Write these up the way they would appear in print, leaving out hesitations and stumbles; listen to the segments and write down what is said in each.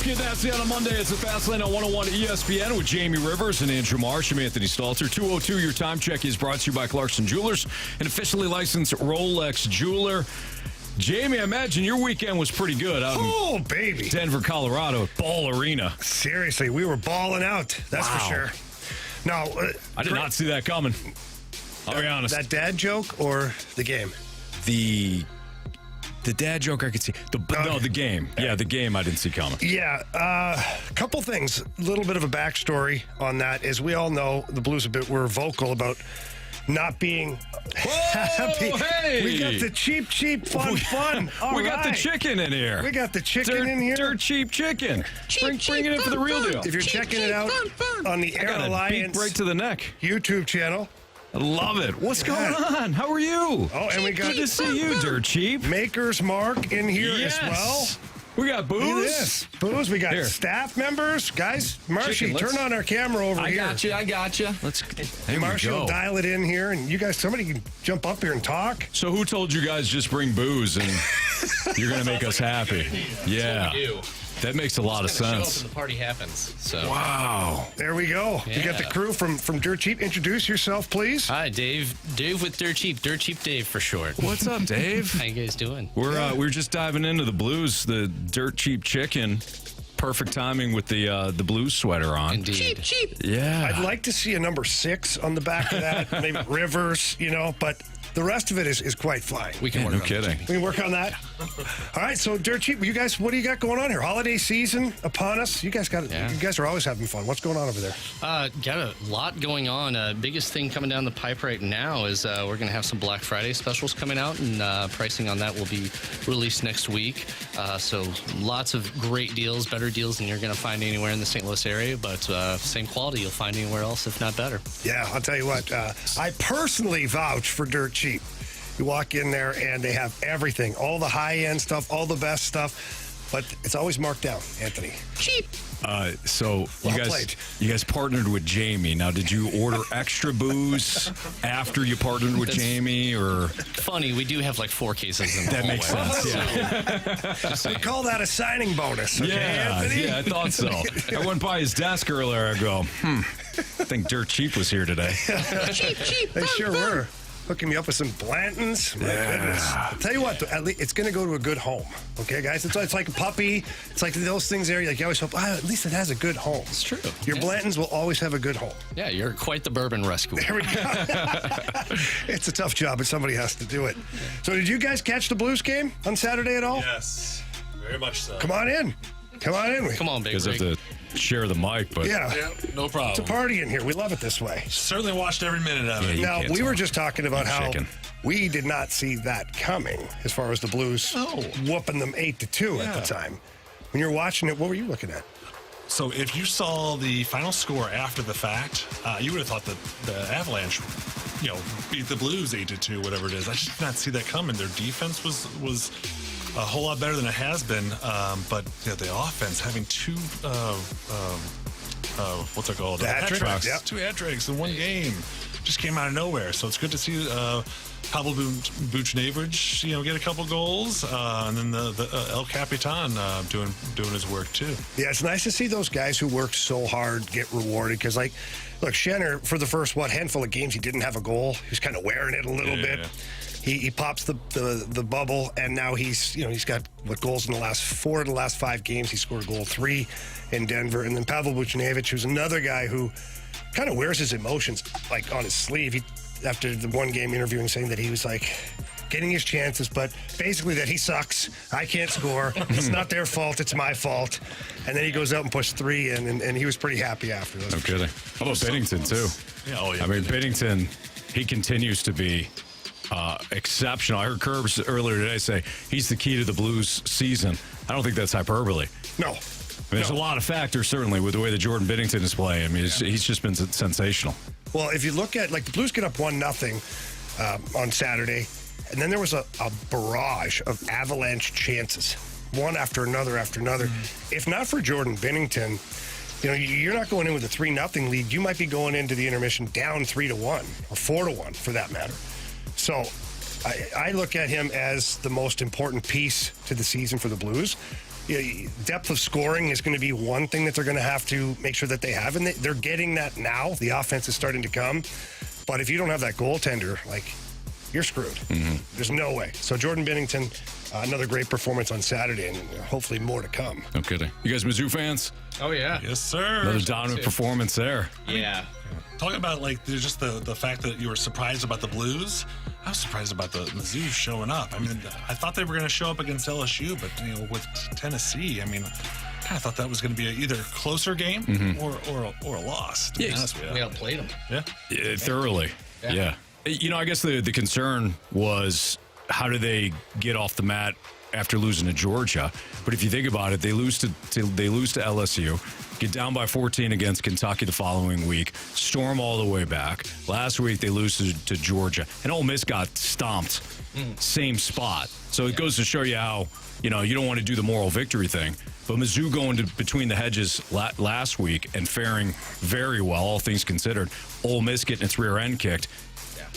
get nasty on a Monday. It's the Fast Lane on 101 ESPN with Jamie Rivers and Andrew Marsh. I'm Anthony Stalter. 2:02, your time check is brought to you by Clarkson Jewelers, an officially licensed Rolex jeweler. Jamie, I imagine your weekend was pretty good out in baby. Denver, Colorado at Ball Arena. Seriously, we were balling out. That's for sure. No, I did not see that coming. I'll be honest. That dad joke or the game? The dad joke I could see. The game. Yeah, the game I didn't see coming. Yeah, a couple things. A little bit of a backstory on that. As we all know, the Blues were vocal about not being happy. Hey! We got the cheap, fun. We got the chicken in here. We got the chicken in here. Dirt cheap chicken. Bring it in for the real deal. If you're checking it out on the Air Alliance right to the neck YouTube channel. I love it. What's going on? How are you? Oh, and we got good to see you, Dirt Cheap. Maker's Mark in here as well. We got booze. Look at this. Booze. We got staff members. Guys, Marshy, turn on our camera over here. I got you. Marshy will dial it in here, and you guys, somebody can jump up here and talk. So who told you guys just bring booze and you're going to make us happy? Yeah. That makes a lot of sense. Show up and the party happens. So. Wow. There we go. Yeah. You got the crew from Dirt Cheap. Introduce yourself, please. Hi, Dave. Dave with Dirt Cheap. Dirt Cheap Dave for short. What's up, Dave? How you guys doing? We're just diving into the Blues, the Dirt Cheap chicken. Perfect timing with the Blues sweater on. Indeed. Cheap. Yeah. I'd like to see a number 6 on the back of that. Maybe Rivers, but the rest of it is quite fine. We can work on kidding. We can work on that. All right, so Dirt Cheap, you guys, what do you got going on here? Holiday season upon us. You guys are always having fun. What's going on over there? Got a lot going on. Biggest thing coming down the pipe right now is we're going to have some Black Friday specials coming out, and pricing on that will be released next week. So lots of great deals, better deals than you're going to find anywhere in the St. Louis area, but same quality you'll find anywhere else, if not better. Yeah, I'll tell you what. I personally vouch for Dirt Cheap. You walk in there and they have everything, all the high-end stuff, all the best stuff, but it's always marked down, Anthony. Cheap. So you guys partnered with Jamie. Now, did you order extra booze after you partnered with Jamie, or? Funny, we do have like 4 cases in the That makes sense. Yeah. We call that a signing bonus. Okay, Anthony? Yeah, I thought so. I went by his desk earlier. I go, I think Dirt Cheap was here today. Cheap. They sure were. Hooking me up with some Blantons. My goodness. I'll tell you what, at least it's going to go to a good home. Okay, guys? It's like a puppy. It's like those things there. You always hope, at least it has a good home. It's true. Your Blantons will always have a good home. Yeah, you're quite the bourbon rescuer. There we go. It's a tough job, but somebody has to do it. So did you guys catch the Blues game on Saturday at all? Yes, very much so. Come on in. Come on, Big You guys have to share the mic, but Yeah. No problem. It's a party in here. We love it this way. Certainly watched every minute of it. Now, we were just talking about how chicken. we did not see that coming as far as the Blues whooping them 8-2 at the time. When you're watching it, what were you looking at? So if you saw the final score after the fact, you would have thought that the Avalanche, beat the Blues 8-2, whatever it is. I just did not see that coming. Their defense was a whole lot better than it has been, but the offense having 2 what's it called? Hat tricks. Yep. 2 hat tricks in one game just came out of nowhere. So it's good to see Pavel Buchnevich, get a couple goals, and then the El Capitan doing his work too. Yeah, it's nice to see those guys who work so hard get rewarded. Because, look, Schenner, for the first handful of games, he didn't have a goal. He was kind of wearing it a little bit. He pops the bubble, and now he's got goals in the last 4 of the last 5 games. He scored goal 3 in Denver, and then Pavel Buchnevich, who's another guy who kind of wears his emotions on his sleeve. After the one game interviewing, saying that he was getting his chances, but basically that he sucks. I can't score. It's not their fault. It's my fault. And then he goes out and pushed 3 in, and he was pretty happy after those. No kidding. How about Binnington too? Yeah. I mean, Binnington, he continues to be exceptional. I heard Curbs earlier today say he's the key to the Blues season. I don't think that's hyperbole. No. There's a lot of factors, certainly, with the way that Jordan Binnington is playing. I mean, he's just been sensational. Well, if you look at, the Blues get up 1-0 on Saturday, and then there was a barrage of Avalanche chances, one after another after another. If not for Jordan Binnington, you're not going in with a 3-0 lead. You might be going into the intermission down 3-1 or 4-1 for that matter. So I look at him as the most important piece to the season for the Blues. depth of scoring is going to be one thing that they're going to have to make sure that they have, and they're getting that now. The offense is starting to come, but if you don't have that goaltender, like, you're screwed. Mm-hmm. There's no way. So Jordan Binnington, another great performance on Saturday, and hopefully more to come. No kidding. You guys Mizzou fans? Oh, yeah. Yes, sir. Another dominant performance there. Yeah. Talking about, like, there's just the fact that you were surprised about the Blues. I was surprised about the Mizzou showing up. I mean, I thought they were going to show up against LSU, but, with Tennessee, I mean, kind of thought that was going to be either a closer game or a loss. To be honest with you. We outplayed them. Yeah, thoroughly. Yeah. I guess the concern was how do they get off the mat after losing to Georgia? But if you think about it, they lose to LSU, get down by 14 against Kentucky the following week, storm all the way back. Last week they lose to Georgia, and Ole Miss got stomped. Same spot. So it goes to show you how you don't want to do the moral victory thing. But Mizzou going to between the hedges last week and faring very well, all things considered. Ole Miss getting its rear end kicked.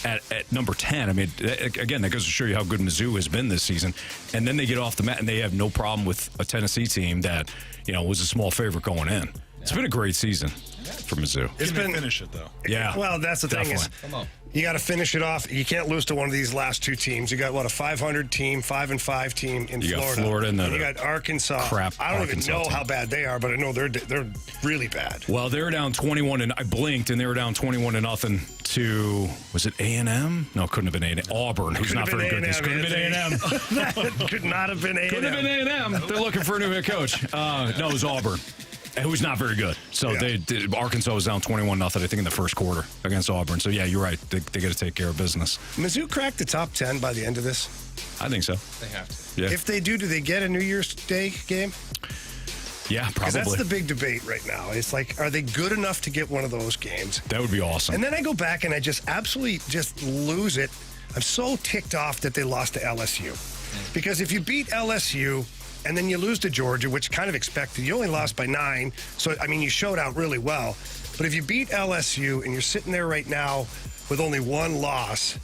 At number 10, I mean, again, that goes to show you how good Mizzou has been this season. And then they get off the mat, and they have no problem with a Tennessee team that, was a small favorite going in. It's been a great season for Mizzou. It's been finish it, though. Yeah. Well, that's the thing is, Come on. you got to finish it off. You can't lose to one of these last two teams. You got, a 500 team, 5-5 team in Florida. You got Florida and you got Arkansas. Crap I don't Arkansas even know team. how bad they are, but I know they're really bad. Well, they were down 21, and I blinked, and they were down 21-0 to, was it A&M? No, it couldn't have been A&M. Auburn, who's not very good. This could have been A&M. That could not have been A&M. Could have been A&M. They're looking for a new head coach. No, it was Auburn. Who's not very good. So Arkansas was down 21-0, I think, in the first quarter against Auburn. So, yeah, you're right. They got to take care of business. Mizzou cracked the top 10 by the end of this? I think so. They have to. Yeah. If they do they get a New Year's Day game? Yeah, probably. Because that's the big debate right now. It's like, are they good enough to get one of those games? That would be awesome. And then I go back and I just absolutely just lose it. I'm so ticked off that they lost to LSU. Because if you beat LSU and then you lose to Georgia, which kind of expected, you only lost by 9. So, I mean, you showed out really well. But if you beat LSU and you're sitting there right now with only one loss,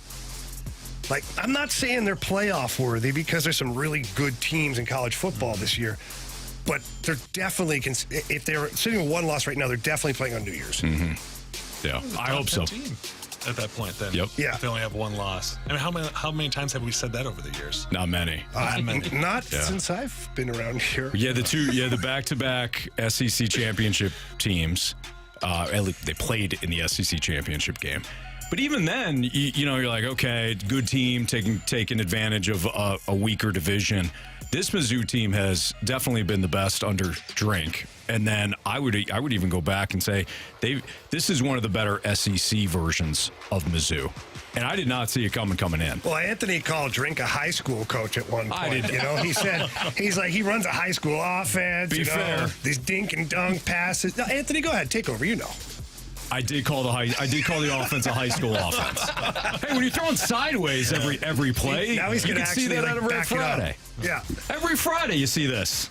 like, I'm not saying they're playoff worthy because there's some really good teams in college football this year. But they're definitely, if they're sitting with one loss right now, they're definitely playing on New Year's. Mm-hmm. Yeah, I hope so. Team at that point, then. Yep. Yeah. If they only have one loss. I mean, how many times have we said that over the years? Not many. Not since I've been around here. Yeah, the back-to-back SEC championship teams. They played in the SEC championship game. But even then, you're like, okay, good team taking advantage of a weaker division. This Mizzou team has definitely been the best under Drink. And then I would even go back and say this is one of the better SEC versions of Mizzou. And I did not see it coming in. Well, Anthony called Drink a high school coach at one point. I did. He said, he runs a high school offense. Be fair. These dink and dunk passes. No, Anthony, go ahead. Take over. I did call the offense a high school offense. Hey, when you're throwing sideways every play, now he's you can see that out every Friday. Yeah. Every Friday you see this.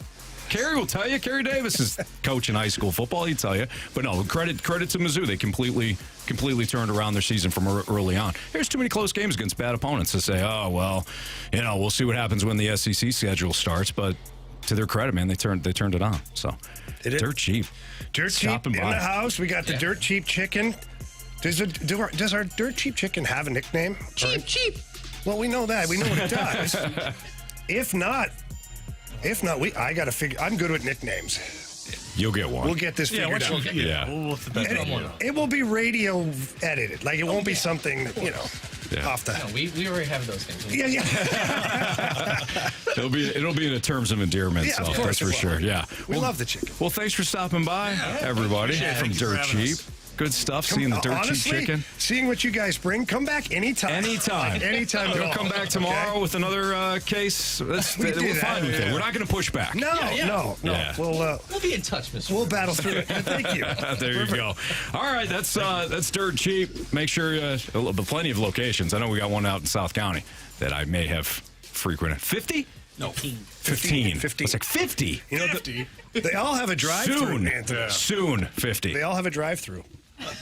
Kerry will tell you. Kerry Davis is coaching high school football. He'd tell you. But no, credit to Mizzou. They completely turned around their season from early on. There's too many close games against bad opponents to say, oh, well, we'll see what happens when the SEC schedule starts. But to their credit, man, they turned it on. So dirt cheap. Dirt cheap in the house. We got the dirt cheap chicken. Does our dirt cheap chicken have a nickname? Cheap. Well, we know that. We know what it does. If not, I got to figure. I'm good with nicknames. You'll get one. We'll get this figured out. We'll It will be radio edited. Like, it won't be something that, off the. No, we already have those things. Yeah. It'll be in a terms of endearment. Yeah, so of course that's for sure. Yeah. We love the chicken. Well, thanks for stopping by, everybody, from Dirt Cheap. Good stuff. Seeing the Dirt Cheap chicken. Seeing what you guys bring. Come back anytime. Anytime. Anytime at You'll all. come back tomorrow with another case. We're fine with it. We're not going to push back. No. Yeah. We'll be in touch, Mr. We'll battle through it. Thank you. There you go. All right, that's Dirt Cheap. Make sure plenty of locations. I know we got one out in South County that I may have frequented. 50? No, 15. It's like 50. 50. They all have a drive-through. Soon. Anthony. Soon, 50. They all have a drive-through.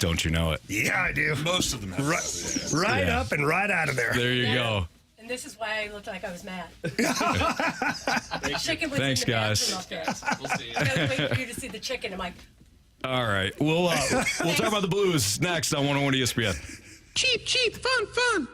Don't you know it? Yeah, I do. Most of them have. Right up and right out of there. There you go. And this is why I looked like I was mad. Chicken was Thanks, in the guys. bathroom upstairs. We'll see. I was waiting for you to see the chicken. I'm like, All right. We'll talk about the Blues next on 101 ESPN. Cheap, cheap, fun, fun.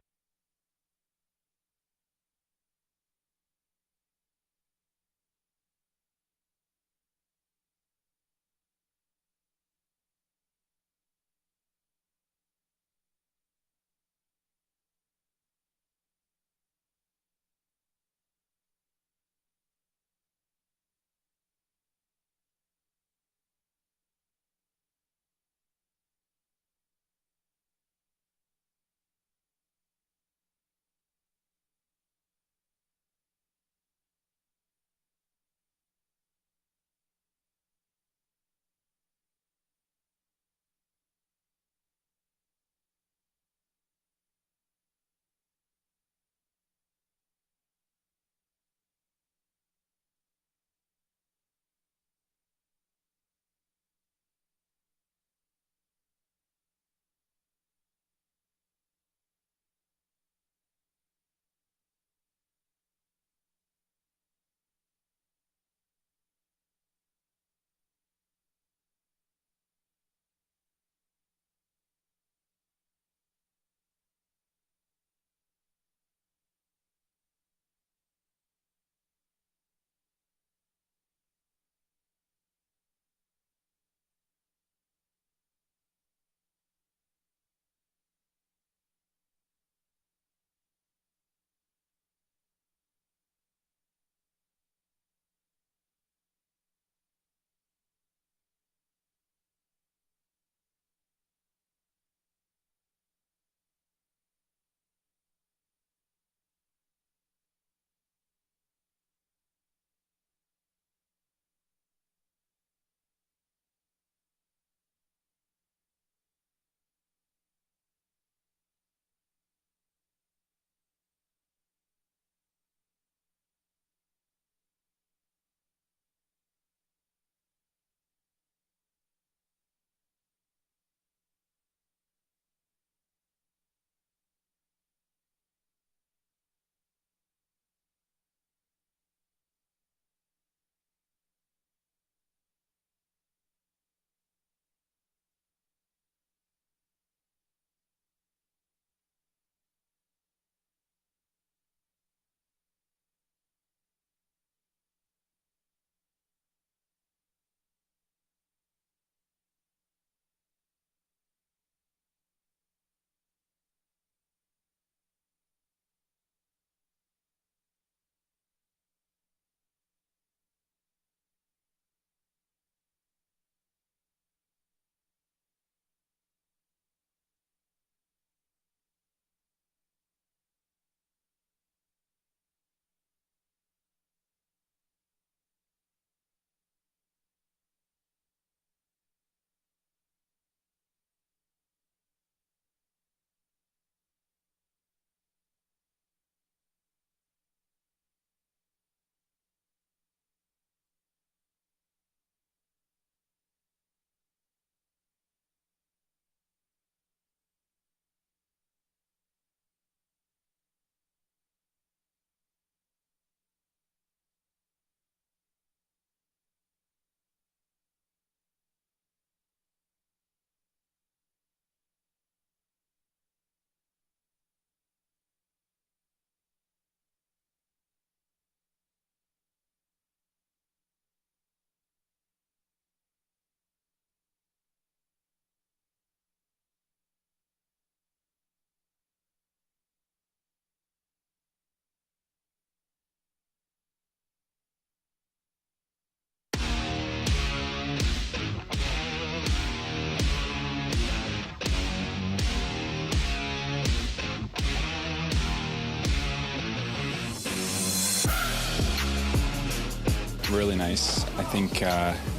really nice. I think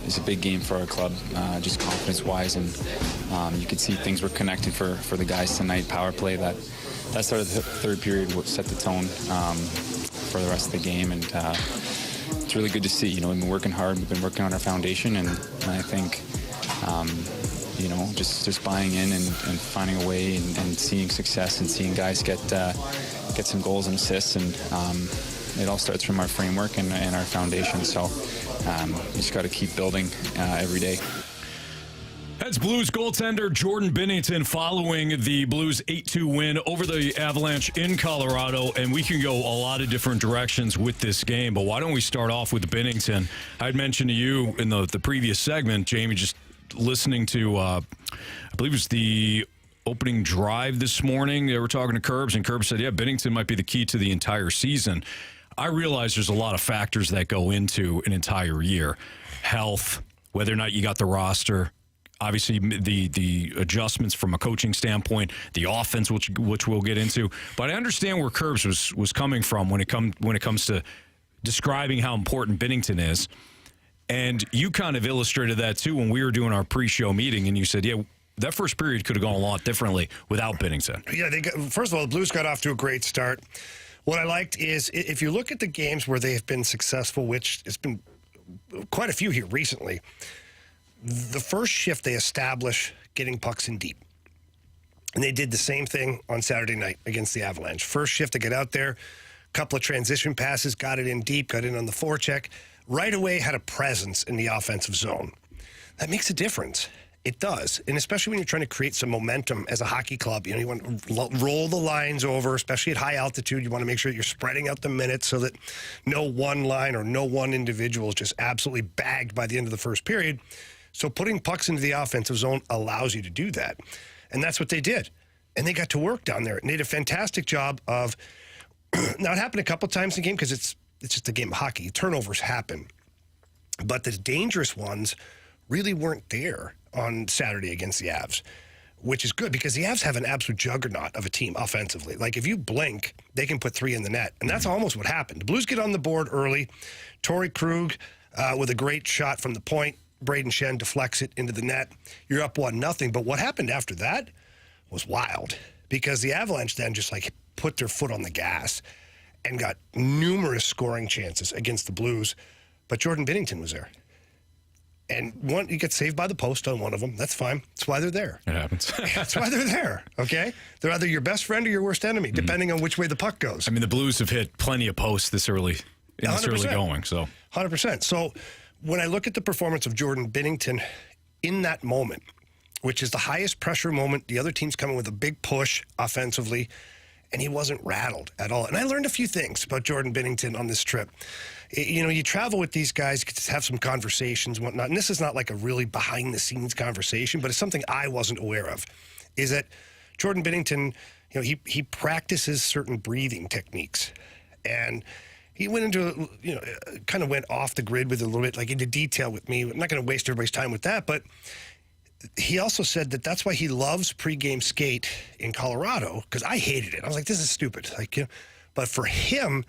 it's a big game for our club, just confidence-wise, and you could see things were connecting for the guys tonight. Power play, that sort of the third period would set the tone for the rest of the game, and it's really good to see. You know, we've been working hard, we've been working on our foundation, and I think you know, just buying in and finding a way and seeing success and seeing guys get get some goals and assists, and it all starts from our framework and our foundation. So you just got to keep building every day. That's Blues goaltender Jordan Binnington following the Blues 8-2 win over the Avalanche in Colorado, and we can go a lot of different directions with this game, but why don't we start off with Binnington? I'd mentioned to you in the previous segment, Jamie, just listening to, I believe it was the opening drive this morning, they were talking to Curbs, and Curbs said, yeah, Binnington might be the key to the entire season. I realize there's a lot of factors that go into an entire year. Health, whether or not you got the roster, obviously the adjustments from a coaching standpoint, the offense, which we'll get into. But I understand where Curbs was coming from when it comes to describing how important Binnington is. And you kind of illustrated that too when we were doing our pre-show meeting, and you said, yeah, that first period could have gone a lot differently without Binnington. Yeah, first of all, the Blues got off to a great start. What I liked is if you look at the games where they have been successful, which it's been quite a few here recently, the first shift they establish getting pucks in deep. And they did the same thing on Saturday night against the Avalanche. First shift to get out there, couple of transition passes, got it in deep, got in on the forecheck. Right away had a presence in the offensive zone. That makes a difference. It does. And especially when you're trying to create some momentum as a hockey club, you want to roll the lines over, especially at high altitude. You want to make sure that you're spreading out the minutes so that no one line or no one individual is just absolutely bagged by the end of the first period. So putting pucks into the offensive zone allows you to do that. And that's what they did. And they got to work down there. And they did a fantastic job of, now it happened a couple times in the game because it's just a game of hockey. Turnovers happen. But the dangerous ones really weren't there on Saturday against the Avs, which is good because the Avs have an absolute juggernaut of a team offensively. Like if you blink, they can put 3 in the net. And that's almost what happened. The Blues get on the board early. Torrey Krug with a great shot from the point. Braden Shen deflects it into the net. You're up 1-0. But what happened after that was wild because the Avalanche then just like put their foot on the gas and got numerous scoring chances against the Blues. But Jordan Binnington was there. And you get saved by the post on one of them. That's fine. That's why they're there. It happens. That's why they're there, okay? They're either your best friend or your worst enemy, depending on which way the puck goes. I mean, the Blues have hit plenty of posts this early going. So 100%. So when I look at the performance of Jordan Binnington in that moment, which is the highest pressure moment, the other team's coming with a big push offensively, and he wasn't rattled at all. And I learned a few things about Jordan Binnington on this trip. You travel with these guys, get to have some conversations and whatnot. And this is not like a really behind-the-scenes conversation, but it's something I wasn't aware of, is that Jordan Binnington, he practices certain breathing techniques. And he went into, kind of went off the grid with it a little bit, like into detail with me. I'm not going to waste everybody's time with that, but he also said that that's why he loves pregame skate in Colorado, because I hated it. I was like, this is stupid. But for him,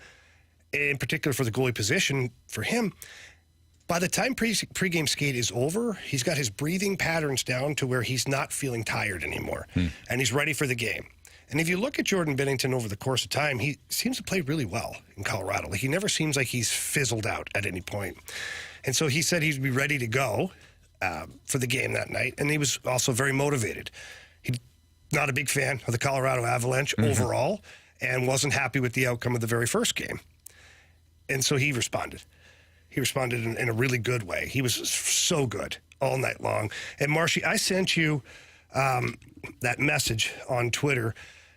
in particular for the goalie position, for him, by the time pregame skate is over, he's got his breathing patterns down to where he's not feeling tired anymore, and he's ready for the game. And if you look at Jordan Binnington over the course of time, he seems to play really well in Colorado. Like, he never seems like he's fizzled out at any point. And so he said he'd be ready to go for the game that night, and he was also very motivated. He's not a big fan of the Colorado Avalanche overall and wasn't happy with the outcome of the very first game. And so he responded. He responded in a really good way. He was so good all night long. And Marshy, I sent you that message on Twitter.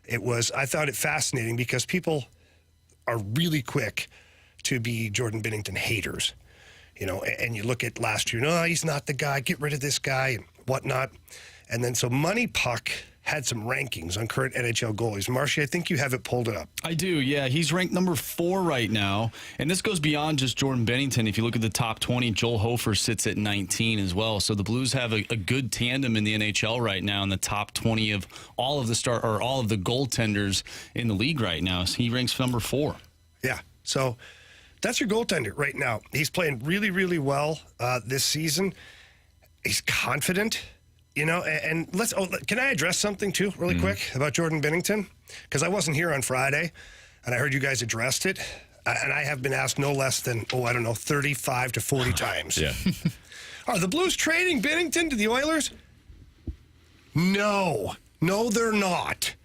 I thought it fascinating because people are really quick to be Jordan Binnington haters, and you look at last year, no, he's not the guy, get rid of this guy and whatnot. And then so Money Puck had some rankings on current NHL goalies. Marshy, I think you have it pulled up. I do, yeah. He's ranked number 4 right now. And this goes beyond just Jordan Binnington. If you look at the top 20, Joel Hofer sits at 19 as well. So the Blues have a good tandem in the NHL right now in the top 20 of all of the goaltenders in the league right now. So he ranks number 4. Yeah. So that's your goaltender right now. He's playing really, really well this season. He's confident. And can I address something too really quick about Jordan Binnington? Because I wasn't here on Friday, and I heard you guys addressed it, and I have been asked no less than, 35 to 40 times. Yeah. Are the Blues trading Binnington to the Oilers? No, they're not.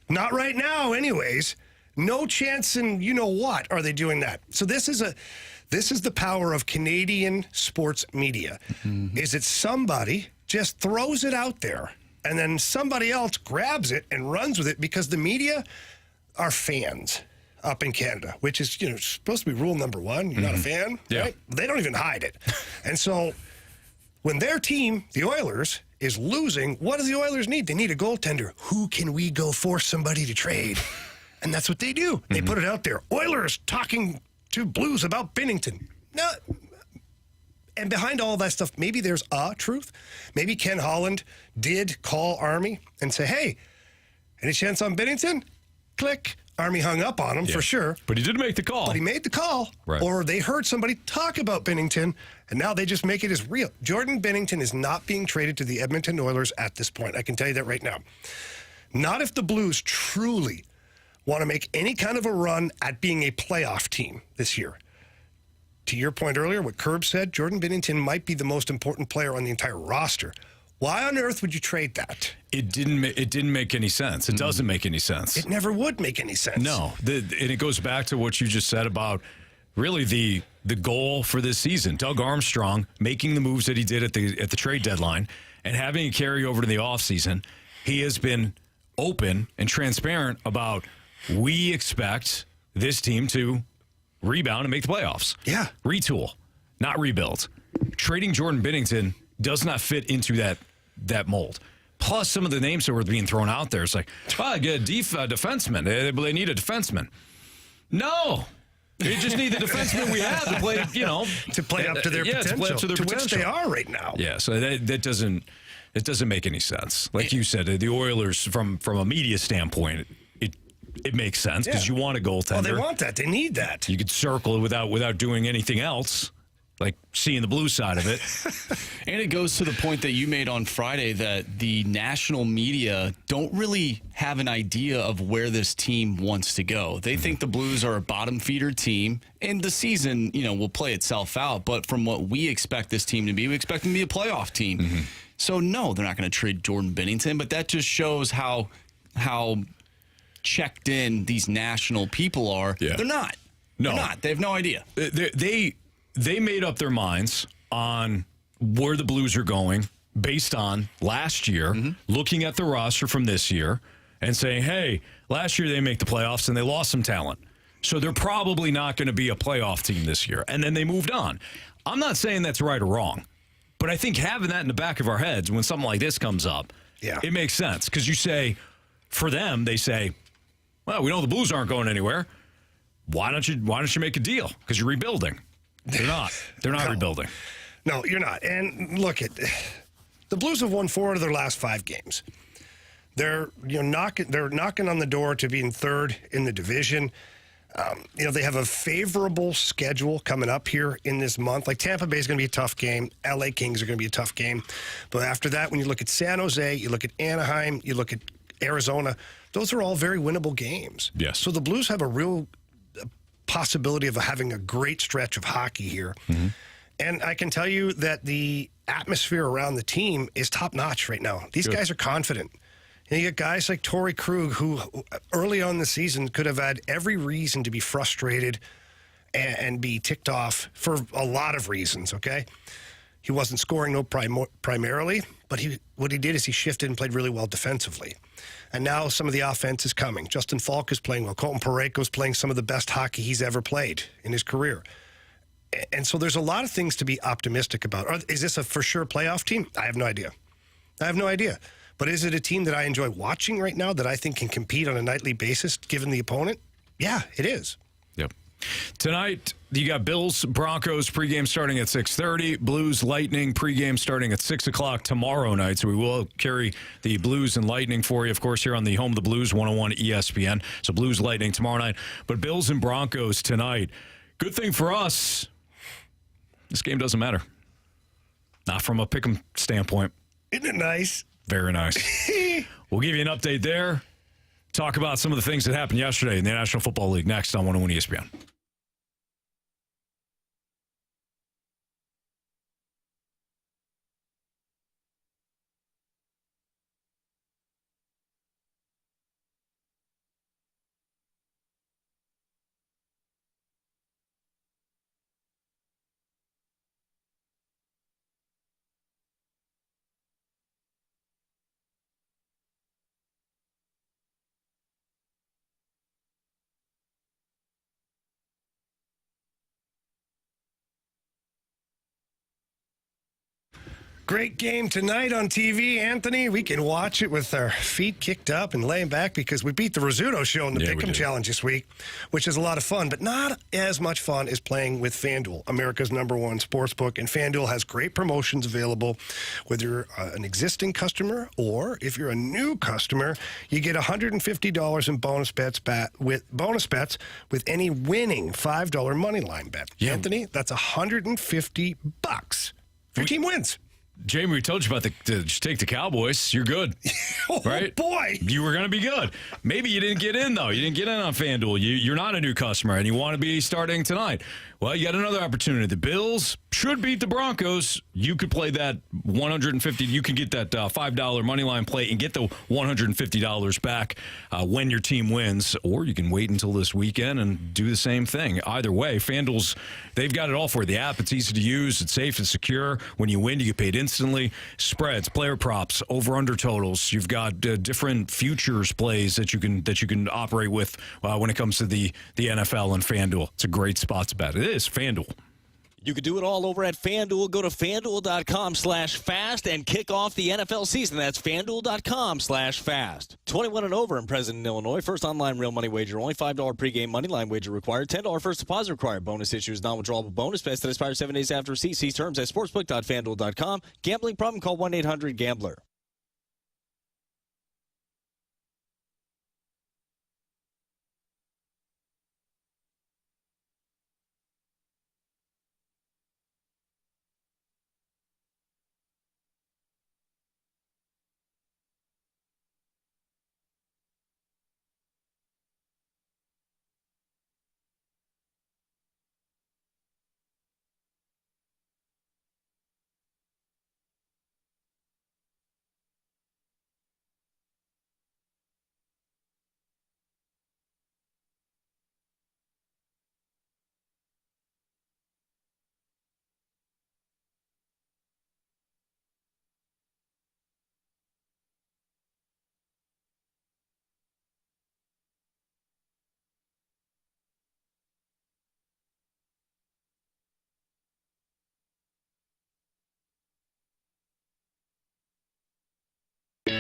Not right now, anyways. No chance in you know what are they doing that. So this is the power of Canadian sports media. Is it somebody just throws it out there and then somebody else grabs it and runs with it because the media are fans up in Canada, which is, supposed to be rule number one. You're not a fan, right? They don't even hide it. And so when their team, the Oilers, is losing, what do the Oilers need? They need a goaltender. Who can we go force somebody to trade? And that's what they do. They put it out there. Oilers talking to Blues about Binnington. No. And behind all that stuff, maybe there's a truth. Maybe Ken Holland did call Army and say, hey, any chance on Binnington? Click. Army hung up on him for sure. But he did make the call. But he made the call. Right. Or they heard somebody talk about Binnington, and now they just make it as real. Jordan Binnington is not being traded to the Edmonton Oilers at this point. I can tell you that right now. Not if the Blues truly want to make any kind of a run at being a playoff team this year. To your point earlier, what Curb said, Jordan Binnington might be the most important player on the entire roster. Why on earth would you trade that? It didn't make any sense. It doesn't make any sense. It never would make any sense. No. And it goes back to what you just said about really the goal for this season. Doug Armstrong making the moves that he did at the trade deadline and having a carry over to the offseason. He has been open and transparent about we expect this team to rebound and make the playoffs. Yeah. Retool, not rebuild. Trading Jordan Binnington does not fit into that mold. Plus, some of the names that were being thrown out there, it's like, get a defenseman. They need a defenseman. No. They just need the defenseman we have to play, to play up to their potential, to play up to their potential. Which they are right now. Yeah, so that doesn't make any sense. Like you said, the Oilers, from a media standpoint, it makes sense because you want a goaltender. Well, they want that. They need that. You could circle it without doing anything else, like seeing the blue side of it. And it goes to the point that you made on Friday that the national media don't really have an idea of where this team wants to go. They think the Blues are a bottom feeder team, and the season, will play itself out. But from what we expect this team to be, we expect them to be a playoff team. So, no, they're not going to trade Jordan Binnington, but that just shows how checked in these national people are. Yeah. They're not. No. They're not. They have no idea. They made up their minds on where the Blues are going based on last year, looking at the roster from this year and saying, hey, last year they make the playoffs and they lost some talent. So they're probably not going to be a playoff team this year. And then they moved on. I'm not saying that's right or wrong, but I think having that in the back of our heads when something like this comes up, it makes sense. Because you say, for them, they say, well, we know the Blues aren't going anywhere. Why don't you make a deal? Because you're rebuilding. They're not. They're not rebuilding. No, you're not. And look, the Blues have won 4 out of their last 5 games. They're knocking on the door to being third in the division. They have a favorable schedule coming up here in this month. Like Tampa Bay is going to be a tough game. LA Kings are going to be a tough game. But after that, when you look at San Jose, you look at Anaheim, you look at Arizona, those are all very winnable games. Yes. So the Blues have a real possibility of having a great stretch of hockey here. And I can tell you that the atmosphere around the team is top-notch right now. These guys are confident. And you get guys like Torrey Krug, who early on in the season could have had every reason to be frustrated and be ticked off for a lot of reasons, okay? He wasn't scoring primarily, but what he did is he shifted and played really well defensively. And now some of the offense is coming. Justin Falk is playing well. Colton Parayko is playing some of the best hockey he's ever played in his career. And so there's a lot of things to be optimistic about. Is this a for sure playoff team? I have no idea. But is it a team that I enjoy watching right now that I think can compete on a nightly basis given the opponent? Yeah, it is. Yep. Tonight, you got Bills, Broncos pregame starting at 6:30. Blues, Lightning pregame starting at 6 o'clock tomorrow night. So we will carry the Blues and Lightning for you, of course, here on the home of the Blues, 101 ESPN. So Blues, Lightning tomorrow night. But Bills and Broncos tonight. Good thing for us, this game doesn't matter. Not from a pick'em standpoint. Isn't it nice? Very nice. We'll give you an update there. Talk about some of the things that happened yesterday in the National Football League next on 101 ESPN. Great game tonight on TV, Anthony. We can watch it with our feet kicked up and laying back because we beat the Rizzuto show in the Pick'em Challenge this week, which is a lot of fun, but not as much fun as playing with FanDuel, America's #1 sportsbook. And FanDuel has great promotions available. Whether you're an existing customer or if you're a new customer, you get $150 in bonus bets with any winning $5 money line bet. Yeah. Anthony, that's $150 if your team wins. Jamie, we told you about just take the Cowboys. You're good. Oh, right? Boy. You were going to be good. Maybe you didn't get in, though. You didn't get in on FanDuel. You're not a new customer, and you want to be starting tonight. Well, you got another opportunity. The Bills should beat the Broncos. You could play that $150. You can get that $5 money line play and get the $150 back when your team wins. Or you can wait until this weekend and do the same thing. Either way, FanDuel's, they've got it all for you. The app, it's easy to use. It's safe and secure. When you win, you get paid instantly. Spreads, player props, over-under totals. You've got different futures plays that you can operate with when it comes to the NFL and FanDuel. It's a great spot to bet. It is FanDuel. You can do it all over at FanDuel. Go to FanDuel.com/fast and kick off the NFL season. That's FanDuel.com/fast. 21 and over in President, Illinois. First online real money wager. Only $5 pregame money line wager required. $10 first deposit required. Bonus issues non-withdrawable bonus bets that expire 7 days after receipt. See terms at sportsbook.fanduel.com. Gambling problem? Call 1-800-GAMBLER.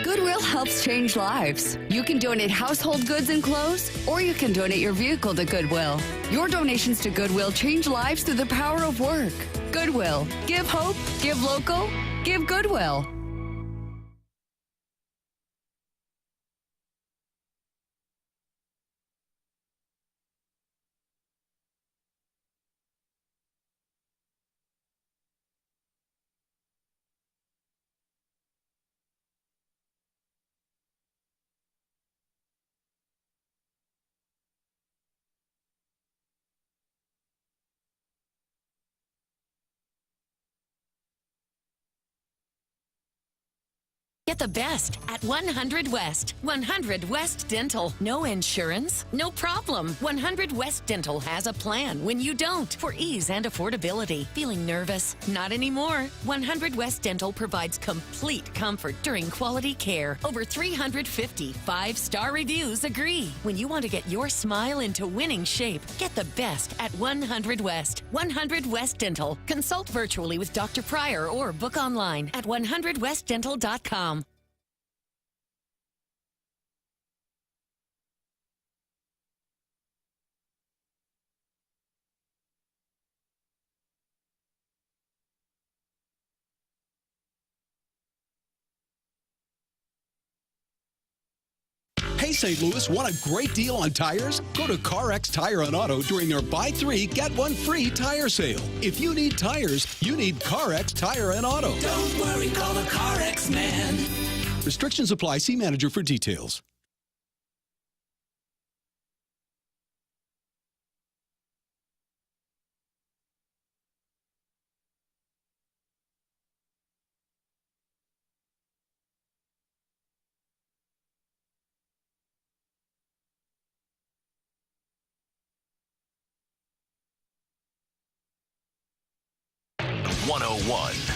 Goodwill helps change lives. You can donate household goods and clothes, or you can donate your vehicle to Goodwill. Your donations to Goodwill change lives through the power of work. Goodwill. Give hope, give local, give Goodwill. Get the best at 100 West. 100 West Dental. No insurance? No problem. 100 West Dental has a plan when you don't for ease and affordability. Feeling nervous? Not anymore. 100 West Dental provides complete comfort during quality care. Over 350 5-star reviews agree. When you want to get your smile into winning shape, get the best at 100 West. 100 West Dental. Consult virtually with Dr. Pryor or book online at 100westdental.com. Hey, St. Louis, want a great deal on tires? Go to CarX Tire and Auto during their buy 3, get 1 free tire sale. If you need tires, you need CarX Tire and Auto. Don't worry, call the CarX man. Restrictions apply. See manager for details.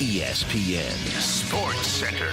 ESPN Sports Center.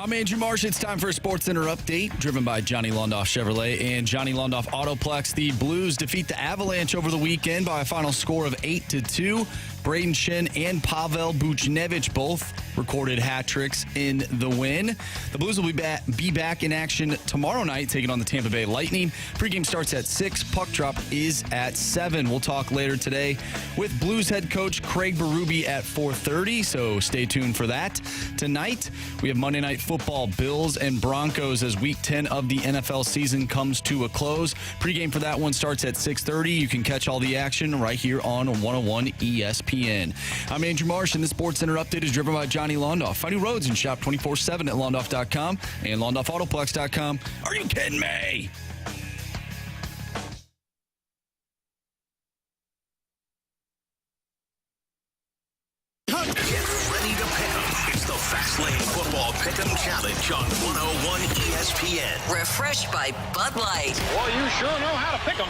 I'm Andrew Marsh. It's time for a Sports Center update, driven by Johnny Londoff Chevrolet and Johnny Londoff Autoplex. The Blues defeat the Avalanche over the weekend by a final score of 8-2. Braden Shen and Pavel Buchnevich both recorded hat tricks in the win. The Blues will be back in action tomorrow night, taking on the Tampa Bay Lightning. Pregame starts at 6. Puck drop is at 7. We'll talk later today with Blues head coach Craig Berube at 4:30, so stay tuned for that. Tonight, we have Monday Night Football, Bills and Broncos, as Week 10 of the NFL season comes to a close. Pregame for that one starts at 6:30. You can catch all the action right here on 101 ESPN. I'm Andrew Marsh, and the Sports Center update is driven by Johnny Londoff. Find new roads and shop 24/7 at londoff.com and londoffautoplex.com. Are you kidding me? Get ready to pick 'em. It's the Fastlane Football Pick'em Challenge on 101 ESPN. Refreshed by Bud Light. Well, you sure know how to pick 'em.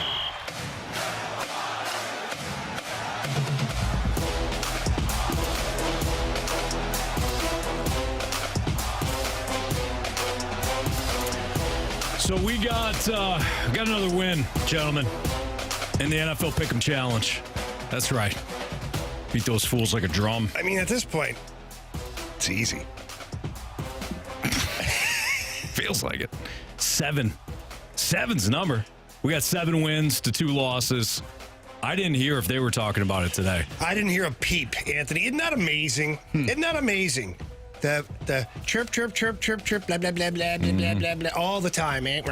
So we got another win, gentlemen, in the NFL Pick'em Challenge. That's right. Beat those fools like a drum. I mean, at this point, it's easy. Feels like it. 7. 7's the number. We got 7 wins to 2 losses. I didn't hear if they were talking about it today. I didn't hear a peep, Anthony. Isn't that amazing? Isn't that amazing? The chirp, chirp, chirp, chirp, chirp, blah, blah, blah, blah, blah, blah, blah, blah, all the time, man.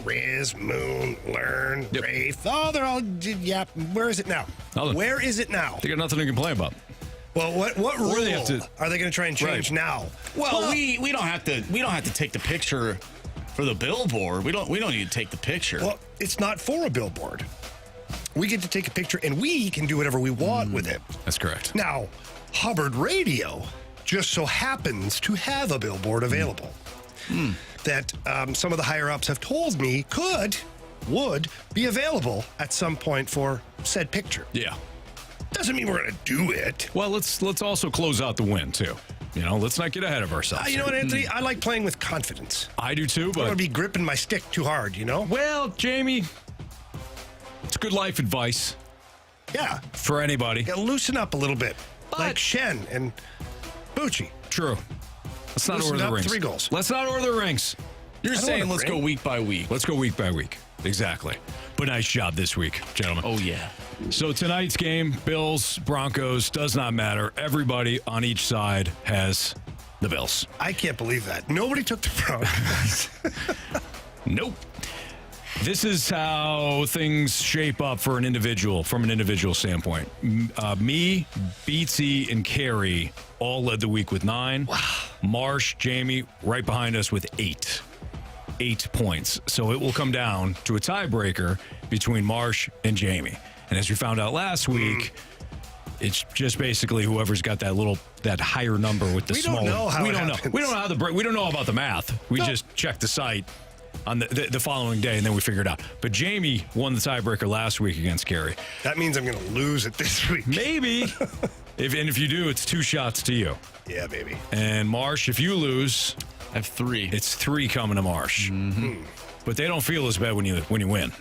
Riz, Moon, Learn, Rafe. Oh, they're all, yeah. Where is it now? Where is it now? They got nothing to complain about. Well, what rule Or they have to- are they going to try and change now? Well, we don't have to take the picture for the billboard. We don't need to take the picture. Well, it's not for a billboard. We get to take a picture and we can do whatever we want with it. That's correct. Now, Hubbard Radio just so happens to have a billboard available that some of the higher ups have told me would be available at some point for said picture. Yeah. Doesn't mean we're going to do it. Well, let's also close out the win, too. You know, let's not get ahead of ourselves. You know what, Anthony? I like playing with confidence. I do, too, I don't want but... to be gripping my stick too hard, you know? Well, Jamie, it's good life advice. Yeah. For anybody. Got to loosen up a little bit. Like Shen and Bucci. True. Let's not Loosened order the up, rings. 3 goals. Let's not order the rings. You're saying let's go week by week. Let's go week by week. Exactly. But nice job this week, gentlemen. Oh, yeah. So tonight's game, Bills, Broncos, does not matter. Everybody on each side has the Bills. I can't believe that. Nobody took the Broncos. Nope. This is how things shape up for an individual, from an individual standpoint. Me, Beatsy, and Carey all led the week with 9. Wow. Marsh, Jamie, right behind us with 8. 8 points. So it will come down to a tiebreaker between Marsh and Jamie. And as we found out last week, it's just basically whoever's got that higher number with the smaller. We don't know how we it don't happens. know. We don't know how we don't know about the math. We just checked the site on the following day, and then we figured it out. But Jamie won the tiebreaker last week against Carey. That means I'm going to lose it this week. Maybe. If you do, it's 2 shots to you. Yeah, baby. And Marsh, if you lose, I have 3. It's 3 coming to Marsh. Mm-hmm. But they don't feel as bad when you win.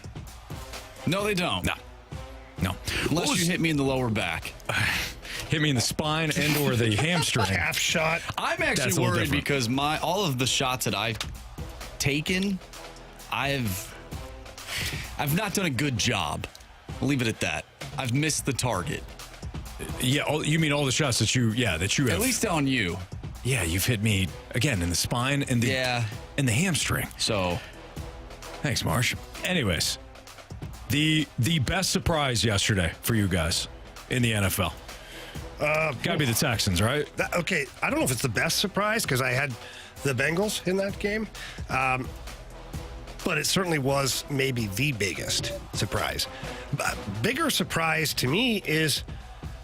No, they don't. No. Unless you hit me in the lower back. Hit me in the spine and or the hamstring. Half shot. I'm actually worried because all of the shots that I've taken, I've not done a good job. I'll leave it at that. I've missed the target. Yeah, you mean all the shots that you have. At least on you. Yeah, you've hit me again in the spine and the hamstring. So, thanks, Marsh. Anyways, the best surprise yesterday for you guys in the NFL. Got to be the Texans, right? Okay, I don't know if it's the best surprise because I had the Bengals in that game. But it certainly was maybe the biggest surprise. Bigger surprise to me is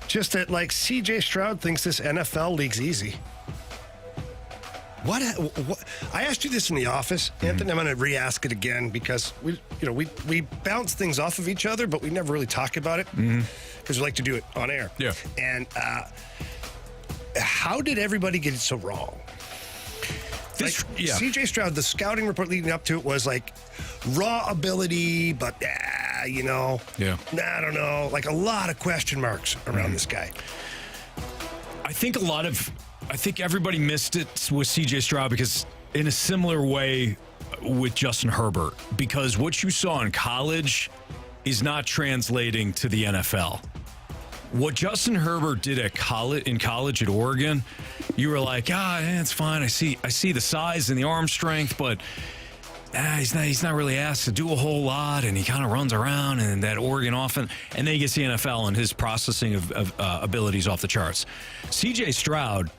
just that, like, C.J. Stroud thinks this NFL league's easy. What I asked you this in the office, Anthony. I'm going to re-ask it again because we bounce things off of each other, but we never really talk about it because we like to do it on air. Yeah. And how did everybody get it so wrong? CJ Stroud, the scouting report leading up to it was like raw ability, but I don't know, like a lot of question marks around this guy. I think everybody missed it with CJ Stroud because in a similar way with Justin Herbert, because what you saw in college is not translating to the NFL. What Justin Herbert did in college at Oregon, you were like, it's fine. I see the size and the arm strength, but he's not really asked to do a whole lot, and he kind of runs around and that Oregon offense, and then he gets the NFL and his processing of abilities off the charts. CJ Stroud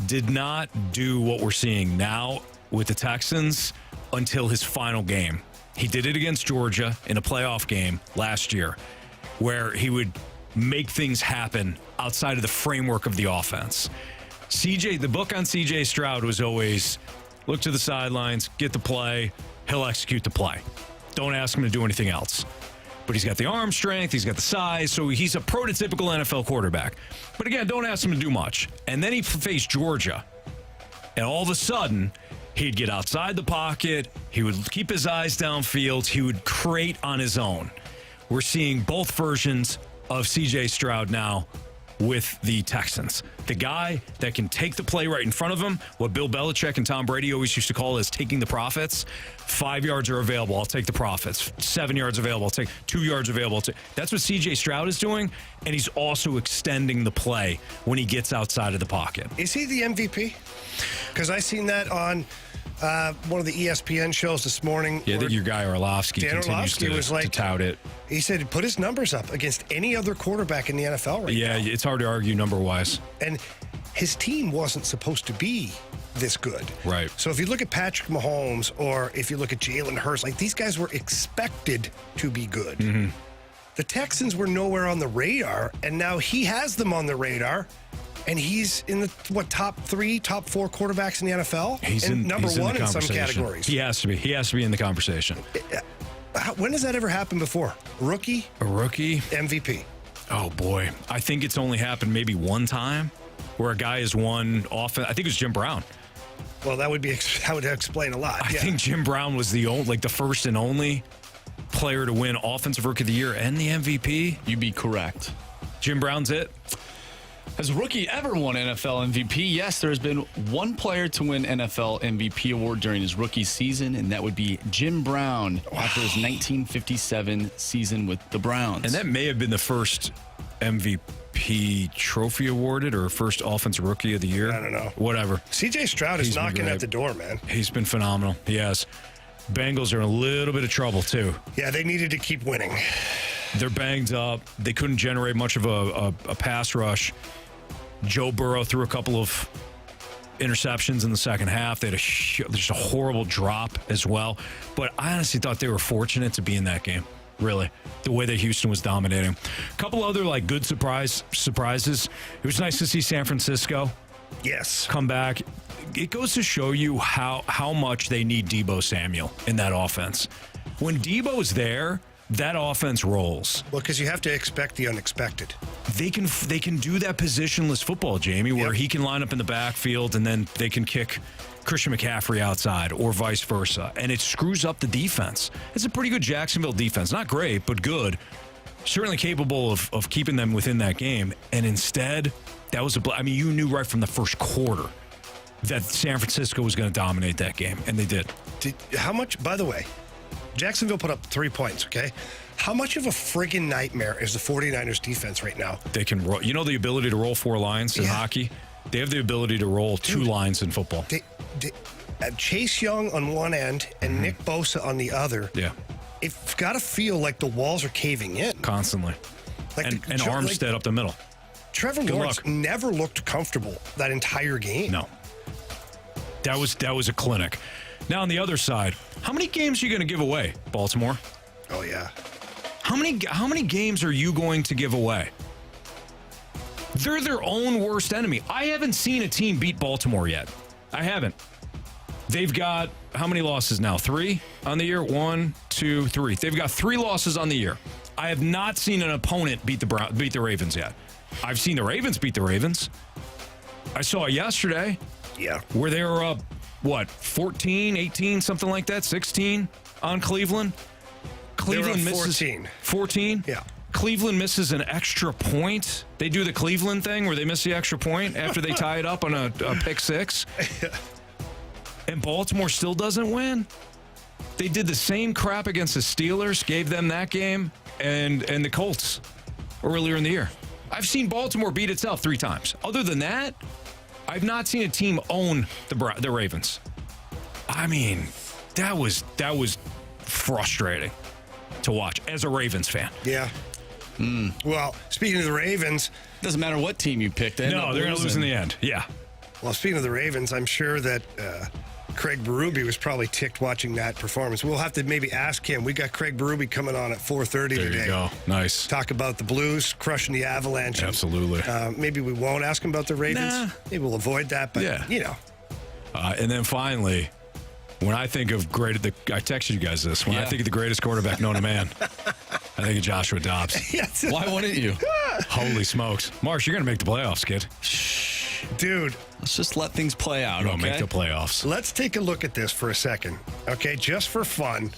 did not do what we're seeing now with the Texans until his final game. He did it against Georgia in a playoff game last year, where he would make things happen outside of the framework of the offense. The book on CJ Stroud was always look to the sidelines, get the play, he'll execute the play. Don't ask him to do anything else. But he's got the arm strength, he's got the size, so he's a prototypical NFL quarterback. But again, don't ask him to do much. And then he faced Georgia, and all of a sudden, he'd get outside the pocket, he would keep his eyes downfield, he would create on his own. We're seeing both versions of CJ Stroud now with the Texans. The guy that can take the play right in front of him, what Bill Belichick and Tom Brady always used to call as taking the profits. 5 yards are available, I'll take the profits. 7 yards available, I'll take 2 yards available. That's what CJ Stroud is doing, and he's also extending the play when he gets outside of the pocket. Is he the MVP? Because I seen that on one of the ESPN shows this morning. Yeah, that your guy Orlovsky continues to tout it. He said put his numbers up against any other quarterback in the NFL right now. Yeah, it's hard to argue number-wise. And his team wasn't supposed to be this good. Right. So if you look at Patrick Mahomes or if you look at Jalen Hurts, like these guys were expected to be good. Mm-hmm. The Texans were nowhere on the radar, and now he has them on the radar. And he's in the, top 3, top 4 quarterbacks in the NFL? He's number one in some conversation. categories. He has to be. He has to be in the conversation. When has that ever happened before? A rookie? MVP. Oh, boy. I think it's only happened maybe one time where a guy has won often. I think it was Jim Brown. Well, that would explain a lot. I think Jim Brown was the first and only player to win Offensive Rookie of the Year and the MVP. You'd be correct. Jim Brown's it? Has a rookie ever won NFL MVP? Yes, there's been one player to win NFL MVP award during his rookie season, and that would be Jim Brown after his 1957 season with the Browns. And that may have been the first MVP trophy awarded or first Offensive Rookie of the Year. I don't know. Whatever. CJ Stroud is knocking at the door, man. He's been phenomenal. He has. Bengals are in a little bit of trouble, too. Yeah, they needed to keep winning. They're banged up. They couldn't generate much of a pass rush. Joe Burrow threw a couple of interceptions in the second half. They had just a horrible drop as well. But I honestly thought they were fortunate to be in that game, really, the way that Houston was dominating. A couple other good surprises. It was nice to see San Francisco come back. It goes to show you how much they need Deebo Samuel in that offense. When Deebo's there, that offense rolls. Well, because you have to expect the unexpected. They can do that positionless football, Jamie, where he can line up in the backfield and then they can kick Christian McCaffrey outside or vice versa. And it screws up the defense. It's a pretty good Jacksonville defense. Not great, but good. Certainly capable of keeping them within that game. And instead, that was you knew right from the first quarter that San Francisco was going to dominate that game, and they did. How much, by the way, Jacksonville put up 3 points, okay? How much of a friggin' nightmare is the 49ers defense right now? They can roll. You know the ability to roll 4 lines in hockey? They have the ability to roll 2 lines in football. Chase Young on one end and Nick Bosa on the other. Yeah. It's got to feel like the walls are caving in. Constantly. And Armstead up the middle. Trevor Lawrence never looked comfortable that entire game. No. That was a clinic. Now on the other side, how many games are you going to give away, Baltimore? Oh yeah. How many games are you going to give away? They're their own worst enemy. I haven't seen a team beat Baltimore yet. I haven't. They've got how many losses now? 3 on the year? 1, 2, 3. They've got 3 losses on the year. I have not seen an opponent beat the Ravens yet. I've seen the Ravens beat the Ravens. I saw it yesterday. Yeah. Where they were up what, 14, 18, something like that, 16 on Cleveland. Cleveland misses 14. 14? Yeah. Cleveland misses an extra point. They do the Cleveland thing where they miss the extra point after they tie it up on a pick six. And Baltimore still doesn't win. They did the same crap against the Steelers, gave them that game, and the Colts earlier in the year. I've seen Baltimore beat itself 3 times. Other than that, I've not seen a team own the Ravens. I mean, that was frustrating to watch as a Ravens fan. Yeah. Well, speaking of the Ravens, doesn't matter what team you pick. No, they're going to lose in the end. Yeah. Well, speaking of the Ravens, I'm sure that Craig Berube was probably ticked watching that performance. We'll have to maybe ask him. We got Craig Berube coming on at 4:30 today. There you go. Nice. Talk about the Blues crushing the Avalanche. Absolutely. Maybe we won't ask him about the Ravens. Nah. Maybe we'll avoid that. But, you know. And then finally, when I think of I texted you guys this. When I think of the greatest quarterback known to man, I think of Joshua Dobbs. Yes. Why wouldn't you? Holy smokes. Marsh, you're going to make the playoffs, kid. Dude. Let's just let things play out, We'll okay? make the playoffs. Let's take a look at this for a second, okay? Just for fun,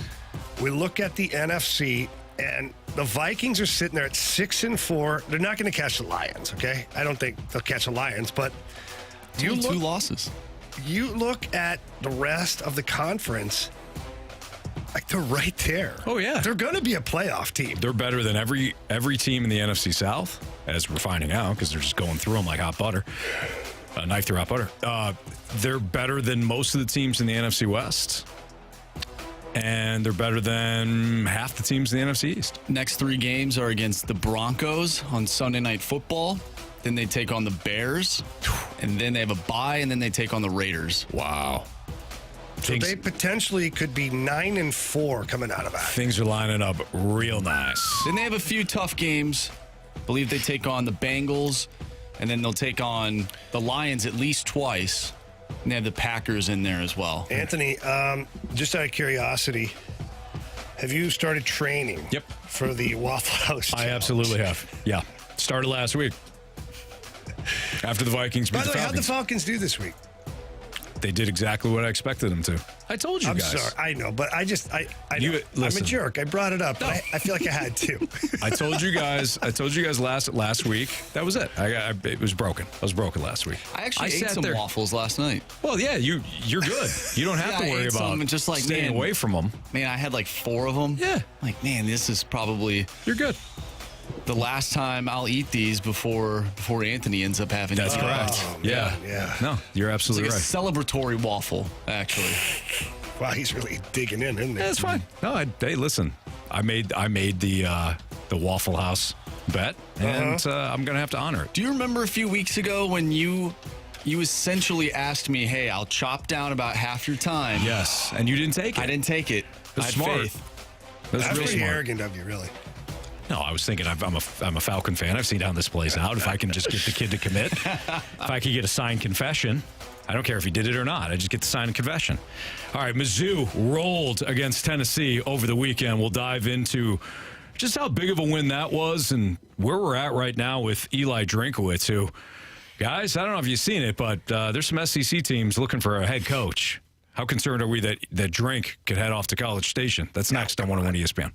we look at the NFC, and the Vikings are sitting there at 6-4. They're not going to catch the Lions, okay? I don't think they'll catch the Lions, but Two losses. You look at the rest of the conference, like they're right there. Oh, yeah. They're going to be a playoff team. They're better than every team in the NFC South, as we're finding out, because they're just going through them like hot butter. A knife through hot butter. They're better than most of the teams in the NFC West. And they're better than half the teams in the NFC East. Next 3 games are against the Broncos on Sunday Night Football. Then they take on the Bears. And then they have a bye, and then they take on the Raiders. Wow. So they potentially could be 9-4 coming out of that. Things are lining up real nice. Then they have a few tough games. I believe they take on the Bengals, and then they'll take on the Lions at least twice. And they have the Packers in there as well. Anthony, just out of curiosity, have you started training for the Waffle House I challenge? absolutely have. Yeah. Started last week. After the Vikings beat By the way, how'd the Falcons. Falcons do this week? They did exactly what I expected them to. I told you I'm guys. sorry. I know, but I know. I'm a listen. jerk. I brought it up. But I feel like I had to. I told you guys last week. That was it. It was broken. I was broken last week. I actually ate sat some there. waffles last night. Well, yeah, you're good. You don't have Yeah, to I worry ate about some and just like, staying man, away from them. Man, I had like 4 of them. Yeah. Like, man, this is probably You're good. the last time I'll eat these before Anthony ends up having That's to. correct. Oh, Yeah. yeah. No, you're It's absolutely like right. a celebratory waffle, actually. Wow, he's really digging in, isn't he? That's fine. No, hey, listen. I made the Waffle House bet, and I'm gonna have to honor it. Do you remember a few weeks ago when you essentially asked me, "Hey, I'll chop down about half your time"? Yes, and you didn't take it. I didn't take it. That's I had smart. faith. That's That's real pretty smart. arrogant of you, really. No, I was thinking I'm a Falcon fan. I've seen how this plays out. If I can just get the kid to commit, if I could get a signed confession, I don't care if he did it or not. I just get the signed confession. All right, Mizzou rolled against Tennessee over the weekend. We'll dive into just how big of a win that was and where we're at right now with Eli Drinkwitz, who, guys, I don't know if you've seen it, but there's some SEC teams looking for a head coach. How concerned are we that Drink could head off to College Station? That's next on 101 ESPN.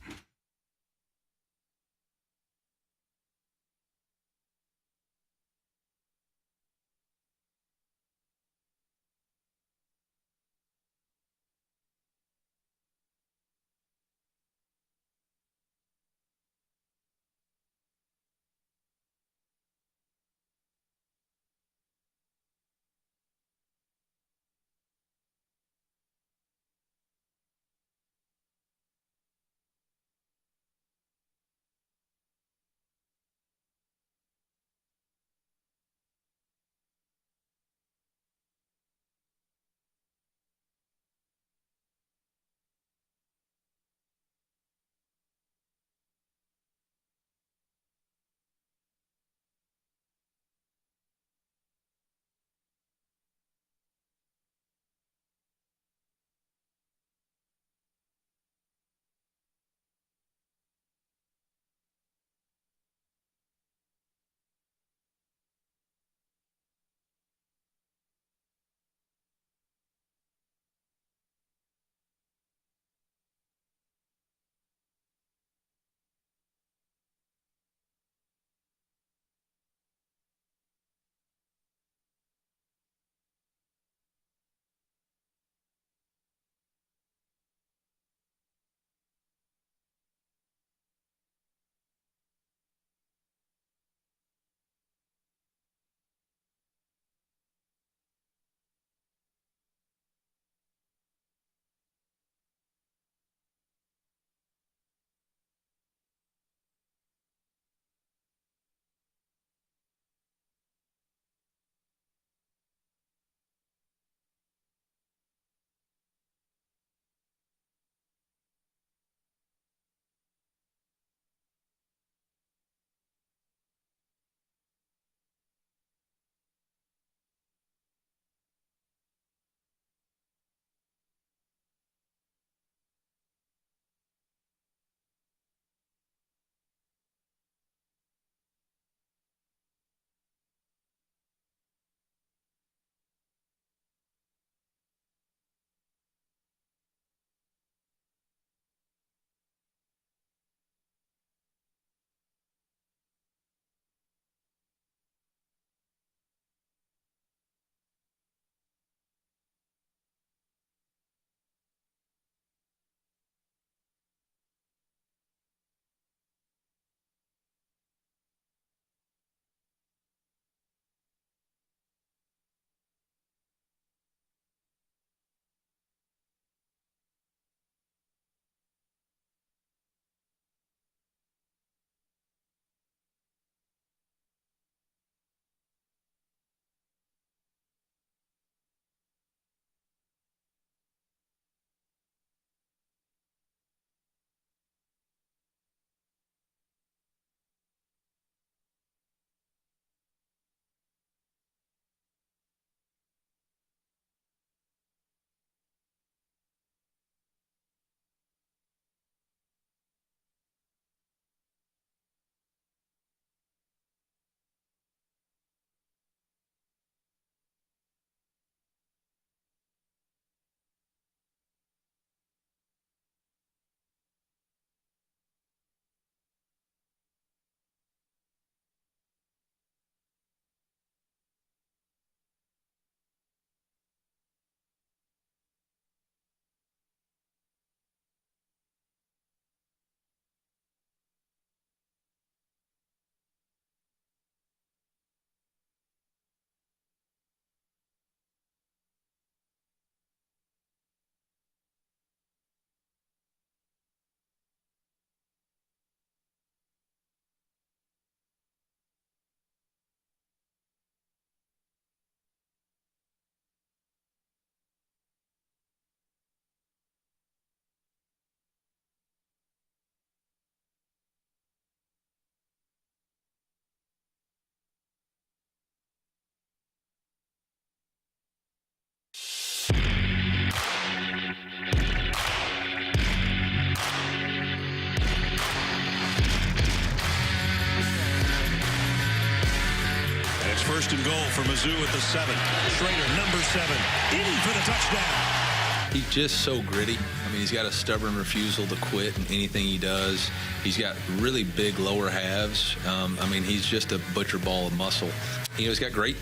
First and goal for Mizzou at the 7. Schrader, number 7, in for the touchdown. He's just so gritty. I mean, he's got a stubborn refusal to quit in anything he does. He's got really big lower halves. I mean, he's just a butcher ball of muscle. You know, he's got great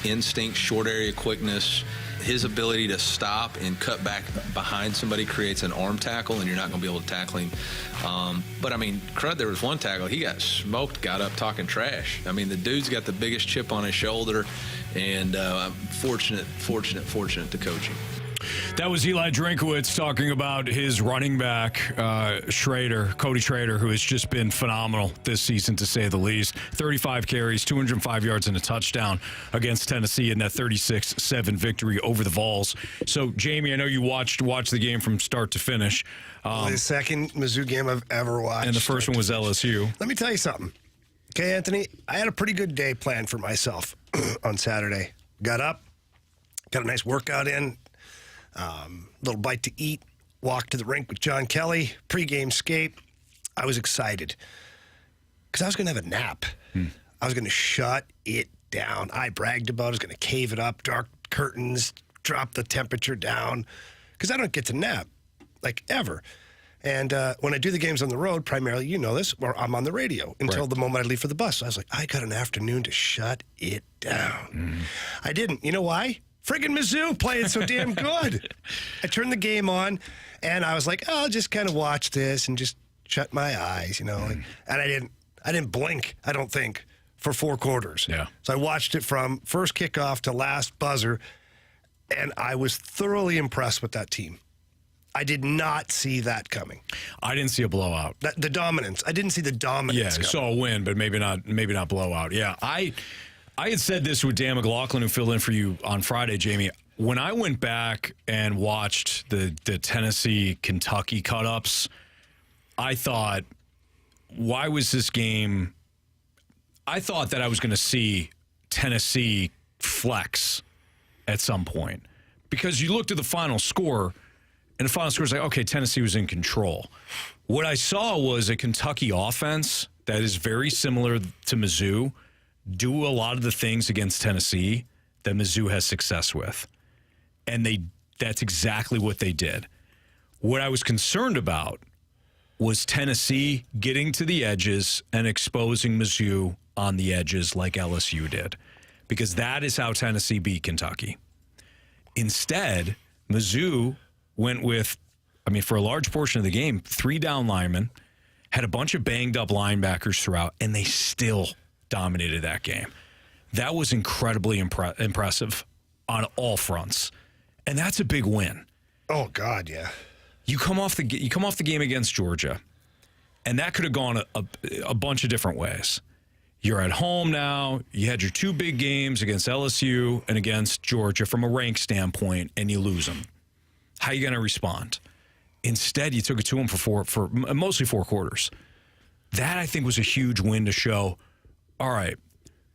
instinct, short area quickness. His ability to stop and cut back behind somebody creates an arm tackle, and you're not going to be able to tackle him. But, I mean, crud, there was one tackle. He got smoked, got up talking trash. I mean, the dude's got the biggest chip on his shoulder, and I'm fortunate to coach him. That was Eli Drinkwitz talking about his running back, Cody Schrader, who has just been phenomenal this season, to say the least. 35 carries, 205 yards, and a touchdown against Tennessee in that 36-7 victory over the Vols. So, Jamie, I know you watched the game from start to finish. The second Mizzou game I've ever watched. And the first one was LSU. Let me tell you something. Okay, Anthony, I had a pretty good day planned for myself on Saturday. Got up, got a nice workout in. Little bite to eat, walk to the rink with John Kelly, pregame skate. I was excited because I was going to have a nap. I was going to shut it down. I bragged about it. I was going to cave it up, dark curtains, drop the temperature down because I don't get to nap, like, ever. And when I do the games on the road, primarily, you know this, or I'm on the radio until the moment I leave for the bus. So I was like, I got an afternoon to shut it down. I didn't. You know why? Friggin' Mizzou playing so damn good. I turned the game on, and I was like, I'll just kind of watch this and just shut my eyes, you know. And I didn't blink, I don't think, for 4 quarters. Yeah. So I watched it from first kickoff to last buzzer, and I was thoroughly impressed with that team. I did not see that coming. I didn't see a blowout. The dominance. I didn't see the dominance Yeah, coming. saw a win, but maybe not blowout. Yeah, I had said this with Dan McLaughlin, who filled in for you on Friday, Jamie. When I went back and watched the Tennessee-Kentucky cut-ups, I thought, why was this game? I thought that I was going to see Tennessee flex at some point. Because you looked at the final score, and the final score was like, okay, Tennessee was in control. What I saw was a Kentucky offense that is very similar to Mizzou, do a lot of the things against Tennessee that Mizzou has success with. And that's exactly what they did. What I was concerned about was Tennessee getting to the edges and exposing Mizzou on the edges like LSU did. Because that is how Tennessee beat Kentucky. Instead, Mizzou went with, for a large portion of the game, 3 down linemen, had a bunch of banged up linebackers throughout, and they still dominated that game. That was incredibly impressive on all fronts, and that's a big win. Oh God, yeah. You come off the game against Georgia, and that could have gone a bunch of different ways. You're at home now. You had your 2 big games against LSU and against Georgia from a rank standpoint, and you lose them. How are you going to respond? Instead, you took it to them for mostly 4 quarters. That, I think, was a huge win to show, all right,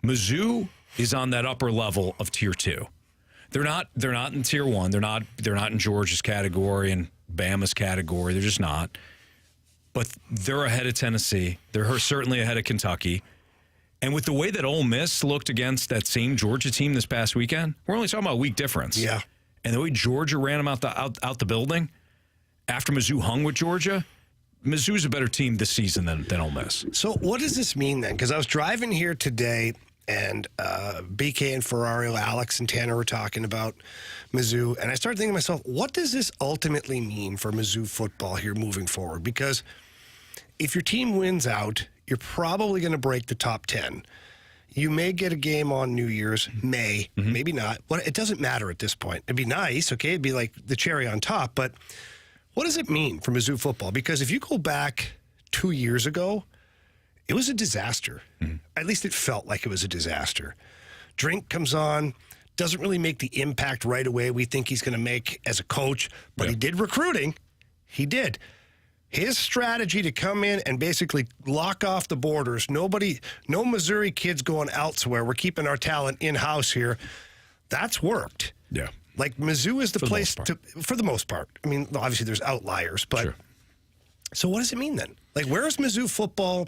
Mizzou is on that upper level of Tier 2. They're not in Tier 1. They're not in Georgia's category and Bama's category. They're just not. But they're ahead of Tennessee. They're certainly ahead of Kentucky. And with the way that Ole Miss looked against that same Georgia team this past weekend, we're only talking about a week difference. Yeah. And the way Georgia ran them out the building after Mizzou hung with Georgia, Mizzou's a better team this season than Ole Miss. So what does this mean then? Because I was driving here today, and BK and Ferrario, Alex and Tanner were talking about Mizzou, and I started thinking to myself, what does this ultimately mean for Mizzou football here moving forward? Because if your team wins out, you're probably going to break the top 10. You may get a game on New Year's, maybe not. Well, it doesn't matter at this point. It'd be nice, okay? It'd be like the cherry on top, but what does it mean for Mizzou football? Because if you go back 2 years ago, it was a disaster. At least it felt like it was a disaster. Drink comes on, doesn't really make the impact right away we think he's going to make as a coach, but he did recruiting. He did. His strategy to come in and basically lock off the borders, no Missouri kids going elsewhere, we're keeping our talent in-house here, that's worked. Yeah. Like, Mizzou is the place for the most part. I mean, obviously there's outliers, but so what does it mean then? Like, where is Mizzou football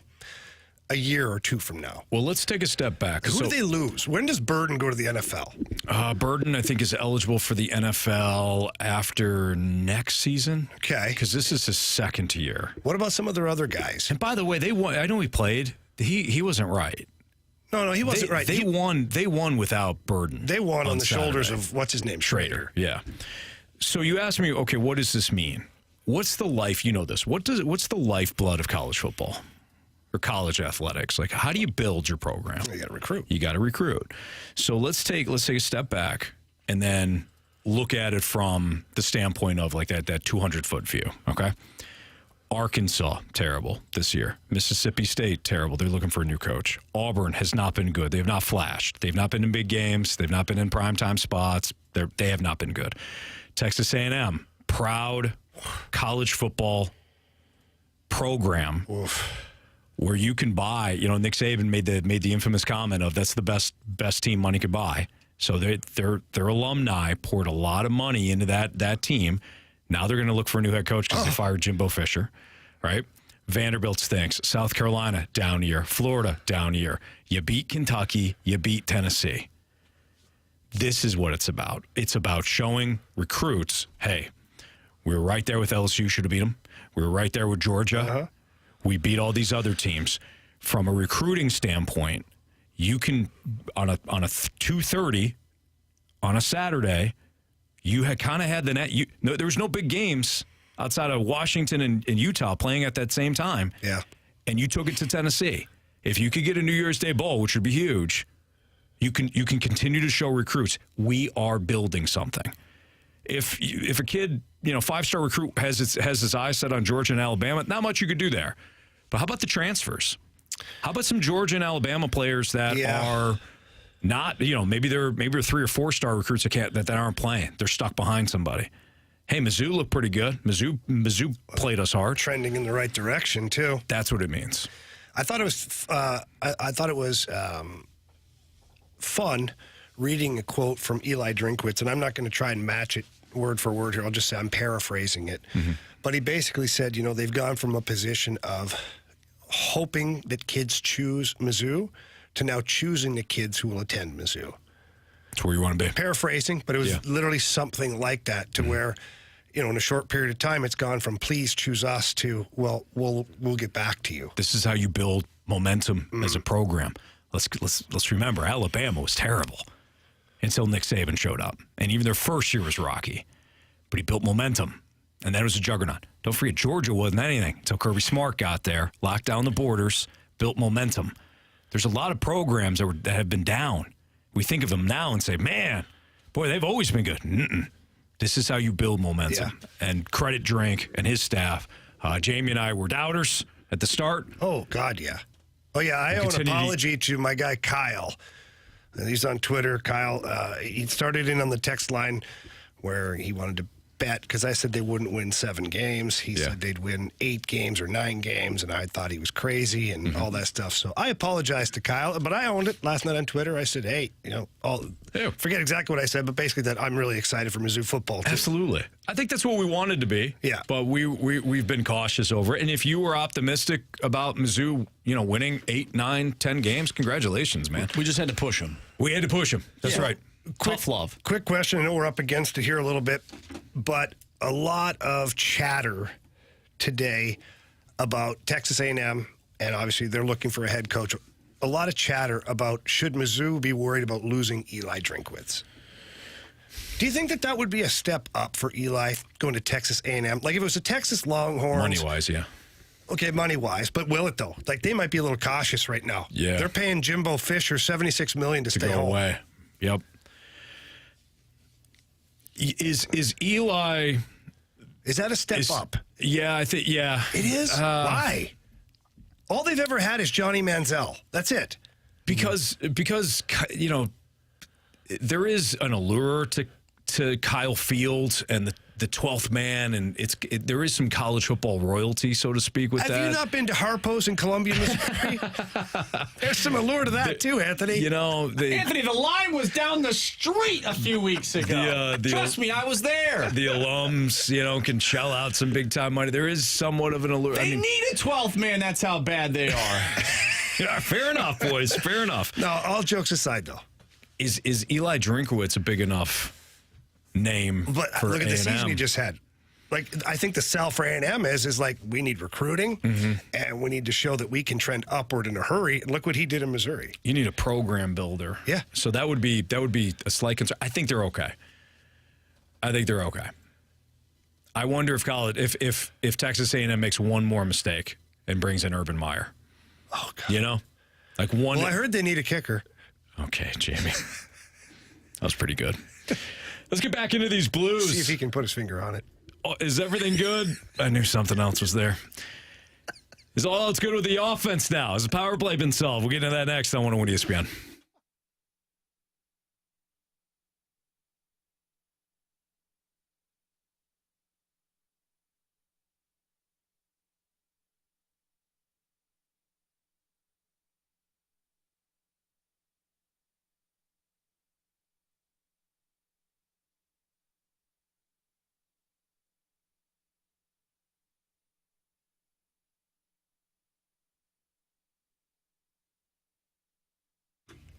a year or two from now. Well, let's take a step back. Who do they lose? When does Burden go to the NFL? Burden, I think, is eligible for the NFL after next season. Okay. Because this is his second year. What about some of their other guys? And by the way, they won. I know he played. He wasn't right. No, he wasn't right. They won without Burden. They won on the Saturday. shoulders of, what's his name? Schrader. Yeah. So you asked me, okay, what does this mean? What's the life? You know this. What's the lifeblood of college football or college athletics? Like, how do you build your program? You got to recruit. You got to recruit. So let's take a step back and then look at it from the standpoint of like that 200-foot view. Okay. Arkansas, terrible this year. Mississippi State, terrible. They're looking for a new coach. Auburn has not been good. They have not flashed. They've not been in big games. They've not been in primetime spots. They have not been good. Texas A&M, proud college football program. Oof. Where you can buy, Nick Saban made the infamous comment of that's the best team money could buy. So their alumni poured a lot of money into that team. Now they're going to look for a new head coach because they fired Jimbo Fisher, right? Vanderbilt stinks. South Carolina, down year. Florida, down year. You beat Kentucky. You beat Tennessee. This is what it's about. It's about showing recruits, hey, we were right there with LSU, should have beat them. We were right there with Georgia. Uh-huh. We beat all these other teams. From a recruiting standpoint, you can, on a 2:30 on a Saturday, you had kind of had the net. There was no big games outside of Washington and Utah playing at that same time. Yeah. And you took it to Tennessee. If you could get a New Year's Day bowl, which would be huge, you can continue to show recruits we are building something. If a kid, 5-star recruit has his eyes set on Georgia and Alabama, not much you could do there. But how about the transfers? How about some Georgia and Alabama players that are not, maybe they're 3 or 4-star recruits that aren't playing. They're stuck behind somebody. Hey, Mizzou looked pretty good. Mizzou played us hard. Trending in the right direction too. That's what it means. I thought it was fun reading a quote from Eli Drinkwitz, and I'm not going to try and match it word for word here. I'll just say I'm paraphrasing it. Mm-hmm. But he basically said, they've gone from a position of hoping that kids choose Mizzou to now choosing the kids who will attend Mizzou. That's where you want to be. Paraphrasing, but it was literally something like that to where, in a short period of time, it's gone from please choose us to, well, we'll get back to you. This is how you build momentum as a program. Let's remember, Alabama was terrible until Nick Saban showed up. And even their first year was rocky. But he built momentum. And then it was a juggernaut. Don't forget, Georgia wasn't anything until Kirby Smart got there, locked down the borders, built momentum. There's a lot of programs that have been down. We think of them now and say, man, boy, they've always been good. Mm-mm. This is how you build momentum. Yeah. And credit Drink and his staff. Jamie and I were doubters at the start. Oh, God, yeah. Oh, yeah, I owe an apology to my guy Kyle. He's on Twitter. Kyle, he started in on the text line where he wanted to bet because I said they wouldn't win 7 games. He said they'd win 8 games or 9 games, and I thought he was crazy and all that stuff. So I apologized to Kyle, but I owned it last night on Twitter. I said, hey, forget exactly what I said, but basically that I'm really excited for Mizzou football too. Absolutely. I think that's what we wanted to be. Yeah. But we've been cautious over it. And if you were optimistic about Mizzou, winning 8, 9, 10 games, congratulations, man. We just had to push them. We had to push them. That's right. Tough love. Quick question. I know we're up against it here a little bit, but a lot of chatter today about Texas A&M, and obviously they're looking for a head coach. A lot of chatter about should Mizzou be worried about losing Eli Drinkwitz. Do you think that would be a step up for Eli going to Texas A&M? Like if it was a Texas Longhorns. Money-wise, yeah. Okay, money-wise, but will it though? Like they might be a little cautious right now. Yeah. They're paying Jimbo Fisher $76 million to stay go home. Away. Yep. Is Eli? Is that a step up? Yeah, I think. Yeah, it is. Why? All they've ever had is Johnny Manziel. That's it. Because there is an allure to Kyle Fields and the 12th man, and there is some college football royalty, so to speak, with that. Have you not been to Harpo's in Columbia, Missouri? There's some allure to that, too, Anthony. Anthony, the line was down the street a few weeks ago. Trust me, I was there. The alums, can shell out some big-time money. There is somewhat of an allure. They need a 12th man. That's how bad they are. Yeah, fair enough, boys. Fair enough. No, all jokes aside, though. Is Eli Drinkwitz a big enough name But for look at the A&M? season he just had. Like, I think the sell for A&M is like, we need recruiting, and we need to show that we can trend upward in a hurry. And look what he did in Missouri. You need a program builder. Yeah. So that would be a slight concern. I think they're okay. I wonder if college, if Texas A&M makes one more mistake and brings in Urban Meyer. Oh, God. You know? Like one. Well, I heard they need a kicker. Okay, Jamie. That was pretty good. Let's get back into these Blues. See if he can put his finger on it. Oh, is everything good? I knew something else was there. Is all else good with the offense now? Has the power play been solved? We'll get into that next on 101 ESPN.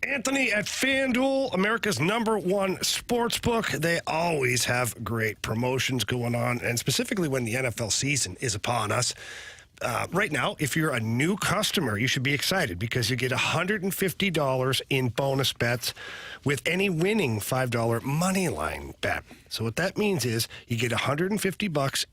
Anthony at FanDuel, America's #1 sports book. They always have great promotions going on, and specifically when the NFL season is upon us. Right now, if you're a new customer, you should be excited because you get $150 in bonus bets with any winning $5 money line bet. So what that means is you get $150,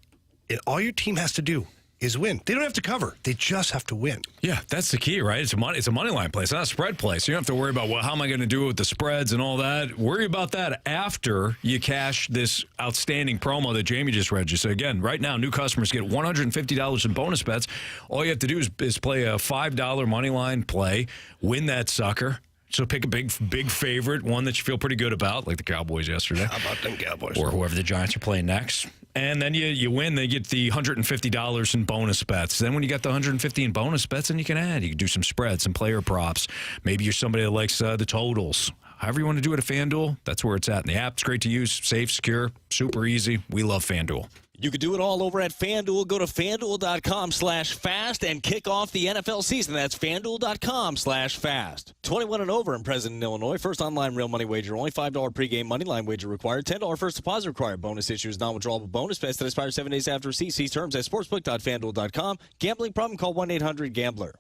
and all your team has to do is win. They don't have to cover. They just have to win. Yeah, that's the key, right? It's a money line play. It's not a spread play. So you don't have to worry about, well, how am I going to do it with the spreads and all that? Worry about that after you cash this outstanding promo that Jamie just read you. So again, right now, new customers get $150 in bonus bets. All you have to do is play a $5 money line play, win that sucker. So pick a big favorite, one that you feel pretty good about, like the Cowboys yesterday. How about them Cowboys? Or whoever the Giants are playing next. And then you win, they get the $150 in bonus bets. Then when you got the $150 in bonus bets, then you can add. You can do some spreads, some player props. Maybe you're somebody that likes the totals. However you want to do it at FanDuel, that's where it's at. And the app's great to use, safe, secure, super easy. We love FanDuel. You can do it all over at FanDuel. Go to FanDuel.com/fast and kick off the NFL season. That's FanDuel.com/fast. 21 and over in President, Illinois. First online real money wager. Only $5 pregame money line wager required. $10 first deposit required. Bonus issues non-withdrawable bonus bets that expire 7 days after receipt. See terms at sportsbook.fanduel.com. Gambling problem? Call 1-800-GAMBLER.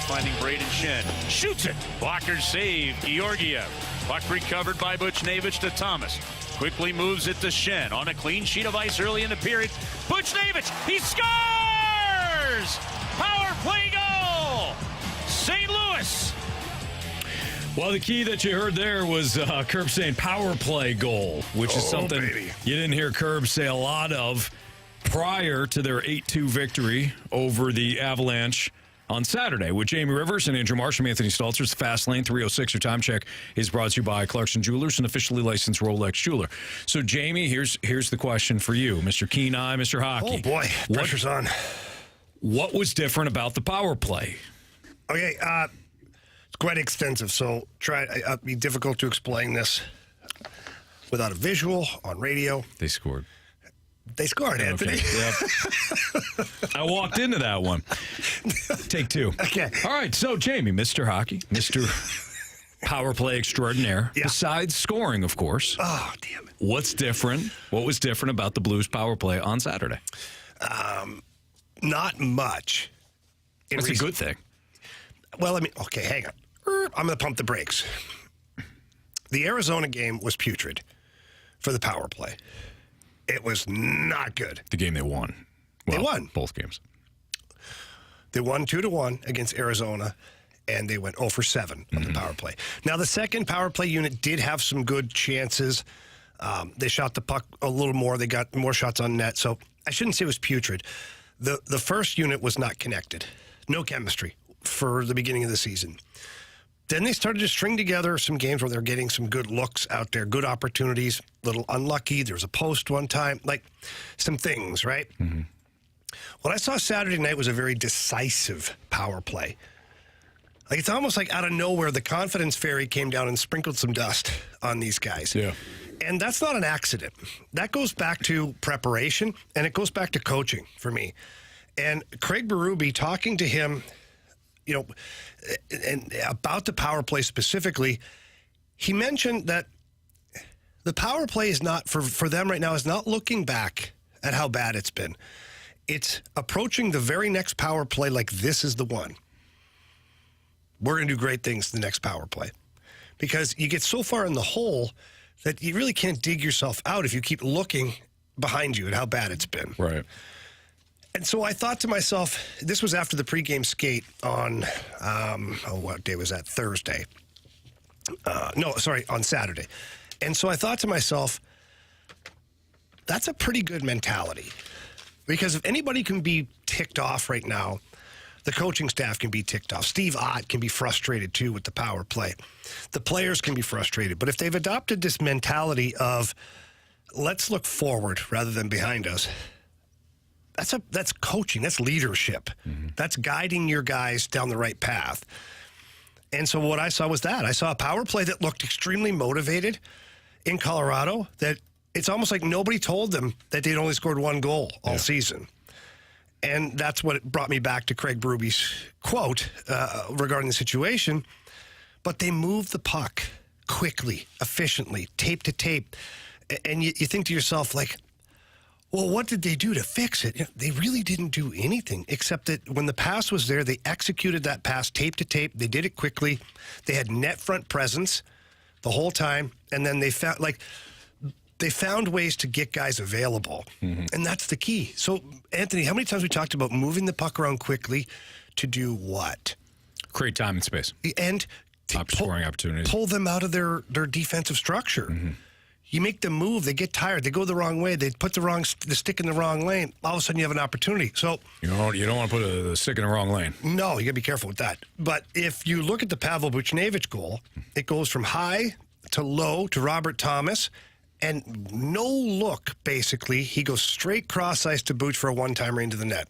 Finding Braden Shen. Shoots it. Blocker save. Georgiev. Puck recovered by Buchnevich to Thomas. Quickly moves it to Shen on a clean sheet of ice early in the period. Buchnevich, he scores! Power play goal! St. Louis. Well, the key that you heard there was Curb saying power play goal, which is something you didn't hear Curb say a lot of prior to their 8-2 victory over the Avalanche on Saturday. With Jamie Rivers and Andrew Marsh, I'm Anthony Stalter. It's Fast Lane 306. Your time check is brought to you by Clarkson Jewelers, an officially licensed Rolex jeweler. So, Jamie, here's the question for you, Mr. Keen Eye, Mr. Hockey. Oh, boy. Pressure's on. What was different about the power play? Okay, it's quite extensive, so it'd be difficult to explain this without a visual on radio. They scored. They scored, Anthony. Okay. Yep. I walked into that one. Take two. Okay. All right, so Jamie, Mr. Hockey, Mr. Power Play Extraordinaire, besides scoring, of course. Oh, damn it. What's different? What was different about the Blues power play on Saturday? Not much. It's a good thing. Well, okay, hang on. I'm going to pump the brakes. The Arizona game was putrid for the power play. It was not good. The game they won. Well, they won. Both games. They won 2-1 against Arizona, and they went 0 for 7 on the power play. Now, the second power play unit did have some good chances. They shot the puck a little more. They got more shots on net. So I shouldn't say it was putrid. The first unit was not connected. No chemistry for the beginning of the season. Then they started to string together some games where they're getting some good looks out there, good opportunities, a little unlucky. There was a post one time, like some things, right? Mm-hmm. What I saw Saturday night was a very decisive power play. Like it's almost like out of nowhere, the confidence fairy came down and sprinkled some dust on these guys. Yeah. And that's not an accident. That goes back to preparation, and it goes back to coaching for me. And Craig Berube, talking to him, and about the power play specifically, he mentioned that the power play is not, for them right now, is not looking back at how bad it's been. It's approaching the very next power play like this is the one. We're going to do great things the next power play. Because you get so far in the hole that you really can't dig yourself out if you keep looking behind you at how bad it's been. Right. And so I thought to myself, this was after the pregame skate on, what day was that? Thursday. On Saturday. And so I thought to myself, that's a pretty good mentality. Because if anybody can be ticked off right now, the coaching staff can be ticked off. Steve Ott can be frustrated, too, with the power play. The players can be frustrated. But if they've adopted this mentality of, let's look forward rather than behind us, that's coaching. That's leadership. Mm-hmm. That's guiding your guys down the right path. And so what I saw was that. I saw a power play that looked extremely motivated in Colorado, that it's almost like nobody told them that they'd only scored one goal all season. And that's what brought me back to Craig Berube's quote regarding the situation. But they moved the puck quickly, efficiently, tape to tape. And you think to yourself, like, well, what did they do to fix it? They really didn't do anything, except that when the pass was there, they executed that pass tape to tape. They did it quickly. They had net front presence the whole time. And then they found ways to get guys available. Mm-hmm. And that's the key. So, Anthony, how many times we talked about moving the puck around quickly to do what? Create time and space. And scoring opportunities. Pull them out of their defensive structure. Mm-hmm. You make them move, they get tired, they go the wrong way, they put the stick in the wrong lane. All of a sudden, you have an opportunity. So you don't want to put the stick in the wrong lane. No, you got to be careful with that. But if you look at the Pavel Buchnevich goal, it goes from high to low to Robert Thomas, and no look, basically. He goes straight cross-ice to Buch for a one-timer into the net.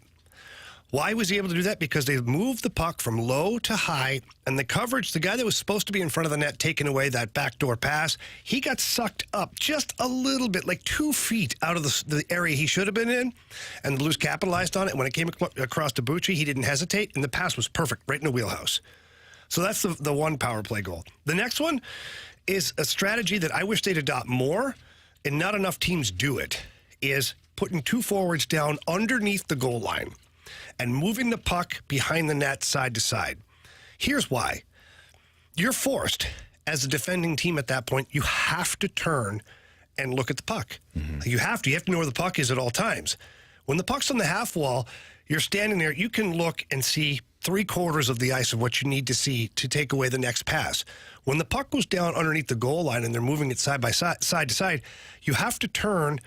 Why was he able to do that? Because they moved the puck from low to high, and the coverage, the guy that was supposed to be in front of the net taking away that backdoor pass, he got sucked up just a little bit, like 2 feet out of the area he should have been in, and the Blues capitalized on it. When it came across to Bucci, he didn't hesitate, and the pass was perfect, right in the wheelhouse. So that's the one power play goal. The next one is a strategy that I wish they'd adopt more, and not enough teams do it, is putting two forwards down underneath the goal line and moving the puck behind the net side to side. Here's why. You're forced, as a defending team at that point, you have to turn and look at the puck. You have to know where the puck is at all times. When the puck's on the half wall, you're standing there, you can look and see 3/4 of the ice of what you need to see to take away the next pass. When the puck goes down underneath the goal line and they're moving it side to side, you have to turn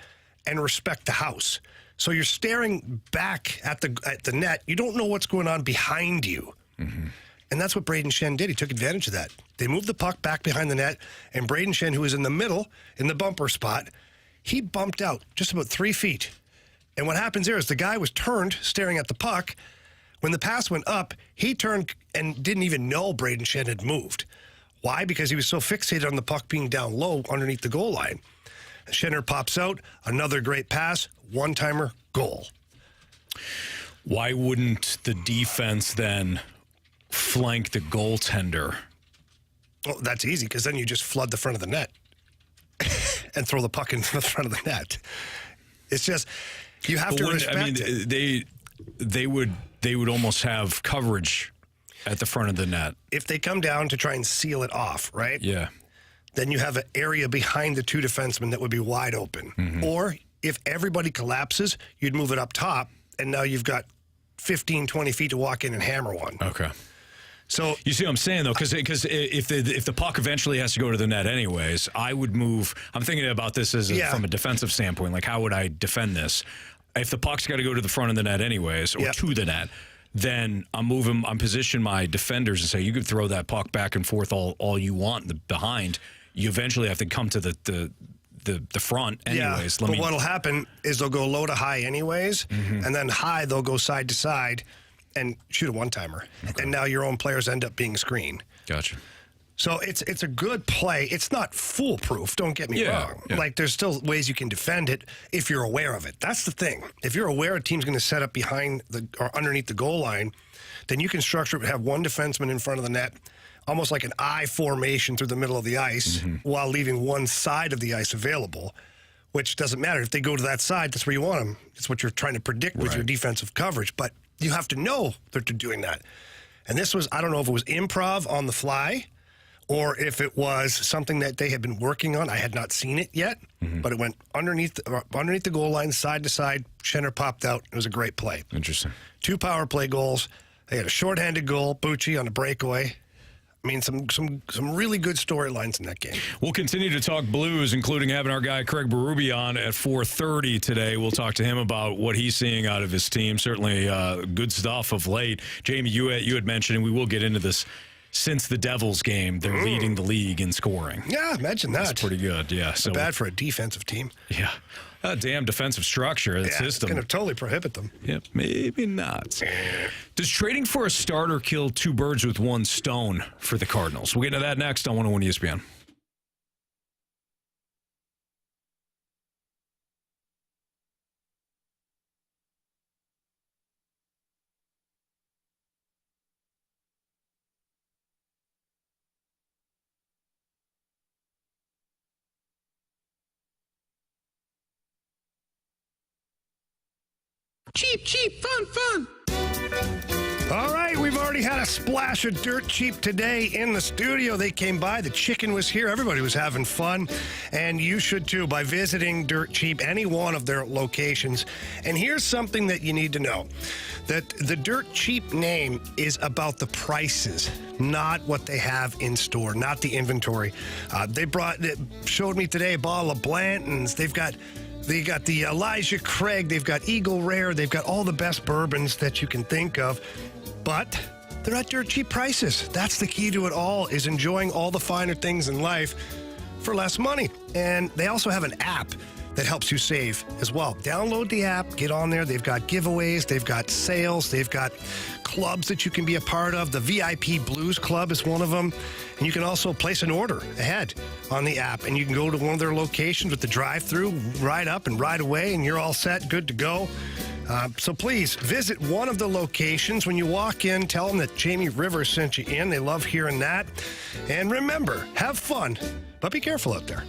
and respect the house. So you're staring back at the net. You don't know what's going on behind you. And that's what Braden Shen did. He took advantage of that. They moved the puck back behind the net, and Braden Shen, who was in the middle, in the bumper spot, he bumped out just about 3 feet. And what happens there is the guy was turned, staring at the puck. When the pass went up, he turned and didn't even know Braden Shen had moved. Why? Because he was so fixated on the puck being down low underneath the goal line. Schenner pops out, another great pass, one-timer, goal. Why wouldn't the defense then flank the goaltender? Well, that's easy, because then you just flood the front of the net and throw the puck into the front of the net. It's just, you have to respect it. They would almost have coverage at the front of the net. If they come down to try and seal it off, right? Yeah. Then you have an area behind the two defensemen that would be wide open. Or if everybody collapses, you'd move it up top, and now you've got 15, 20 feet to walk in and hammer one. Okay. So you see what I'm saying, though, because if the puck eventually has to go to the net anyways, I would move. I'm thinking about this as from a defensive standpoint. Like, how would I defend this? If the puck's got to go to the front of the net anyways, or to the net, then I'm positioning my defenders and say, you could throw that puck back and forth all you want behind. You eventually have to come to the front anyways. Yeah, but what'll happen is they'll go low to high anyways, and then high they'll go side to side and shoot a one-timer. Okay. And now your own players end up being screened. Gotcha. So it's a good play. It's not foolproof, don't get me wrong. Yeah. Like, there's still ways you can defend it if you're aware of it. That's the thing. If you're aware a team's going to set up behind or underneath the goal line, then you can structure it, have one defenseman in front of the net, almost like an I formation through the middle of the ice, while leaving one side of the ice available, which doesn't matter. If they go to that side, that's where you want them. It's what you're trying to predict with your defensive coverage. But you have to know that they're doing that. And this was, I don't know if it was improv on the fly or if it was something that they had been working on. I had not seen it yet, but it went underneath the goal line, side to side. Schenner popped out. It was a great play. Interesting. 2 power play goals. They had a shorthanded goal, Bucci on a breakaway. I mean, some really good storylines in that game. We'll continue to talk Blues, including having our guy Craig Berube on at 4:30 today. We'll talk to him about what he's seeing out of his team. Certainly good stuff of late. Jamie, you had mentioned, and we will get into this, since the Devils game, they're leading the league in scoring. Yeah, imagine that. That's pretty good, yeah. So bad for a defensive team. Yeah. Damn defensive structure, the system. It's going to totally prohibit them. Yep, maybe not. Does trading for a starter kill 2 birds with 1 stone for the Cardinals? We'll get into that next on 101 ESPN. Cheap, fun. All right, we've already had a splash of Dirt Cheap today in the studio. They came by, the chicken was here, everybody was having fun, and you should too by visiting Dirt Cheap, any one of their locations. And here's something that you need to know, that the Dirt Cheap name is about the prices, not what they have in store, not the inventory. They showed me today a bottle of Blanton's. They got the Elijah Craig. They've got Eagle Rare. They've got all the best bourbons that you can think of. But they're at dirt cheap prices. That's the key to it all, is enjoying all the finer things in life for less money. And they also have an app that helps you save as well. Download the app, get on there. They've got giveaways, they've got sales, they've got clubs that you can be a part of. The VIP Blues Club is one of them. And you can also place an order ahead on the app, and you can go to one of their locations with the drive-through, ride up and ride away, and you're all set, good to go. So please visit one of the locations. When you walk in, tell them that Jamie Rivers sent you in. They love hearing that. And remember, have fun, but be careful out there.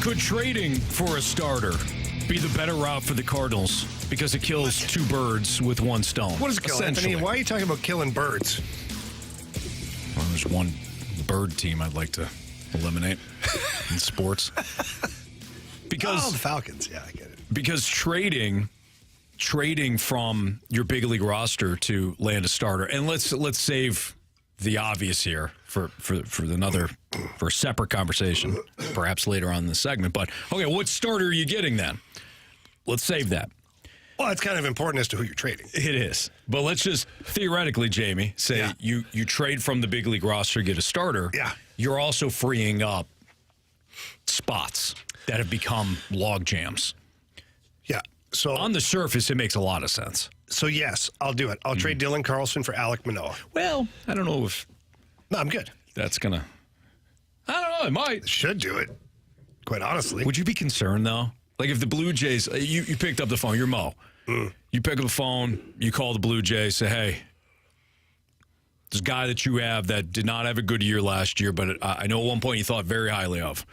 Could trading for a starter be the better route for the Cardinals because it kills two birds with one stone? What does it kill, Anthony? Why are you talking about killing birds? Well, there's one bird team I'd like to eliminate in sports. Because the Falcons. Yeah, I get it. Because trading from your big league roster to land a starter, and let's save the obvious here for a separate conversation, perhaps later on in the segment. But okay, what starter are you getting then? Let's save that. Well, it's kind of important as to who you're trading. It is. But let's just theoretically, Jamie, say you trade from the big league roster, get a starter. Yeah. You're also freeing up spots that have become log jams. Yeah. So on the surface, it makes a lot of sense. So yes, I'll do it. I'll trade Dylan Carlson for Alek Manoah. Well, I don't know if no, I'm good. That's gonna. I don't know. It might. Should do it. Quite honestly. Would you be concerned though? Like if the Blue Jays, you picked up the phone, you're Mo. You pick up the phone, you call the Blue Jays, say, hey, this guy that you have that did not have a good year last year, but I know at one point you thought very highly of.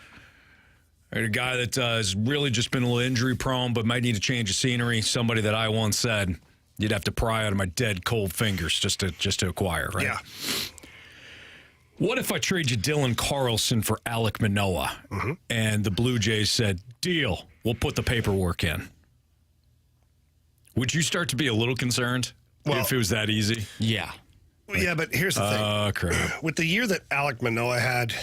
A guy that has really just been a little injury prone, but might need to change of scenery. Somebody that I once said you'd have to pry out of my dead cold fingers just to acquire, right? Yeah. What if I trade you Dylan Carlson for Alek Manoah, and the Blue Jays said, deal, we'll put the paperwork in? Would you start to be a little concerned if it was that easy? Yeah. Yeah, but here's the thing. Crap. With the year that Alek Manoah had,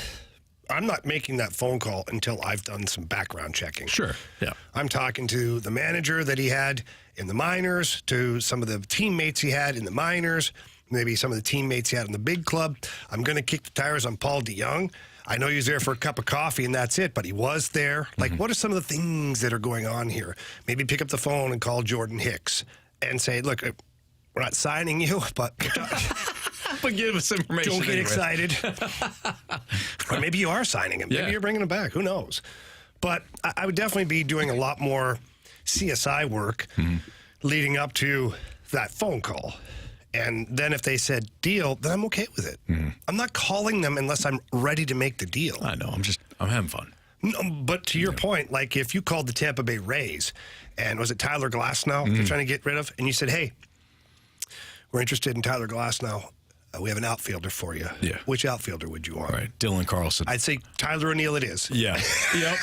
I'm not making that phone call until I've done some background checking. Sure, yeah. I'm talking to the manager that he had in the minors, to some of the teammates he had in the minors, maybe some of the teammates he had in the big club. I'm going to kick the tires on Paul DeYoung. I know he was there for a cup of coffee and that's it, but he was there. Like, what are some of the things that are going on here? Maybe pick up the phone and call Jordan Hicks and say, look, we're not signing you, but but give us information. Don't get excited. Or maybe you are signing him. Maybe you're bringing him back. Who knows? But I would definitely be doing a lot more CSI work leading up to that phone call. And then if they said deal, then I'm okay with it. I'm not calling them unless I'm ready to make the deal. I know. I'm having fun. No, but to your point, like if you called the Tampa Bay Rays and was it Tyler Glasnow they're trying to get rid of, and you said, hey, we're interested in Tyler Glasnow. We have an outfielder for you. Yeah. Which outfielder would you want? Right, Dylan Carlson. I'd say Tyler O'Neill it is. Yeah. Yep.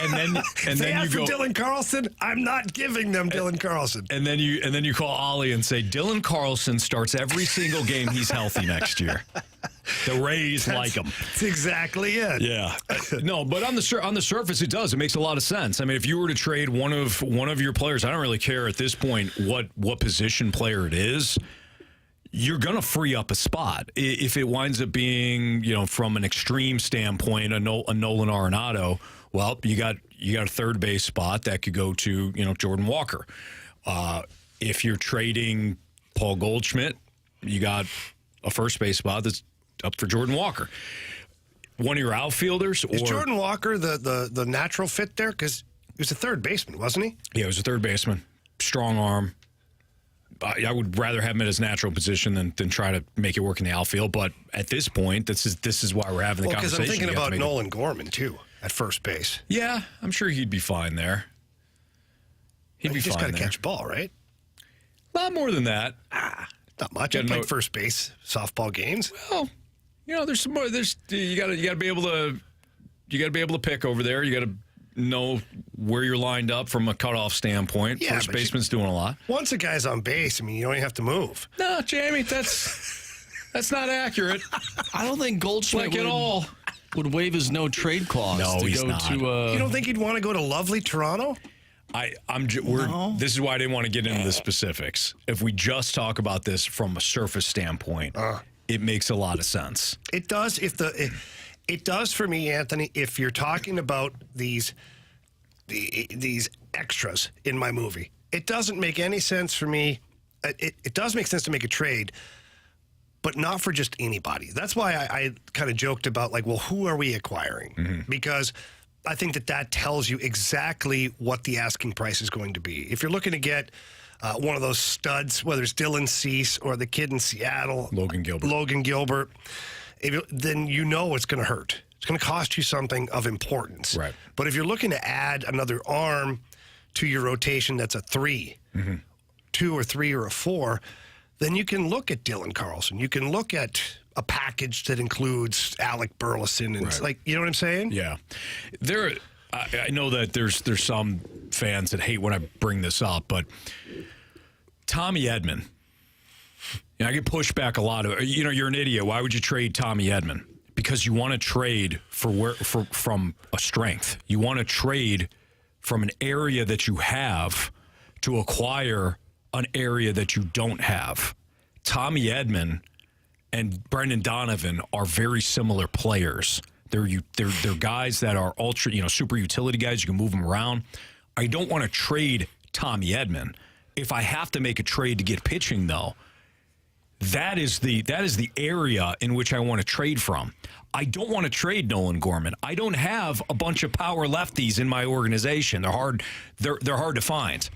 And then you go Dylan Carlson. I'm not giving them Dylan Carlson. And then you call Ollie and say Dylan Carlson starts every single game he's healthy next year. The Rays like him. That's exactly it. Yeah. No, but on the surface it does. It makes a lot of sense. I mean, if you were to trade one of your players, I don't really care at this point what position player it is. You're going to free up a spot. If it winds up being, from an extreme standpoint, a Nolan Arenado, well, you got a third base spot that could go to, Jordan Walker. If you're trading Paul Goldschmidt, you got a first base spot that's up for Jordan Walker. One of your outfielders. Is Jordan Walker the natural fit there? Because he was a third baseman, wasn't he? Yeah, he was a third baseman. Strong arm. I would rather have him in his natural position than try to make it work in the outfield. But at this point, this is why we're having the conversation. Because I'm thinking about Nolan Gorman, too, at first base. Yeah, I'm sure he'd be fine there. He just got to catch a ball, right? A lot more than that. Not much. I played first base softball games. Well, there's some more. You got to be able to pick over there. You got to know where you're lined up from a cutoff standpoint. Yeah, first baseman's doing a lot. Once a guy's on base, you don't even have to move. No, Jamie, that's not accurate. I don't think Goldschmidt at all would waive his no trade clause. No, to he's go not. To, you don't think he'd want to go to lovely Toronto? This is why I didn't want to get into the specifics. If we just talk about this from a surface standpoint, it makes a lot of sense. It does. It does for me, Anthony, if you're talking about these extras in my movie. It doesn't make any sense for me. It does make sense to make a trade, but not for just anybody. That's why I kind of joked about, who are we acquiring? Because I think that tells you exactly what the asking price is going to be. If you're looking to get one of those studs, whether it's Dylan Cease or the kid in Seattle, Logan Gilbert, then it's going to hurt It's going to cost you something of importance. Right. But if you're looking to add another arm to your rotation that's a 3, 2 or 3 or a 4, then you can look at Dylan Carlson. You can look at a package that includes Alec Burleson and like, you know what I'm saying? Yeah. I know that there's some fans that hate when I bring this up, but Tommy Edman, I get pushed back a lot of, you're an idiot. Why would you trade Tommy Edman? Because you want to trade from a strength. You want to trade from an area that you have to acquire an area that you don't have. Tommy Edman and Brendan Donovan are very similar players. They're guys that are ultra, super utility guys. You can move them around. I don't want to trade Tommy Edman. If I have to make a trade to get pitching, though, that is the area in which I want to trade from. I don't want to trade Nolan Gorman. I don't have a bunch of power lefties in my organization. They're hard to find.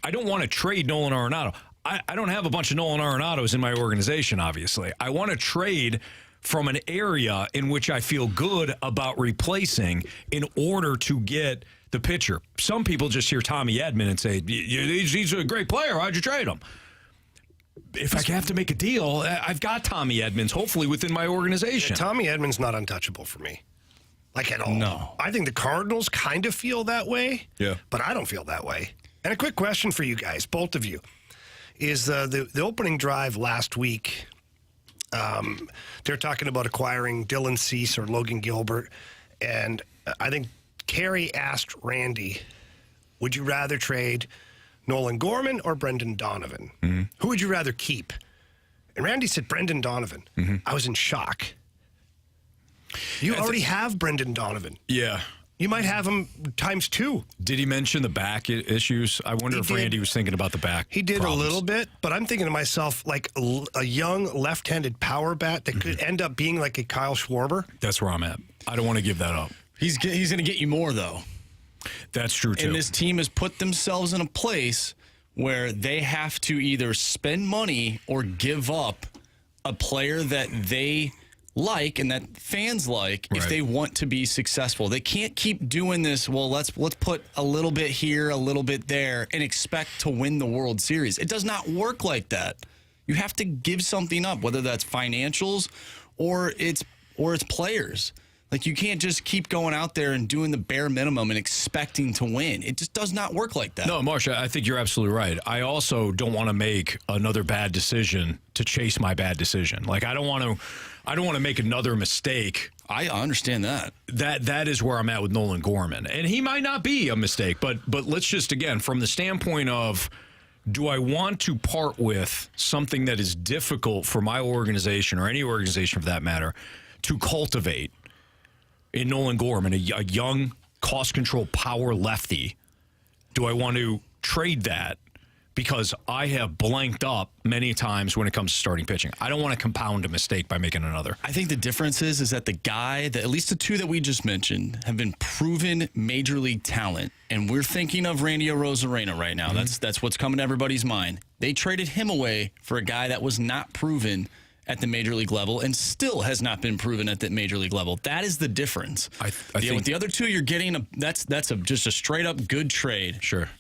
I don't want to trade Nolan Arenado. I don't have a bunch of Nolan Arenados in my organization, obviously. I want to trade from an area in which I feel good about replacing in order to get the pitcher. Some people just hear Tommy Edman and say, he's a great player. How'd you trade him? If I have to make a deal, I've got Tommy Edmonds, hopefully within my organization. Yeah, Tommy Edmonds not untouchable for me. Like at all. No. I think the Cardinals kind of feel that way. Yeah. But I don't feel that way. And a quick question for you guys, both of you, is the opening drive last week, they're talking about acquiring Dylan Cease or Logan Gilbert. And I think Carey asked Randy, would you rather trade Nolan Gorman or Brendan Donovan? Mm-hmm. Who would you rather keep? And Randy said Brendan Donovan. Mm-hmm. I was in shock. You already have Brendan Donovan. Yeah. You might have him times 2. Did he mention the back issues? I wonder if Randy was thinking about the back. He did problems. a little bit, but I'm thinking to myself, like a young left-handed power bat that could end up being like a Kyle Schwarber. That's where I'm at. I don't want to give that up. He's going to get you more, though. That's true, too. And this team has put themselves in a place where they have to either spend money or give up a player that they like and that fans like if they want to be successful. They can't keep doing this, well, let's put a little bit here, a little bit there, and expect to win the World Series. It does not work like that. You have to give something up, whether that's financials or it's players. Like, you can't just keep going out there and doing the bare minimum and expecting to win. It just does not work like that. No, Marcia, I think you're absolutely right. I also don't want to make another bad decision to chase my bad decision. Like, I don't want to make another mistake. I understand that. That is where I'm at with Nolan Gorman. And he might not be a mistake, but let's just, again, from the standpoint of, do I want to part with something that is difficult for my organization or any organization for that matter to cultivate in Nolan Gorman, a young, cost-control power lefty? Do I want to trade that because I have blanked up many times when it comes to starting pitching? I don't want to compound a mistake by making another. I think the difference is that the guy, that at least the two that we just mentioned, have been proven major league talent. And we're thinking of Randy Arozarena right now. Mm-hmm. That's what's coming to everybody's mind. They traded him away for a guy that was not proven at the major league level and still has not been proven at the major league level. That is the difference. I think with the other two, you're getting that's just a straight up good trade. Sure.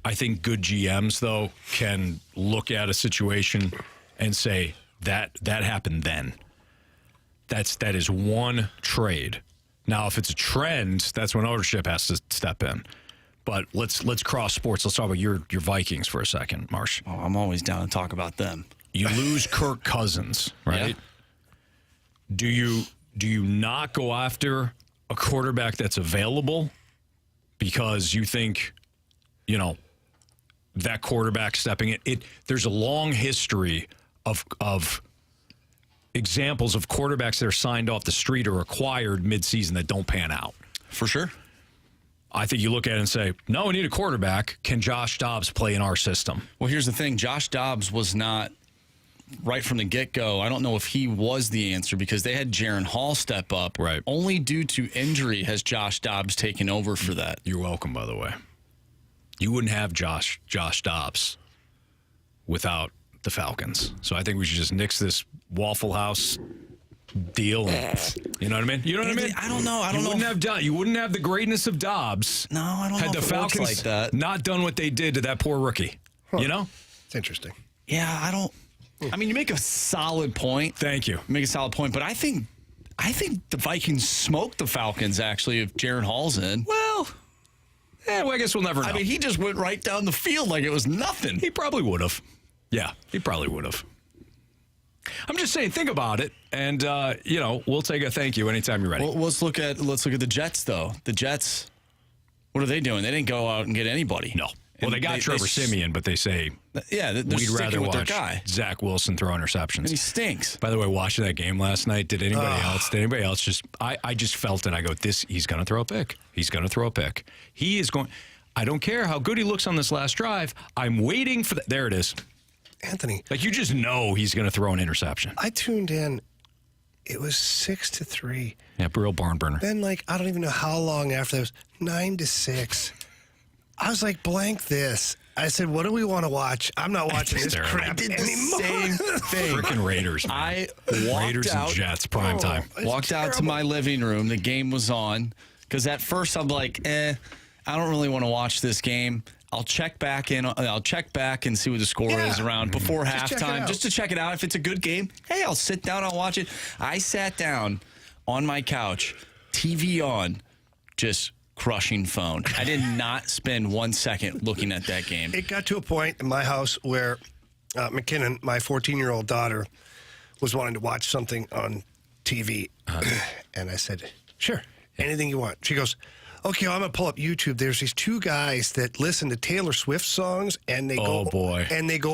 I think good GMs, though, can look at a situation and say that happened then. That is one trade. Now, if it's a trend, that's when ownership has to step in. But let's cross sports. Let's talk about your Vikings for a second, Marsh. Oh, I'm always down to talk about them. You lose Kirk Cousins, right? Yeah. Do you not go after a quarterback that's available because you think, that quarterback stepping in? There's a long history of examples of quarterbacks that are signed off the street or acquired midseason that don't pan out. For sure. I think you look at it and say, no, we need a quarterback. Can Josh Dobbs play in our system? Well, here's the thing. Josh Dobbs was not, right from the get-go, I don't know if he was the answer because they had Jaron Hall step up. Right. Only due to injury has Josh Dobbs taken over for that. You're welcome, by the way. You wouldn't have Josh Dobbs without the Falcons. So I think we should just nix this Waffle House deal. You know what I mean? You know what I mean? I don't know. You wouldn't have the greatness of Dobbs. No, I don't had know the if it works Falcons like that. not done what they did to that poor rookie. Huh. You know? It's interesting. Yeah, I don't. I mean, you make a solid point. Thank you. You make a solid point, but I think the Vikings smoked the Falcons, actually, if Jaron Hall's in. Well, I guess we'll never know. I mean, he just went right down the field like it was nothing. He probably would have. Yeah, he probably would have. I'm just saying, think about it, and we'll take a thank you anytime you're ready. Well, let's look at the Jets, though. The Jets, what are they doing? They didn't go out and get anybody. No. Well, they got Trevor Siemian, but they say we'd rather with watch their guy. Zach Wilson throw interceptions. And he stinks. By the way, watching that game last night, did anybody else just I just felt it. I go, he's going to throw a pick. He's going to throw a pick. He is going. I don't care how good he looks on this last drive. I'm waiting for that. There it is. Anthony. Like, you just know he's going to throw an interception. I tuned in. It was 6-3. Yeah, real barn burner. Then, I don't even know how long after that was 9-6. I was like, blank this. I said, what do we want to watch? I'm not watching this crap anymore. Same thing. Freaking Raiders, man. I walked Raiders out, and Jets, prime time. Walked out to my living room. The game was on. Because at first I'm like, I don't really want to watch this game. I'll check back and see what the score is around before halftime, just to check it out. If it's a good game, hey, I'll sit down, I'll watch it. I sat down on my couch, TV on, just crushing phone. I did not spend 1 second looking at that game. It got to a point in my house where McKinnon, my 14-year-old daughter, was wanting to watch something on TV. And I said, sure, anything you want. She goes, okay, I'm going to pull up YouTube. There's these two guys that listen to Taylor Swift songs, and they go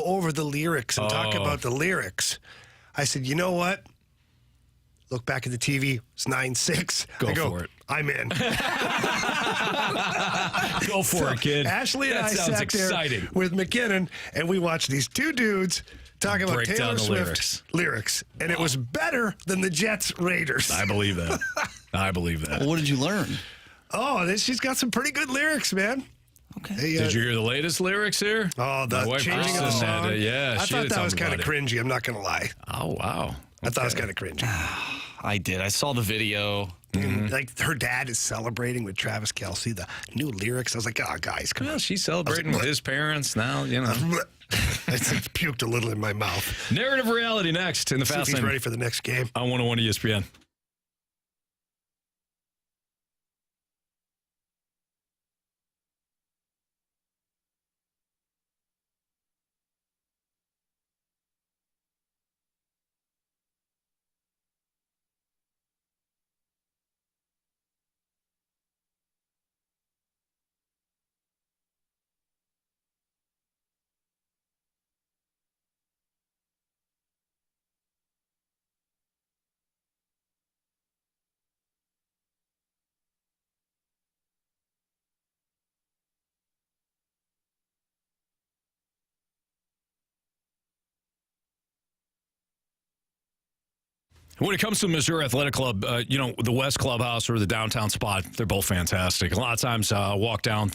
over the lyrics and talk about the lyrics. I said, you know what? Look back at the TV. It's 9-6. Go for it. I'm in. Go for it, kid. Ashley and that I sounds sat exciting. there with McKinnon, and we watched these two dudes talking about Break Taylor down the Swift lyrics. And it was better than the Jets Raiders. I believe that. Well, what did you learn? Oh, she's got some pretty good lyrics, man. Okay. Did you hear the latest lyrics here? Oh, the changing of the song. I thought that was kind of cringy. I'm not going to lie. Oh, wow. I thought it was kind of cringy. I did. I saw the video. Like, her dad is celebrating with Travis Kelce, the new lyrics. I was like, oh, guys, come on. She's celebrating with his parents now, you know. I puked a little in my mouth. Narrative reality next in the Fast Lane. He's ready for the next game. On 101 ESPN. When it comes to Missouri Athletic Club, the West Clubhouse or the downtown spot, they're both fantastic. A lot of times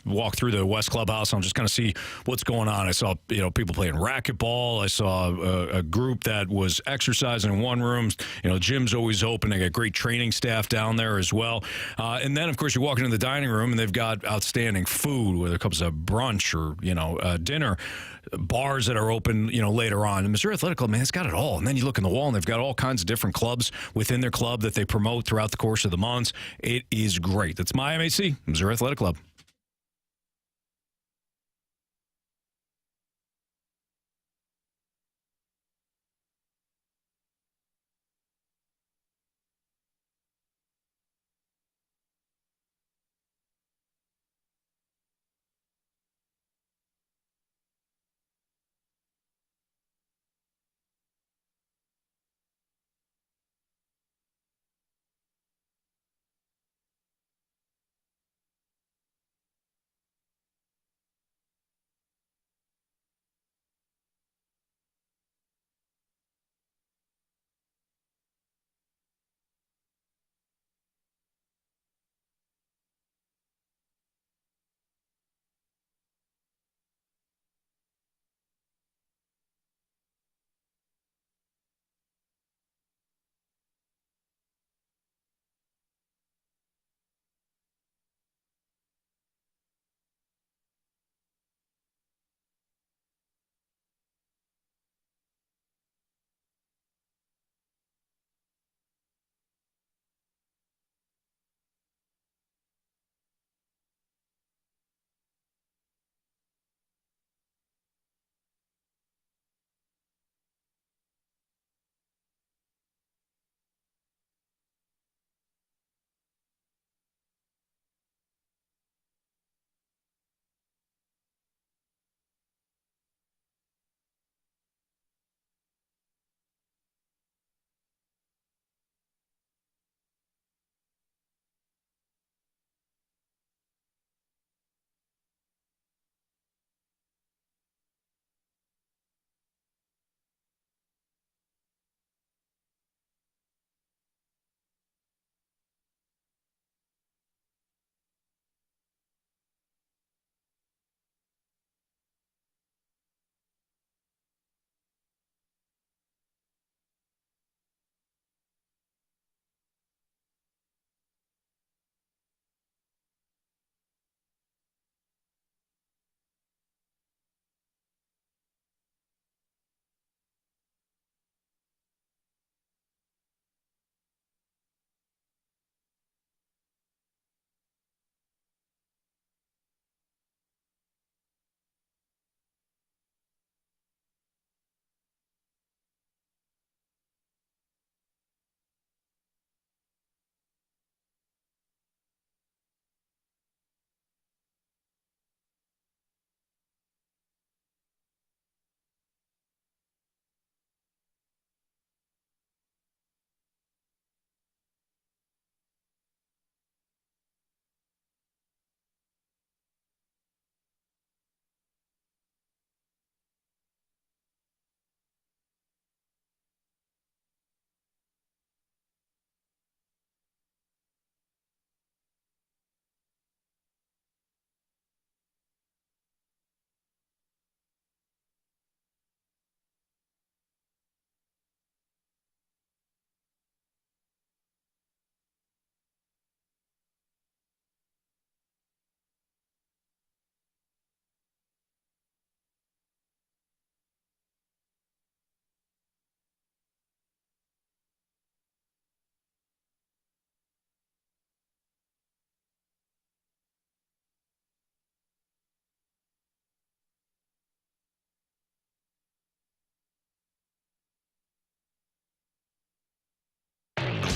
walk through the West Clubhouse, and I'm just going to see what's going on. I saw, people playing racquetball. I saw a group that was exercising in one room. Gym's always open. They got great training staff down there as well. And then, of course, you walk into the dining room, and they've got outstanding food, whether it comes to brunch or, dinner. Bars that are open, later on. The Missouri Athletic Club, man, it's got it all. And then you look in the wall, and they've got all kinds of different clubs within their club that they promote throughout the course of the months. It is great. That's my MAC, Missouri Athletic Club.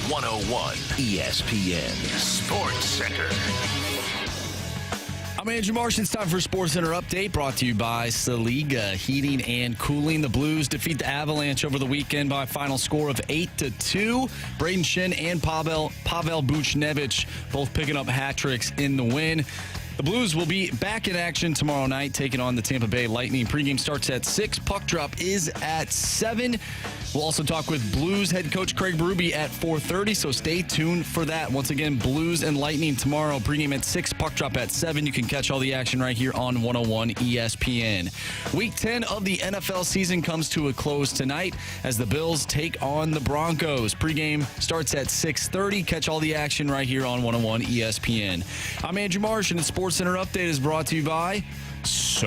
101 ESPN Sports Center. I'm Andrew Marsh. It's time for Sports Center Update, brought to you by Saliga Heating and Cooling. The Blues defeat the Avalanche over the weekend by a final score of 8-2. Braden Shen and Pavel Buchnevich both picking up hat tricks in the win. The Blues will be back in action tomorrow night, taking on the Tampa Bay Lightning. Pregame starts at 6. Puck drop is at 7. We'll also talk with Blues head coach Craig Berube at 4:30, so stay tuned for that. Once again, Blues and Lightning tomorrow. Pregame at 6, puck drop at 7. You can catch all the action right here on 101 ESPN. Week 10 of the NFL season comes to a close tonight as the Bills take on the Broncos. Pregame starts at 6:30. Catch all the action right here on 101 ESPN. I'm Andrew Marsh, and the Sports Center Update is brought to you by Saliga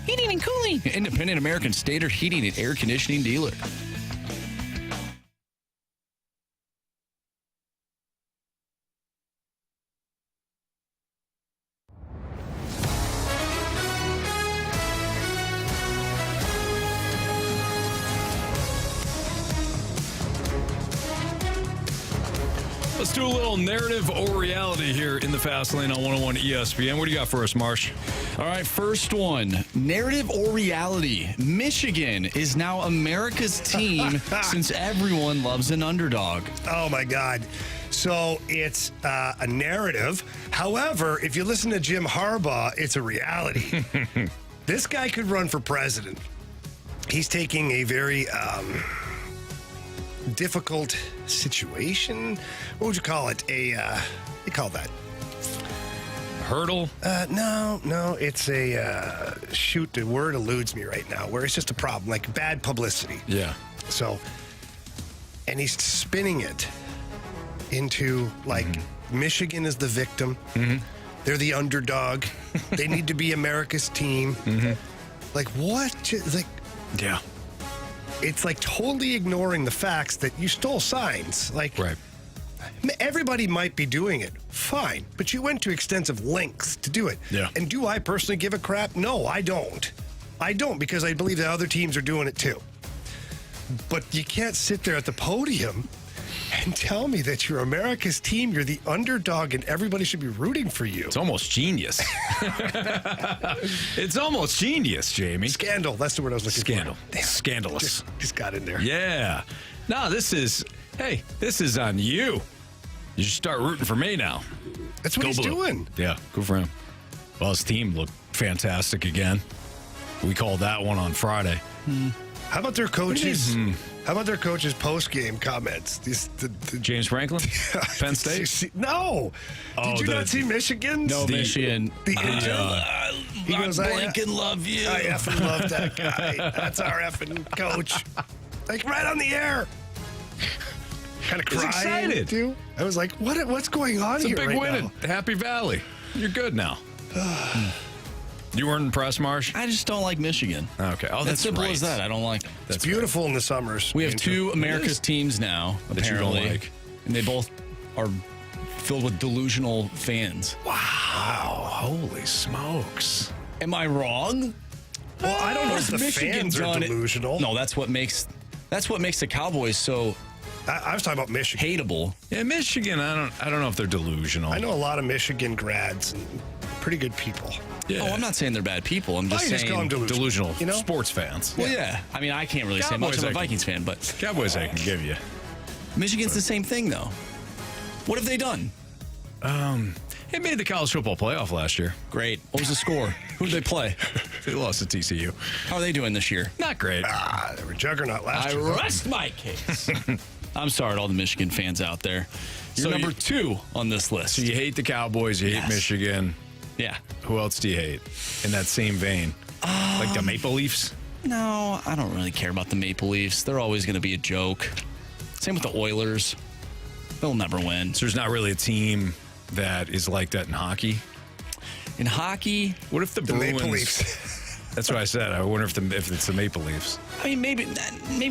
Heating and Cooling, independent American standard heating and air conditioning dealer. Let's do a little narrative or reality here in the Fast Lane on 101 ESPN. What do you got for us, Marsh? All right, first one. Narrative or reality. Michigan is now America's team since everyone loves an underdog. Oh, my God. So it's a narrative. However, if you listen to Jim Harbaugh, it's a reality. This guy could run for president. He's taking a very difficult situation. What would you call it? You call that? Hurdle? No. It's a shoot. The word eludes me right now. Where it's just a problem, like bad publicity. Yeah. So, and he's spinning it into like Michigan is the victim. They're the underdog. They need to be America's team. Like what? Like, yeah. It's like totally ignoring the facts that you stole signs. Like, right. Everybody might be doing it. Fine. But you went to extensive lengths to do it. Yeah. And do I personally give a crap? No, I don't. I don't, because I believe that other teams are doing it too. But you can't sit there at the podium and tell me that you're America's team, you're the underdog, and everybody should be rooting for you. It's almost genius. It's almost genius, Jamie. Scandal. That's the word I was looking Scandal. for. Damn. Scandalous. Just got in there. Yeah. No, this is on you. You should start rooting for me now. That's what he's doing. Yeah, good for him. Well, his team looked fantastic again. We called that one on Friday. How about their coaches? How about their coaches' post-game comments? James Franklin, Penn State. No. Did you not see Michigan? No, Michigan. He goes, I blanking love you. I effing love that guy. That's our effing coach. Like right on the air. Kind of crying. Excited. Too. I was like, what's going on It's here a big right win now? at Happy Valley. You're good now. You weren't impressed, Marsh? I just don't like Michigan. Okay. Oh, As simple as that. I don't like it. It's beautiful in the summers. We have two America's teams now, that you don't apparently. like. And they both are filled with delusional fans. Wow. Holy smokes. Am I wrong? Well, I don't know if the Michigan fans are delusional. No, that's what makes the Cowboys so I was talking about Michigan. hateable. Yeah, Michigan, I don't know if they're delusional. I know a lot of Michigan grads and pretty good people. Yeah. Oh, I'm not saying they're bad people. I'm just you saying just call them delusional you know? sports fans. Well, yeah. I mean, I can't really say much. Cowboys I'm a I can- Vikings fan, but Cowboys I can give you. Michigan's the same thing, though. What have they done? It made the college football playoff last year. Great. What was the score? Who did they play? They lost to TCU. How are they doing this year? Not great. They were juggernaut last I year. rest my case. I'm sorry to all the Michigan fans out there. You're number 2 on this list. So you hate the Cowboys, you hate Michigan. Yeah. Who else do you hate in that same vein? Like the Maple Leafs? No, I don't really care about the Maple Leafs. They're always going to be a joke. Same with the Oilers. They'll never win. So there's not really a team that is like that in hockey? In hockey, what if the Bruins... Maple Leafs. That's what I said. I wonder if it's the Maple Leafs. I mean, maybe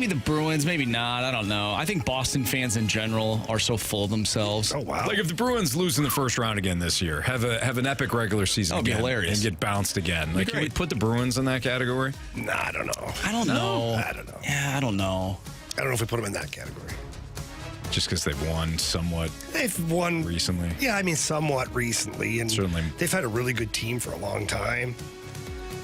the Bruins, maybe not. I don't know. I think Boston fans in general are so full of themselves. Oh, wow. Like if the Bruins lose in the first round again this year, have an epic regular season That would be again, hilarious. and get bounced again. Like, can we put the Bruins in that category? Nah, I don't know. I don't know. I don't know. Yeah, I don't know. I don't know if we put them in that category. Just because they've won somewhat. They've won recently. Yeah, I mean, somewhat recently. And certainly. They've had a really good team for a long time.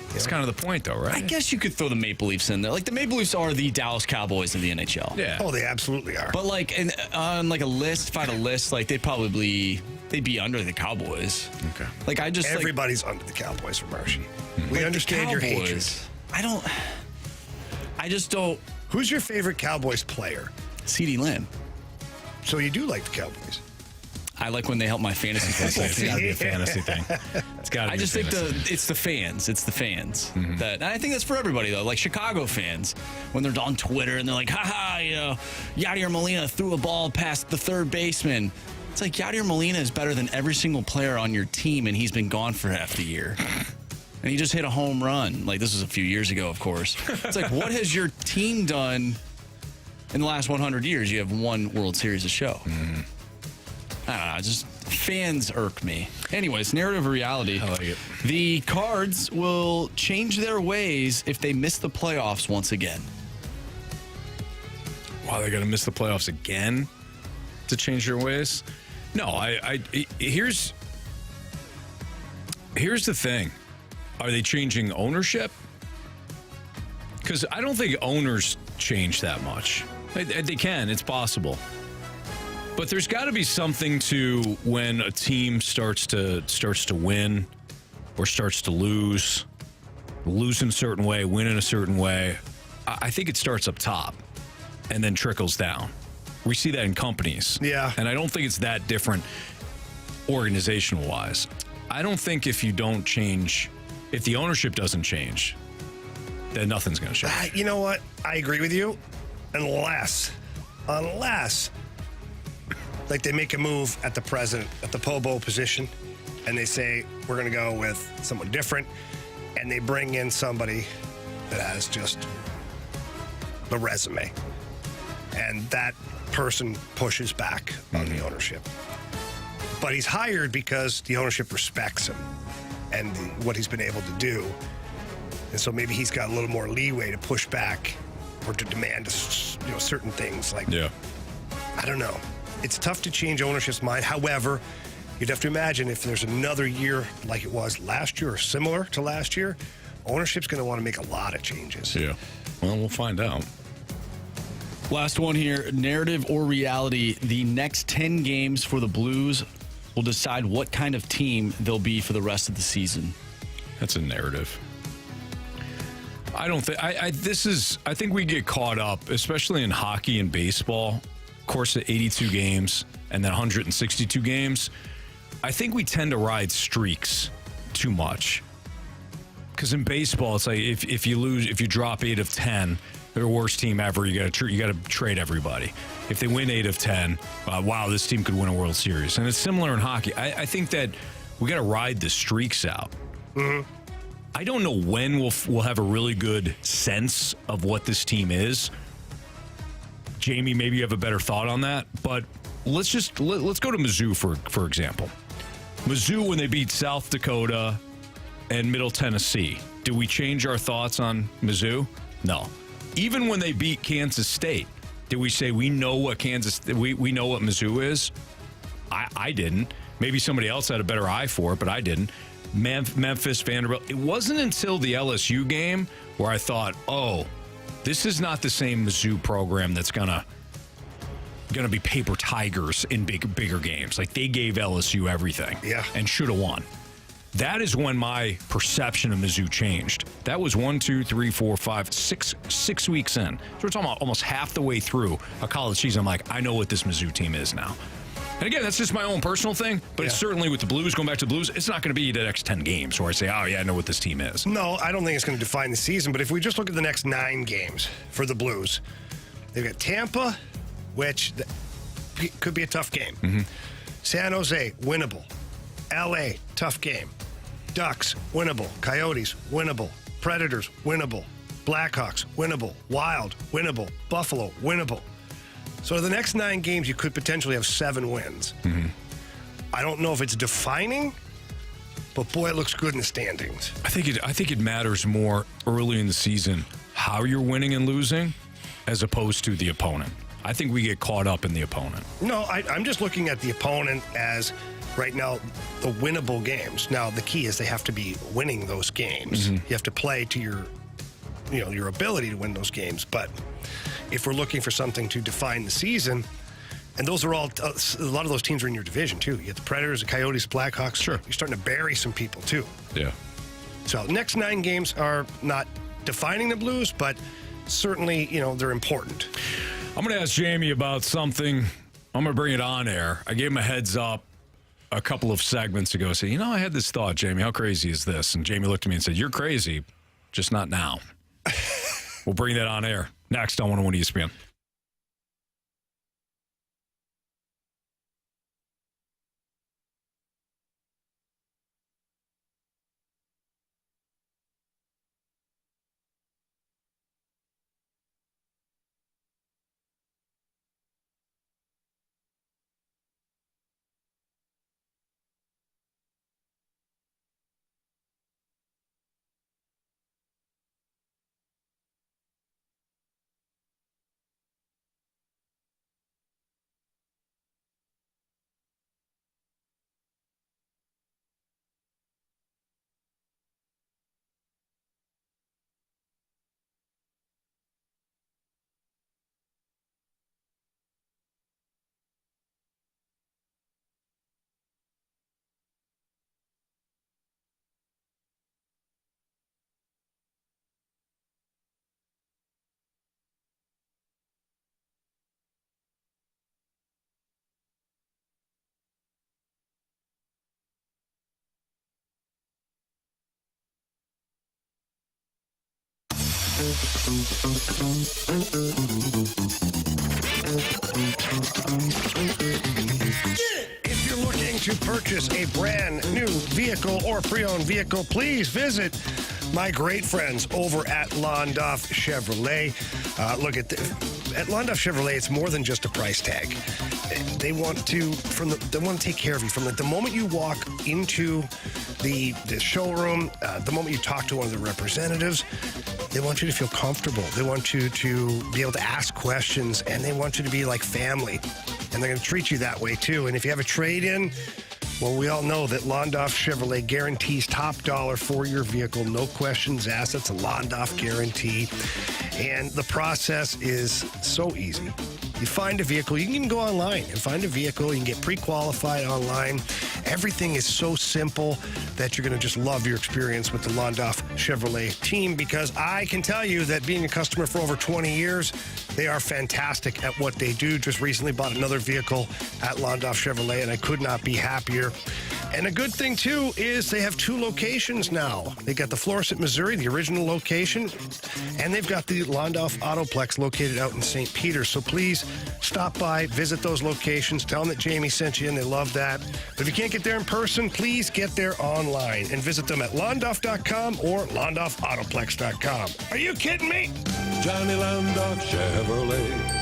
That's kind of the point, though, right? I guess you could throw the Maple Leafs in there. Like, the Maple Leafs are the Dallas Cowboys of the NHL. Yeah. Oh, they absolutely are. But, like, on, like, a list, if I had a list, like, they'd be under the Cowboys. Okay. Like, Everybody's under the Cowboys for Marshy. We understand your hatred. I just don't. Who's your favorite Cowboys player? CeeDee Lamb. So you do like the Cowboys? I like when they help my fantasy football. It's got to be a fantasy thing. It's got to be. I just think it's the fans. It's the fans that, and I think that's for everybody though. Like Chicago fans, when they're on Twitter and they're like, "Ha, Yadier Molina threw a ball past the third baseman." It's like Yadier Molina is better than every single player on your team, and he's been gone for half the year. And he just hit a home run. Like, this was a few years ago, of course. It's like, what has your team done in the last 100 years? You have one World Series to show. I don't know. Just fans irk me. Anyways, narrative or reality. I like it. The Cards will change their ways if they miss the playoffs once again. Wow, they're going to miss the playoffs again to change their ways? No, here's the thing. Are they changing ownership? Because I don't think owners change that much. They can. It's possible. But there's got to be something to when a team starts to win or starts to lose in a certain way, win in a certain way. I think it starts up top and then trickles down. We see that in companies. Yeah. And I don't think it's that different organizational-wise. I don't think if you don't change, if the ownership doesn't change, then nothing's going to change. You know what? I agree with you. Unless, like they make a move at the president, at the POBO position, and they say, we're going to go with someone different, and they bring in somebody that has just the resume. And that person pushes back on the ownership. But he's hired because the ownership respects him and what he's been able to do. And so maybe he's got a little more leeway to push back or to demand certain things. Like, I don't know. It's tough to change ownership's mind. However, you'd have to imagine if there's another year like it was last year or similar to last year, ownership's going to want to make a lot of changes. Yeah. Well, we'll find out. Last one here, narrative or reality. The next 10 games for the Blues will decide what kind of team they'll be for the rest of the season. That's a narrative. I don't think I think we get caught up, especially in hockey and baseball, course of 82 games and then 162 games. I think we tend to ride streaks too much. Because in baseball, it's like if you lose, if you drop 8 of 10, they're the worst team ever. You got to trade everybody. If they win 8 of 10, wow, this team could win a World Series. And it's similar in hockey. I think that we got to ride the streaks out. Mm-hmm. I don't know when we'll have a really good sense of what this team is. Jamie, maybe you have a better thought on that. But let's go to Mizzou for example. Mizzou, when they beat South Dakota and Middle Tennessee, do we change our thoughts on Mizzou? No. Even when they beat Kansas State, did we say we know what we know what Mizzou is? I didn't. Maybe somebody else had a better eye for it, but I didn't. Memphis, Vanderbilt. It wasn't until the LSU game where I thought, oh, this is not the same Mizzou program that's gonna be paper tigers in bigger games. Like, they gave LSU everything, and should have won. That is when my perception of Mizzou changed. That was 6 weeks in. So we're talking about almost half the way through a college season. I'm like, I know what this Mizzou team is now. And again, that's just my own personal thing, but it's certainly with the Blues, going back to the Blues, it's not going to be the next 10 games where I say, oh, yeah, I know what this team is. No, I don't think it's going to define the season, but if we just look at the next 9 games for the Blues, they've got Tampa, which could be a tough game. Mm-hmm. San Jose, winnable. LA, tough game. Ducks, winnable. Coyotes, winnable. Predators, winnable. Blackhawks, winnable. Wild, winnable. Buffalo, winnable. So the next 9 games, you could potentially have 7 wins. Mm-hmm. I don't know if it's defining, but boy, it looks good in the standings. I think it matters more early in the season how you're winning and losing as opposed to the opponent. I think we get caught up in the opponent. No, I'm just looking at the opponent as right now the winnable games. Now the key is they have to be winning those games. Mm-hmm. You have to play to your ability to win those games. But if we're looking for something to define the season, and those are all a lot of those teams are in your division too. You have the Predators, the Coyotes, the Blackhawks. Sure, you're starting to bury some people too. Yeah. So next 9 games are not defining the Blues, but certainly they're important. I'm going to ask Jamie about something. I'm going to bring it on air. I gave him a heads up a couple of segments ago. Say, I had this thought, Jamie. How crazy is this? And Jamie looked at me and said, "You're crazy, just not now." We'll bring that on air next on 101 ESPN. If you're looking to purchase a brand new vehicle or pre-owned vehicle, please visit my great friends over at Londoff Chevrolet. At Londoff Chevrolet, it's more than just a price tag. They want to take care of you from the moment you walk into the showroom, the moment you talk to one of the representatives. They want you to feel comfortable. They want you to be able to ask questions, and they want you to be like family. And they're going to treat you that way, too. And if you have a trade-in, well, we all know that Londoff Chevrolet guarantees top dollar for your vehicle. No questions asked. That's a Londoff guarantee. And the process is so easy. You find a vehicle. You can even go online and find a vehicle. You can get pre-qualified online. Everything is so simple that you're going to just love your experience with the Londoff Chevrolet team, because I can tell you that being a customer for over 20 years, they are fantastic at what they do. Just recently bought another vehicle at Londoff Chevrolet, and I could not be happier. And a good thing, too, is they have 2 locations now. They got the Florissant, Missouri, the original location, and they've got the Londoff Autoplex located out in St. Peter. So please stop by, visit those locations, tell them that Jamie sent you, and they love that. But if you can't get there in person, please get there online and visit them at londoff.com or londoffautoplex.com. Are you kidding me? Johnny Londoff Chevrolet.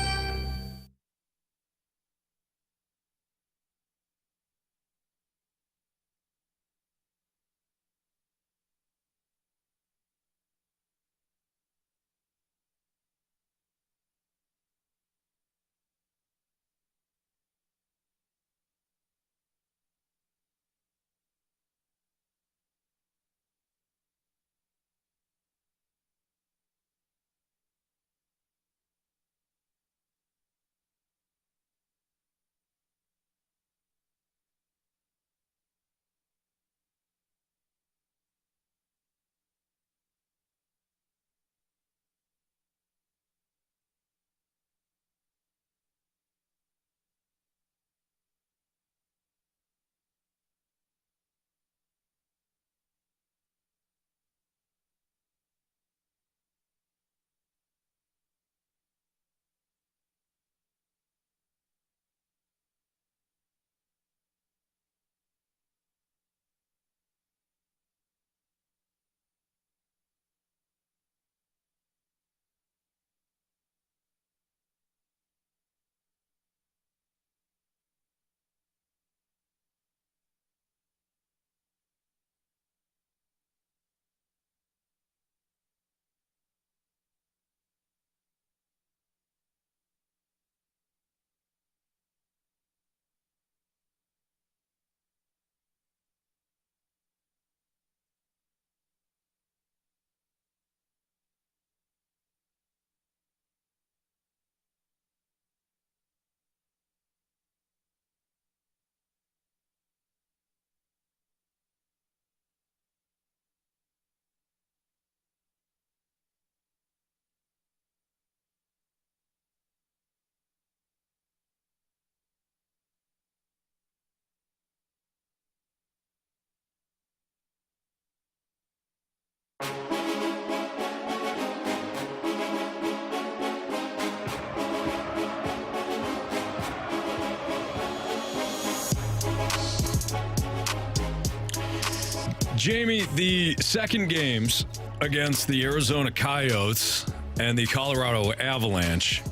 Jamie, the second games against the Arizona Coyotes and the Colorado Avalanche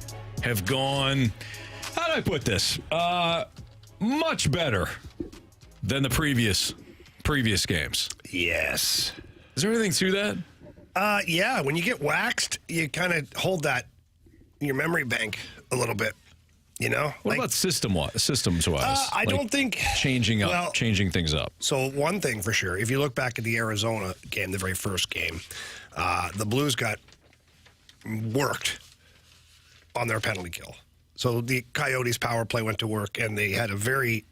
have gone, how do I put this? Much better than the previous games. Yes. Is there anything to that? Yeah. When you get waxed, you kind of hold that in your memory bank a little bit. You know? What about systems-wise? I don't think changing things up. So one thing for sure, if you look back at the Arizona game, the very first game, the Blues got worked on their penalty kill. So the Coyotes' power play went to work, and they had a very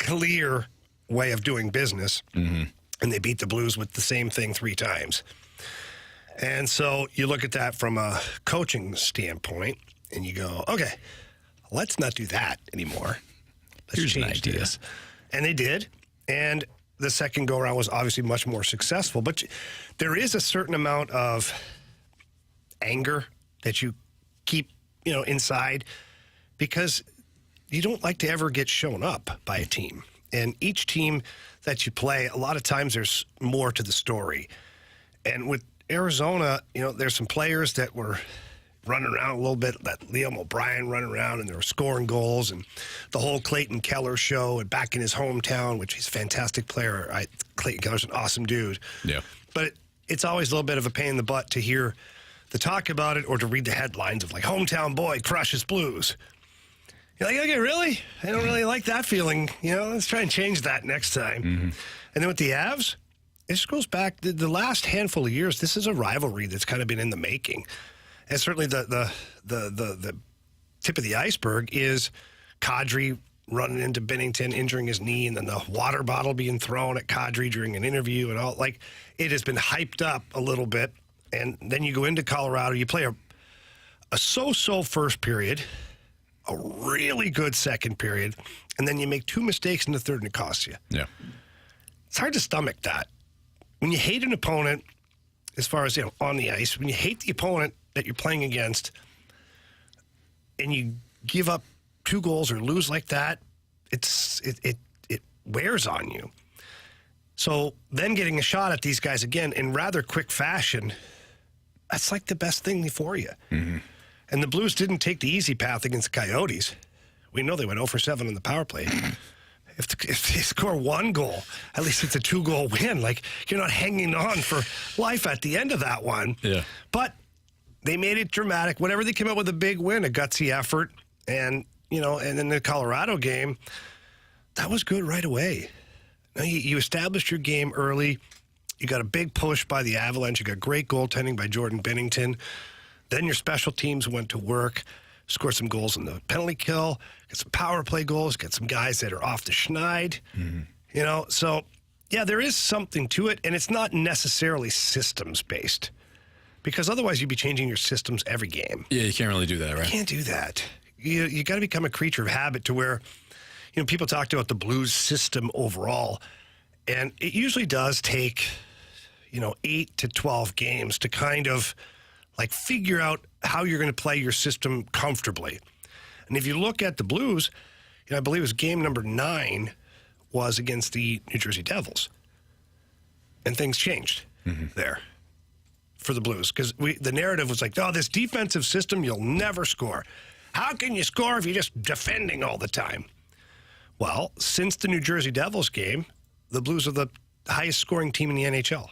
clear way of doing business, and they beat the Blues with the same thing 3 times. And so you look at that from a coaching standpoint, and you go, okay, let's not do that anymore. Let's change this. And they did. And the second go-around was obviously much more successful. But there is a certain amount of anger that you keep, inside, because you don't like to ever get shown up by a team. And each team that you play, a lot of times there's more to the story. And with Arizona, there's some players that were running around a little bit, that Liam O'Brien running around, and they were scoring goals, and the whole Clayton Keller show, and back in his hometown, which he's a fantastic player. Clayton Keller's an awesome dude. Yeah. But it's always a little bit of a pain in the butt to hear the talk about it or to read the headlines of, like, hometown boy crushes Blues. You're like, okay, really? I don't really like that feeling. Let's try and change that next time. And then with the Avs, it just goes back, the last handful of years, this is a rivalry that's kind of been in the making. And certainly the tip of the iceberg is Kadri running into Binnington, injuring his knee, and then the water bottle being thrown at Kadri during an interview and all. Like, it has been hyped up a little bit. And then you go into Colorado, you play a so-so first period, a really good second period, and then you make 2 mistakes in the third and it costs you. Yeah. It's hard to stomach that. When you hate an opponent, as far as, on the ice, when you hate the opponent that you're playing against and you give up 2 goals or lose like that, it wears on you. So then getting a shot at these guys again in rather quick fashion, that's like the best thing for you. And the Blues didn't take the easy path against the Coyotes. We know they went 0 for 7 on the power play. If they score 1 goal, at least it's a 2-goal win. Like, you're not hanging on for life at the end of that one. Yeah. But they made it dramatic. Whenever they came out with a big win, a gutsy effort, and, and then the Colorado game, that was good right away. Now, you established your game early. You got a big push by the Avalanche. You got great goaltending by Jordan Binnington. Then your special teams went to work, scored some goals in the penalty kill, got some power play goals, got some guys that are off the schneid. So, yeah, there is something to it, and it's not necessarily systems-based, because otherwise you'd be changing your systems every game. Yeah, you can't really do that, right? You can't do that. You got to become a creature of habit to where, people talked about the Blues system overall, and it usually does take, 8 to 12 games to kind of, like, figure out how you're going to play your system comfortably. And if you look at the Blues, I believe it was game number 9 was against the New Jersey Devils. And things changed there for the Blues, because the narrative was like, this defensive system, you'll never score. How can you score if you're just defending all the time? Well, since the New Jersey Devils game, the Blues are the highest scoring team in the NHL.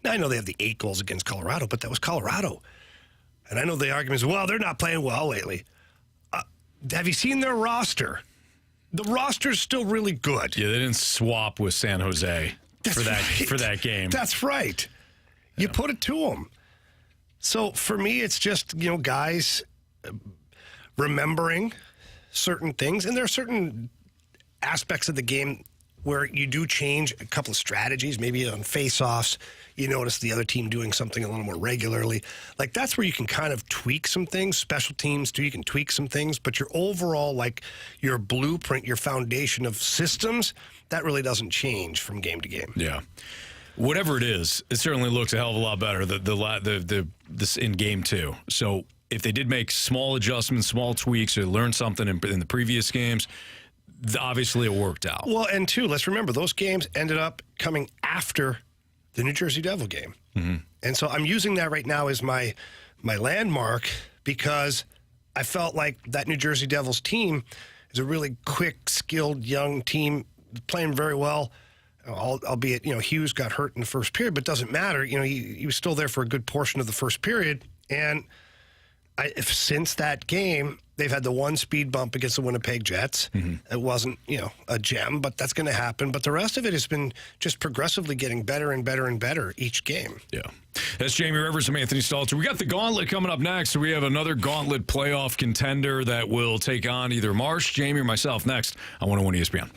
Now, I know they have the 8 goals against Colorado, but that was Colorado. And I know the argument is, well, they're not playing well lately. Have you seen their roster? The roster's still really good. Yeah, they didn't swap with San Jose for that game. That's right. You put it to them. So for me, it's just, guys remembering certain things. And there are certain aspects of the game where you do change a couple of strategies. Maybe on face-offs, you notice the other team doing something a little more regularly. Like, that's where you can kind of tweak some things. Special teams, too, you can tweak some things. But your overall, like, your blueprint, your foundation of systems, that really doesn't change from game to game. Yeah. Whatever it is, it certainly looks a hell of a lot better this in game 2. So if they did make small adjustments, small tweaks, or learn something in the previous games, obviously it worked out. Well, and two, let's remember, those games ended up coming after the New Jersey Devil game. Mm-hmm. And so I'm using that right now as my landmark because I felt like that New Jersey Devils team is a really quick, skilled, young team playing very well. Albeit, Hughes got hurt in the first period, but it doesn't matter. He was still there for a good portion of the first period. And since that game, they've had the one speed bump against the Winnipeg Jets. Mm-hmm. It wasn't, a gem, but that's going to happen. But the rest of it has been just progressively getting better and better and better each game. Yeah. That's Jamie Rivers and Anthony Stalter. We got the Gauntlet coming up next. So we have another Gauntlet playoff contender that will take on either Marsh, Jamie, or myself next on 101 ESPN.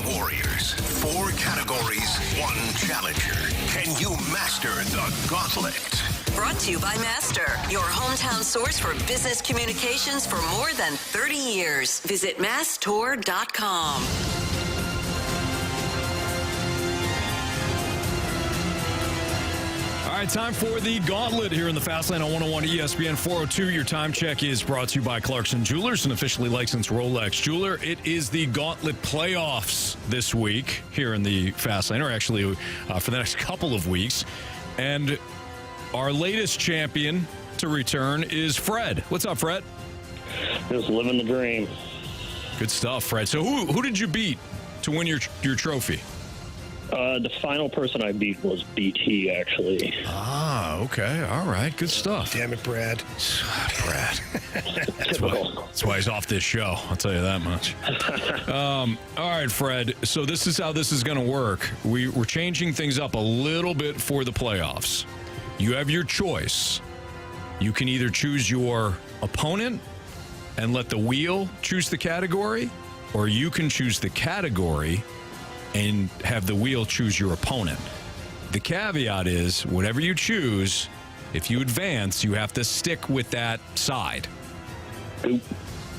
Warriors, 4 categories, 1 challenger. Can you master the gauntlet? Brought to you by Master, your hometown source for business communications for more than 30 years. Visit masstour.com. All right, time for the Gauntlet here in the Fast Lane on 101 ESPN 402. Your time check is brought to you by Clarkson Jewelers, an officially licensed Rolex jeweler. It is the Gauntlet Playoffs this week here in the Fast Lane, or actually for the next couple of weeks. And our latest champion to return is Fred. What's up, Fred? Just living the dream. Good stuff, Fred. So who did you beat to win your trophy? The final person I beat was BT, actually. Ah, okay. All right. Good stuff. Damn it, Brad. Brad. That's why he's off this show. I'll tell you that much. All right, Fred. So this is how this is going to work. We're changing things up a little bit for the playoffs. You have your choice. You can either choose your opponent and let the wheel choose the category, or you can choose the category and have the wheel choose your opponent. The caveat is, whatever you choose, if you advance, you have to stick with that side.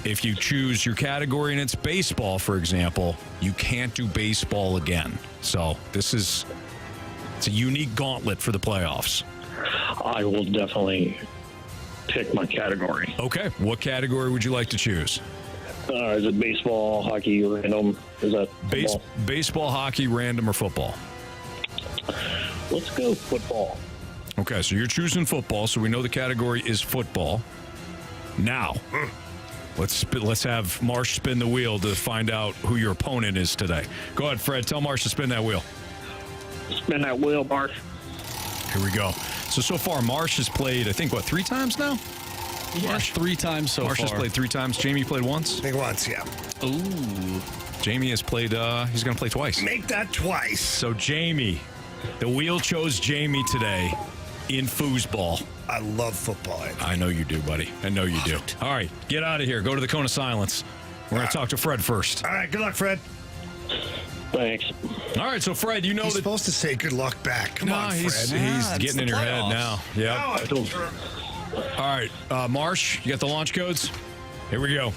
If you choose your category and it's baseball, for example, you can't do baseball again. So it's a unique gauntlet for the playoffs. I will definitely pick my category. Okay. What category would you like to choose? Is it baseball, hockey, random? Is that baseball, hockey, random, or football? Let's go football. Okay, so you're choosing football, so we know the category is football. Now, let's have Marsh spin the wheel to find out who your opponent is today. Go ahead, Fred. Tell Marsh to spin that wheel. Spin that wheel, Marsh. Here we go. So far, Marsh has played, I think, 3 times now? Marsh 3 times so Marsh far. has played 3 times. Jamie played once? I think once, yeah. Ooh. Jamie has played, he's going to play twice. Make that twice. So, Jamie, the wheel chose Jamie today in foosball. I love football. I know you do, buddy. I know you do. All right, get out of here. Go to the Cone of Silence. We're going to talk to Fred first. All right, good luck, Fred. Thanks. All right, so Fred, you know he's supposed to say good luck back. Come on, Fred. He's getting in your head now. Yeah. All right, Marsh, you got the launch codes? Here we go.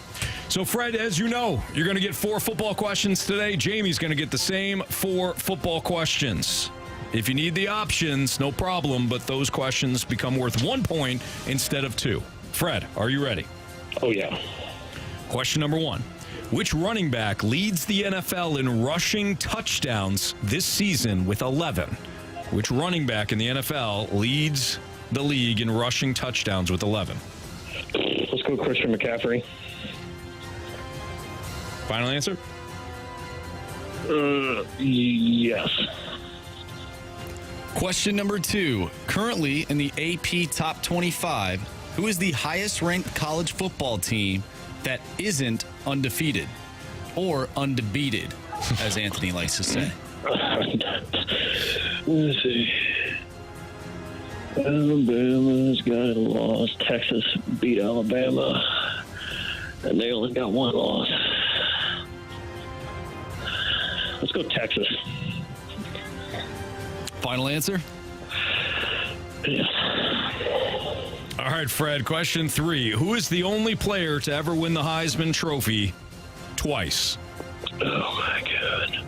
So, Fred, as you know, you're going to get 4 football questions today. Jamie's going to get the same 4 football questions. If you need the options, no problem, but those questions become worth 1 point instead of 2. Fred, are you ready? Oh, yeah. Question number 1. Which running back leads the NFL in rushing touchdowns this season with 11? Which running back in the NFL leads the league in rushing touchdowns with 11? Let's go Christian McCaffrey. Final answer? Yes. Question number 2. Currently in the AP Top 25, who is the highest-ranked college football team that isn't undefeated or undefeated, as Anthony likes to say? Let's see. Alabama's got a loss. Texas beat Alabama, and they only got 1 loss. Let's go Texas. Final answer? Yes. All right, Fred, question 3. Who is the only player to ever win the Heisman Trophy twice? Oh, my God.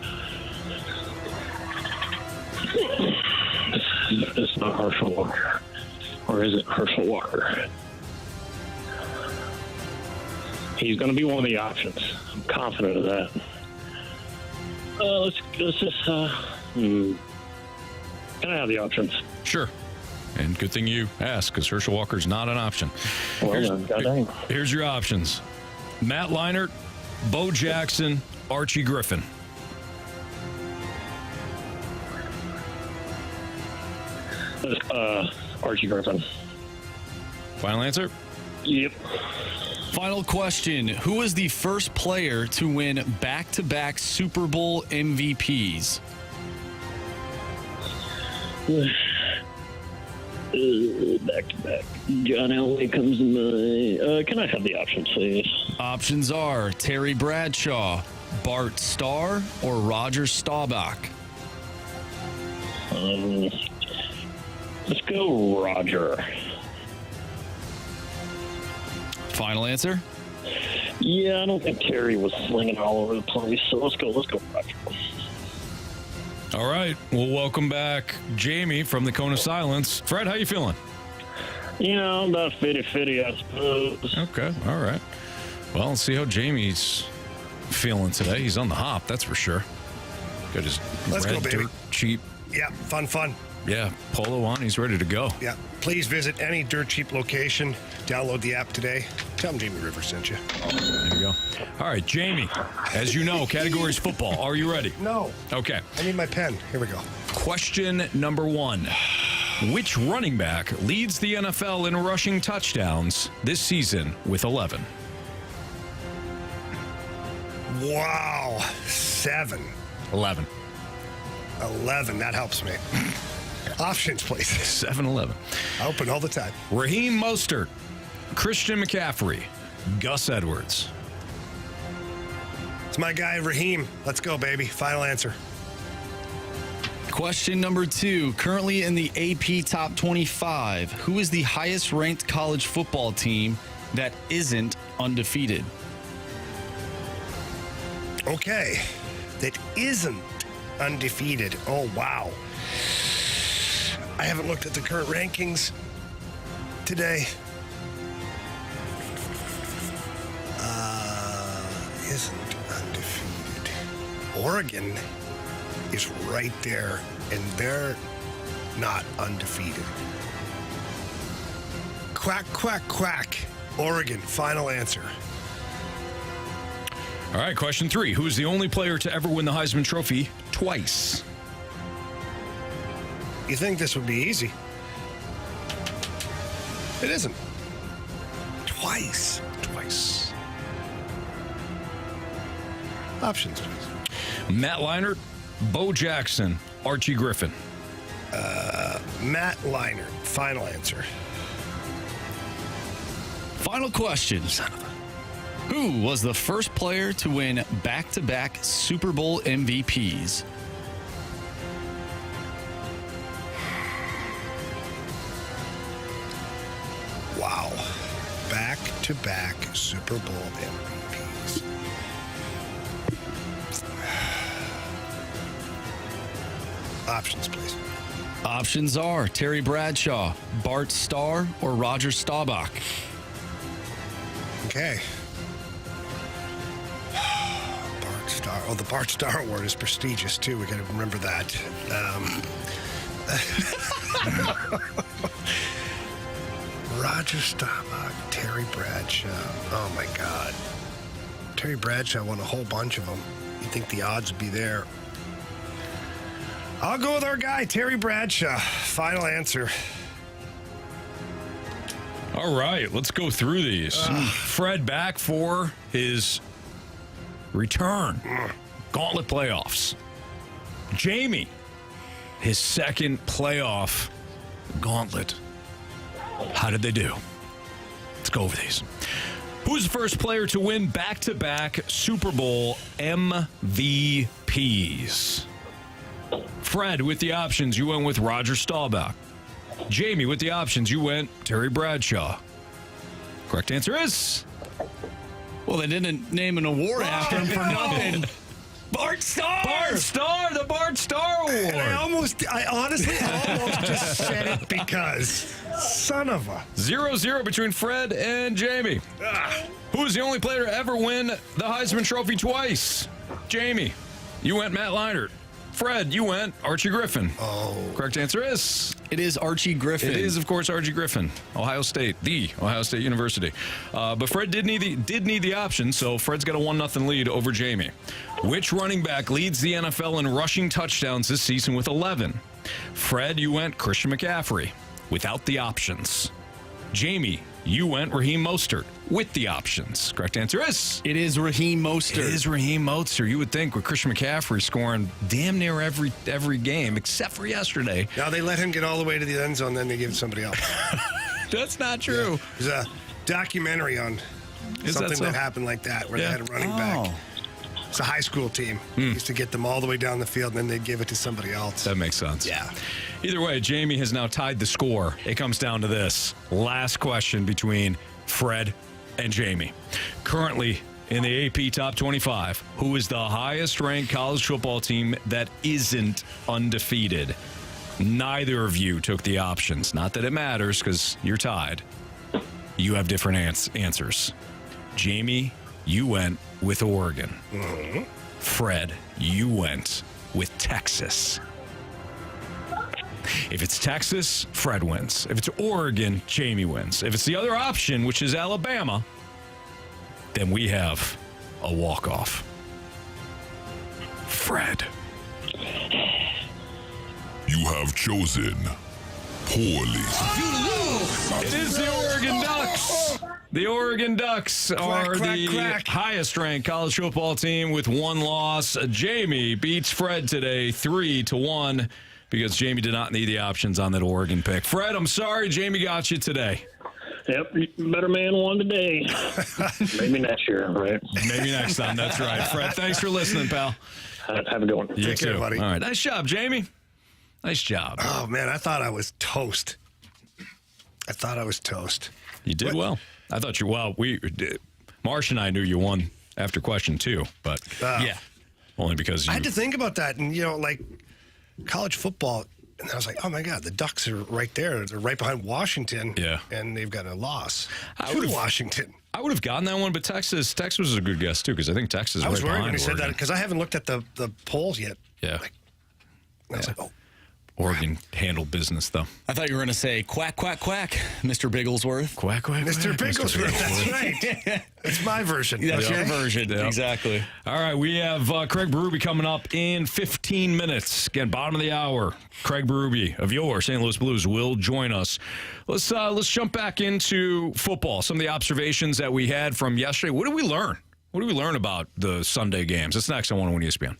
It's not Herschel Walker. Or is it Herschel Walker? He's going to be one of the options. I'm confident of that. Let's just, can I have the options? Sure. And good thing you asked, because Herschel Walker's not an option. Well, here's your options. Matt Leinart, Bo Jackson, Archie Griffin. Archie Griffin. Final answer? Yep. Final question. Who was the first player to win back-to-back Super Bowl MVPs? Back-to-back. John Elway comes to mind. Can I have the options, please? Options are Terry Bradshaw, Bart Starr, or Roger Staubach. Let's go Roger. Final answer? Yeah, I don't think Terry was slinging all over the place, so let's go Roger. All right. Well, welcome back, Jamie from the Cone of Silence. Fred, how you feeling? You know, about 50-50, I suppose. Okay. All right. Well, let's see how Jamie's feeling today. He's on the hop, that's for sure. Got his Let's red go, baby. dirt cheap. Yeah, fun. Yeah, polo on. He's ready to go. Yeah. Please visit any dirt cheap location. Download the app today. Tell them Jamie Rivers sent you. There you go. All right, Jamie. As you know, category is football. Are you ready? No. Okay. I need my pen. Here we go. Question number 1. Which running back leads the NFL in rushing touchdowns this season with 11? Wow. 7. 11. 11. That helps me. Options, please. 7-11. Open all the time. Raheem Mostert, Christian McCaffrey, Gus Edwards. It's my guy, Raheem. Let's go, baby. Final answer. Question number 2. Currently in the AP Top 25, who is the highest ranked college football team that isn't undefeated? Okay. That isn't undefeated. Oh, wow. I haven't looked at the current rankings today. Isn't undefeated. Oregon is right there, and they're not undefeated. Quack, quack, quack. Oregon, final answer. All right, question 3. Who is the only player to ever win the Heisman Trophy twice? You think this would be easy? It isn't. Twice. Options, please. Matt Leinart, Bo Jackson, Archie Griffin. Matt Leinart, final answer. Final question. Who was the first player to win back-to-back Super Bowl MVPs? Wow. Back-to-back Super Bowl MVPs. Options, please. Options are Terry Bradshaw, Bart Starr, or Roger Staubach. Okay. Bart Starr. Oh, the Bart Starr Award is prestigious, too. We got to remember that. Roger Staubach, Terry Bradshaw. Oh, my God. Terry Bradshaw won a whole bunch of them. You'd think the odds would be there. I'll go with our guy, Terry Bradshaw. Final answer. All right, let's go through these. Fred back for his return. Gauntlet Playoffs. Jamie, his second playoff gauntlet. How did they do? Let's go over these. Who's the first player to win back-to-back Super Bowl MVPs? Fred, with the options, you went with Roger Staubach. Jamie, with the options, you went Terry Bradshaw. Correct answer is... Well, they didn't name an award after him for nothing. Bart Starr! Bart Starr, the Bart Starr Award. I honestly almost just said it because son of a... 0-0 between Fred and Jamie. Who is the only player to ever win the Heisman Trophy twice? Jamie, you went Matt Leinart. Fred, you went Archie Griffin. Oh. Correct answer is... It is Archie Griffin. It is, of course, Archie Griffin. Ohio State, the Ohio State University. But Fred did need the option, so Fred's got a 1-0 lead over Jamie. Which running back leads the NFL in rushing touchdowns this season with 11? Fred, you went Christian McCaffrey without the options. Jamie, you went Raheem Mostert with the options. Correct answer is... It is Raheem Mostert. It is Raheem Mostert. You would think with Christian McCaffrey scoring damn near every game, except for yesterday. Now they let him get all the way to the end zone, then they give it to somebody else. That's not true. Yeah. There's a documentary on something that happened like that, where they had a running back. It's a high school team. Used to get them all the way down the field, and then they'd give it to somebody else. That makes sense. Yeah. Either way, Jamie has now tied the score. It comes down to this. Last question between Fred and Jamie. Currently in the AP Top 25. Who is the highest-ranked college football team that isn't undefeated? Neither of you took the options. Not that it matters because you're tied. You have different answers. Jamie, you went with Oregon. Mm-hmm. Fred, you went with Texas. If it's Texas, Fred wins. If it's Oregon, Jamie wins. If it's the other option, which is Alabama, then we have a walk-off. Fred. You have chosen poorly. It is the Oregon Ducks. The Oregon Ducks are the highest-ranked college football team with one loss. Jamie beats Fred today 3-1 because Jamie did not need the options on that Oregon pick. Fred, I'm sorry. Jamie got you today. Yep, better man won today. Maybe next year, right? Maybe next time. That's right. Fred, thanks for listening, pal. Have a good one. You Take care, too. buddy. All right. Nice job, Jamie. Nice job. Oh, man, I thought I was toast. You did well. I thought you Marsh and I knew you won after question 2, but yeah. Only because I had to think about that. And, like college football, and I was like, oh, my God, the Ducks are right there. They're right behind Washington. Yeah. And they've got a loss to Washington. I would have gotten that one, but Texas was a good guess, too, because I think Texas is I was right worried behind when he said Oregon. that because I haven't looked at the polls yet. Yeah. I was like, oh. Oregon handled business, though. I thought you were going to say quack, quack, quack, Mr. Bigglesworth. Quack, quack, Mr. quack. Bigglesworth, that's right. That's my version. That's okay? your version. Yep. Exactly. All right, we have Craig Berube coming up in 15 minutes. Again, bottom of the hour. Craig Berube of your St. Louis Blues will join us. Let's jump back into football. Some of the observations that we had from yesterday. What did we learn? What did we learn about the Sunday games? That's next on 101 ESPN.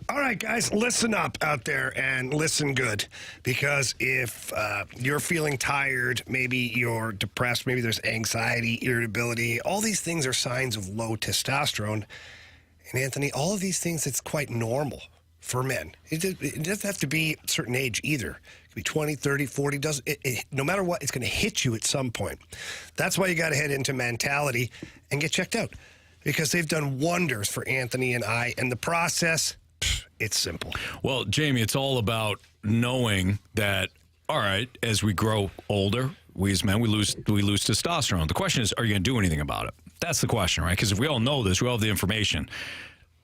All right, guys, listen up out there and listen good, because if you're feeling tired, maybe you're depressed, maybe there's anxiety, irritability, all these things are signs of low testosterone. And Anthony, all of these things, it's quite normal for men. It doesn't have to be a certain age either. It could be 20, 30, 40. No matter what, it's going to hit you at some point. That's why you got to head into Mentality and get checked out, because they've done wonders for Anthony and I, and the process, it's simple. Well, Jamie, it's all about knowing that, all right, as we grow older, we as men, we lose testosterone. The question is, are you going to do anything about it? That's the question, right? Because if we all know this, we all have the information.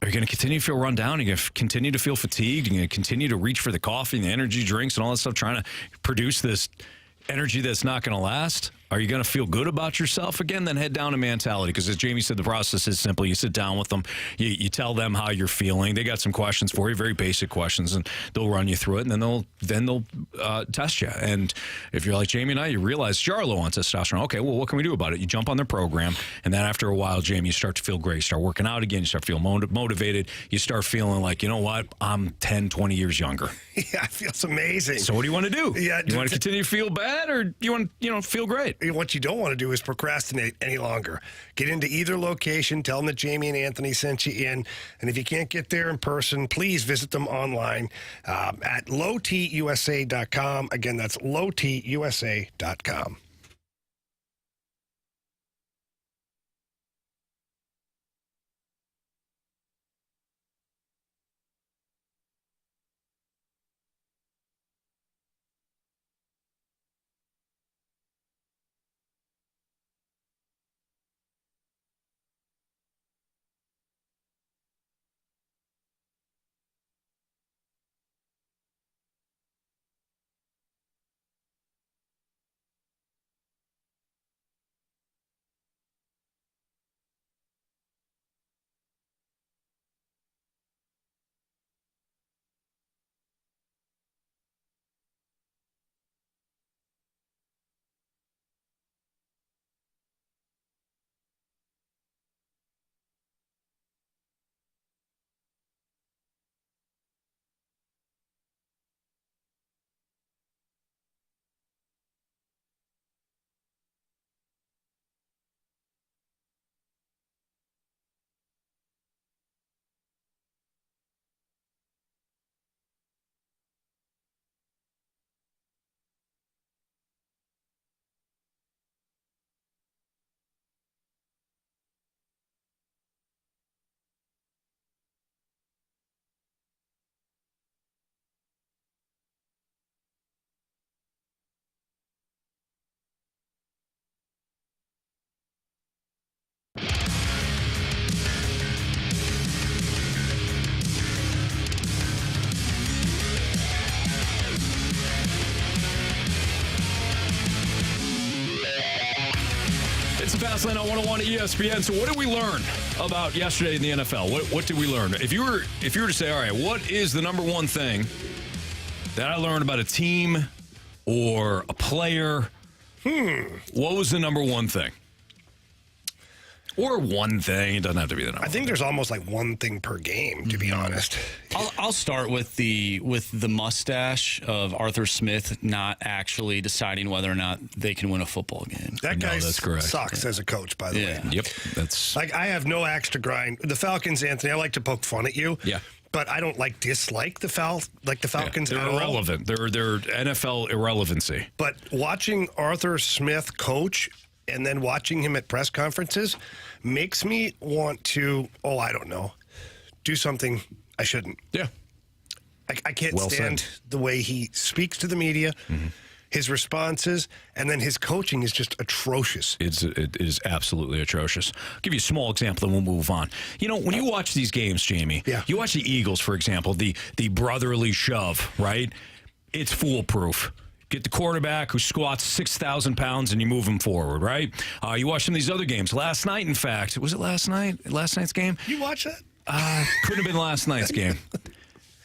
Are you going to continue to feel run down? Are you going to continue to feel fatigued? Are you going to continue to reach for the coffee and the energy drinks and all that stuff, trying to produce this energy that's not going to last? Are you going to feel good about yourself again? Then head down to Mentality, because as Jamie said, the process is simple. You sit down with them, you tell them how you're feeling. They got some questions for you, very basic questions, and they'll run you through it, and then they'll test you. And if you're like Jamie and I, you realize you're low on testosterone. Okay, well, what can we do about it? You jump on their program, and then after a while, Jamie, you start to feel great. You start working out again. You start feeling motivated. You start feeling like, you know what? I'm 10, 20 years younger. Yeah, it feels amazing. So what do you want to do? Yeah, you want to continue to feel bad, or do you want to feel great? What you don't want to do is procrastinate any longer. Get into either location. Tell them that Jamie and Anthony sent you in. And if you can't get there in person, please visit them online at lowtusa.com. Again, that's lowtusa.com. Fastlane on 101 ESPN. So what did we learn about yesterday in the NFL? What did we learn? If you were to say, all right, what is the number one thing that I learned about a team or a player? What was the number one thing? Or one thing. It doesn't have to be the number. I think there's almost like one thing per game, to be honest. I'll start with the mustache of Arthur Smith not actually deciding whether or not they can win a football game. That guy that's correct. sucks as a coach, by the way. Yep. That's like I have no axe to grind. The Falcons, Anthony, I like to poke fun at you. Yeah. But I don't dislike the Falcons they're at all. irrelevant. They're NFL irrelevancy. But watching Arthur Smith coach and then watching him at press conferences makes me want to, I don't know, do something I shouldn't. Yeah. I can't Well stand said. the way he speaks to the media, his responses, and then his coaching is just atrocious. It is absolutely atrocious. I'll give you a small example, then we'll move on. You know, when you watch these games, Jamie, you watch the Eagles, for example, the brotherly shove, right? It's foolproof. Get the quarterback who squats 6,000 pounds and you move him forward, right? You watch some of these other games. Last night, in fact, was it last night? Last night's game? You watch that? Couldn't have been last night's game.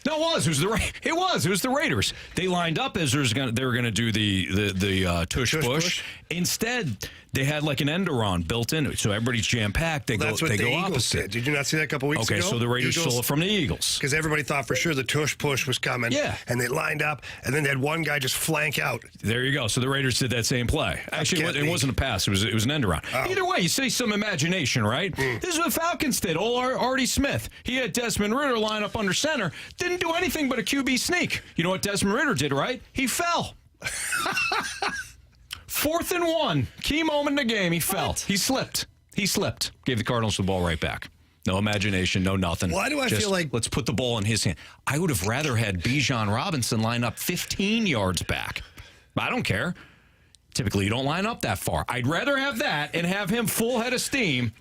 No, it was. It was the Raiders. They lined up as they were going to do the tush push. Instead, they had like an end around built into it, so everybody's jam packed. They go Eagles opposite. Did. Did you not see that a couple weeks ago? Okay, so the Raiders stole it from the Eagles because everybody thought for sure the tush push was coming. Yeah, and they lined up, and then they had one guy just flank out. There you go. So the Raiders did that same play. Actually, it wasn't a pass. It was an end around. Either way, you see some imagination, right? This is what the Falcons did. Artie Smith. He had Desmond Ridder line up under center. Didn't do anything but a QB sneak. You know what Desmond Ridder did, right? He fell. 4th and 1. Key moment in the game. He fell. He slipped. Gave the Cardinals the ball right back. No imagination, no nothing. Why do I feel like... Let's put the ball in his hand. I would have rather had Bijan Robinson line up 15 yards back. I don't care. Typically, you don't line up that far. I'd rather have that and have him full head of steam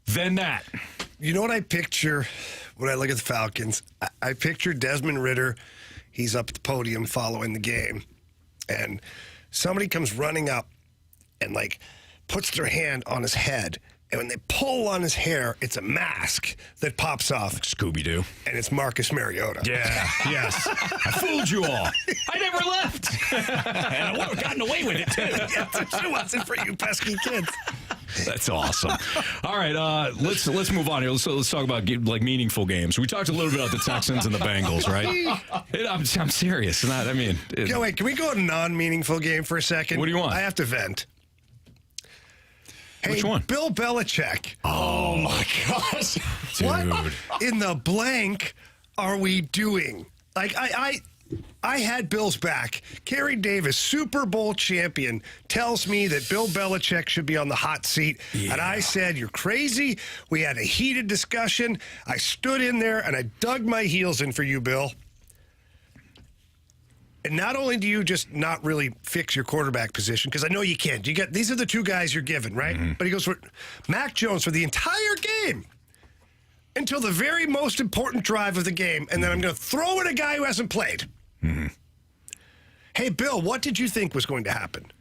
than that. You know what I picture when I look at the Falcons? I picture Desmond Ridder. He's up at the podium following the game. And somebody comes running up and puts their hand on his head. And when they pull on his hair, it's a mask that pops off. Scooby-Doo. And it's Marcus Mariota. Yeah, yes. I fooled you all. I never left. And I would have gotten away with it, too. It wasn't for you pesky kids. That's awesome. All right, let's move on here. Let's talk about meaningful games. We talked a little bit about the Texans and the Bengals, right? I'm serious. Wait, can we go a non-meaningful game for a second? What do you want? I have to vent. Hey, Which one? Bill Belichick. Oh my gosh, dude! What in the blank are we doing? I had Bill's back. Kerry Davis, Super Bowl champion, tells me that Bill Belichick should be on the hot seat. Yeah. And I said, you're crazy. We had a heated discussion. I stood in there and I dug my heels in for you, Bill. And not only do you just not really fix your quarterback position, because I know you can't. These are the two guys you're given, right? Mm-hmm. But he goes for Mac Jones for the entire game until the very most important drive of the game, and then I'm going to throw in a guy who hasn't played. Mm-hmm. Hey, Bill, what did you think was going to happen?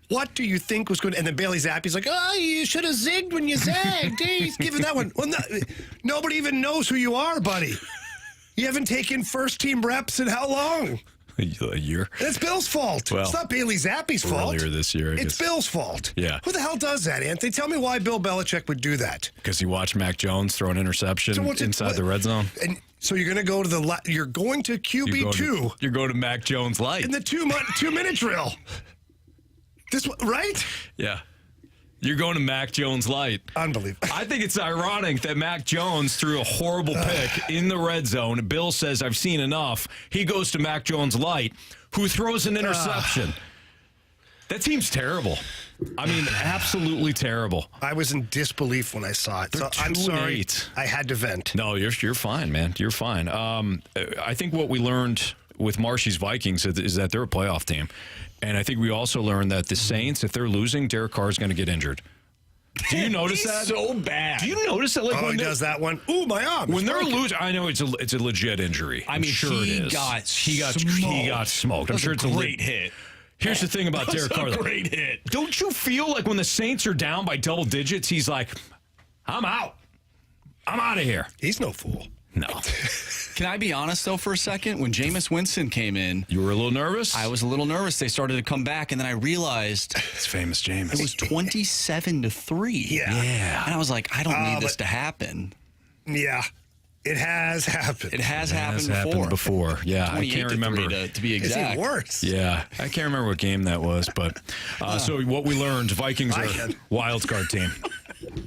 What do you think was going to... And then Bailey Zappi's like, you should have zigged when you zagged. He's giving that one. Well, nobody even knows who you are, buddy. You haven't taken first-team reps in how long? A year. It's Bill's fault. Well, it's not Bailey Zappi's fault. Earlier this year, It's Bill's fault. Yeah. Who the hell does that, Anthony? Tell me why Bill Belichick would do that. Because he watched Mac Jones throw an interception inside the red zone. And so you're going to go to you're going to QB2. You're going to Mac Jones light. In the 2-minute drill. Right? Yeah. You're going to Mac Jones light. Unbelievable. I think it's ironic that Mac Jones threw a horrible pick in the red zone. Bill says, I've seen enough. He goes to Mac Jones light, who throws an interception. That seems terrible. Absolutely terrible. I was in disbelief when I saw it. So I'm sorry. I had to vent. No, you're fine, man. You're fine. I think what we learned with Marshy's Vikings is that they're a playoff team. And I think we also learned that the Saints, if they're losing, Derek Carr is going to get injured. Do you notice that? So bad. Do you notice that? He does that one. Ooh, my arm. When they're losing, I know it's a legit injury. I'm sure it is. He got smoked. I'm sure it's a great hit. Here's the thing about Derek Carr. Great hit. Don't you feel like when the Saints are down by double digits, he's like, I'm out. I'm out of here. He's no fool. No. Can I be honest, though, for a second? When Jameis Winston came in, you were a little nervous? I was a little nervous. They started to come back, and then I realized it's famous Jameis. It was 27-3. Yeah. And I was like, I don't need this to happen. Yeah. It has happened. It has happened before. Yeah, I can't remember. To be exact. Is it worse? Yeah, I can't remember what game that was, but so what we learned: Vikings are wild card team.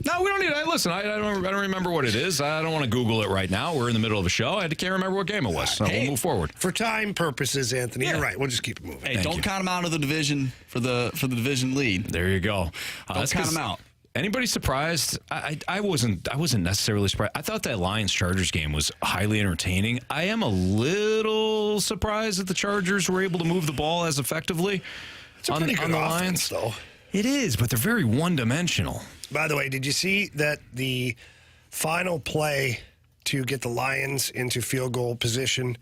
No, we don't need it. Listen, I don't remember what it is. I don't want to Google it right now. We're in the middle of a show. I can't remember what game it was. So we'll move forward. For time purposes, Anthony, you're right. We'll just keep it moving. Hey, don't count them out of the division for the division lead. There you go. Don't count them out. Anybody surprised? I wasn't necessarily surprised. I thought that Lions-Chargers game was highly entertaining. I am a little surprised that the Chargers were able to move the ball as effectively on the Lions. Though. It is, but they're very one-dimensional. By the way, did you see that the final play to get the Lions into field goal position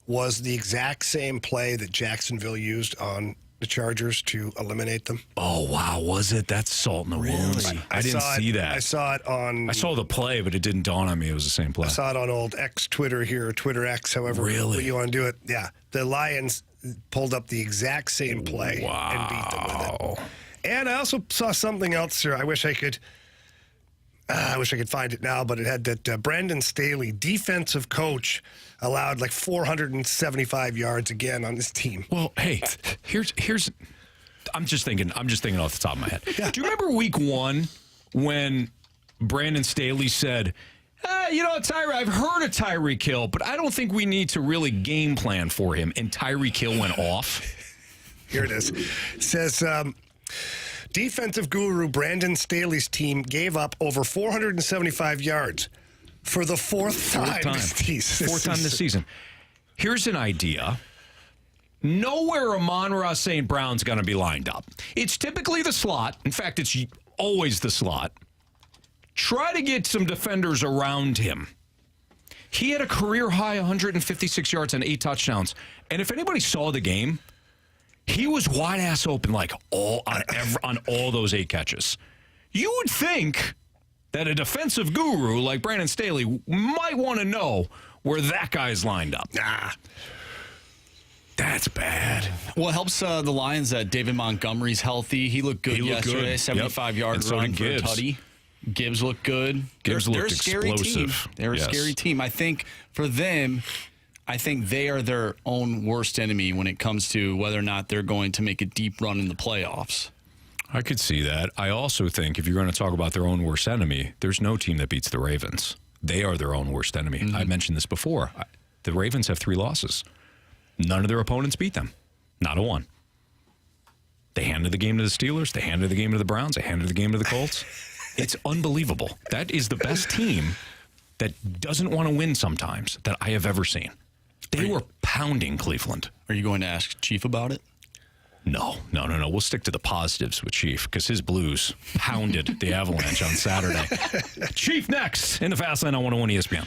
was the exact same play that Jacksonville used on the Chargers to eliminate them? Oh, wow. Was it? That's salt in the wounds. I didn't see that. I saw it on... I saw the play, but it didn't dawn on me it was the same play. I saw it on old X Twitter here, or Twitter X, however you want to do it. Yeah. The Lions pulled up the exact same play and beat them with it. And I also saw something else, sir. I wish I could find it now, but it had that Brandon Staley, defensive coach, allowed like 475 yards again on his team. Well, hey, here's I'm just thinking off the top of my head. Yeah. Do you remember week 1 when Brandon Staley said, I've heard of Tyreek Hill, but I don't think we need to really game plan for him. And Tyreek Hill went off. Here it is. It says, defensive guru Brandon Staley's team gave up over 475 yards for the fourth time this season. Here's an idea. Know where Amon-Ra St. Brown's going to be lined up. It's typically the slot. In fact, it's always the slot. Try to get some defenders around him. He had a career-high 156 yards and 8 touchdowns. And if anybody saw the game, he was wide-ass open on all those 8 catches. You would think that a defensive guru like Brandon Staley might want to know where that guy's lined up. Nah. That's bad. Well, it helps the Lions that David Montgomery's healthy. He looked good yesterday. 75-yard run for a tutty. Gibbs looked good. Gibbs looked explosive. They're a scary team. I think for them, they are their own worst enemy when it comes to whether or not they're going to make a deep run in the playoffs. I could see that. I also think if you're going to talk about their own worst enemy, there's no team that beats the Ravens. They are their own worst enemy. I mentioned this before. The Ravens have 3 losses. None of their opponents beat them. Not a one. They handed the game to the Steelers. They handed the game to the Browns. They handed the game to the Colts. It's unbelievable. That is the best team that doesn't want to win sometimes that I have ever seen. They were pounding Cleveland. Are you going to ask Chief about it? No. We'll stick to the positives with Chief because his Blues pounded the Avalanche on Saturday. Chief next in the Fast Lane on 101 ESPN.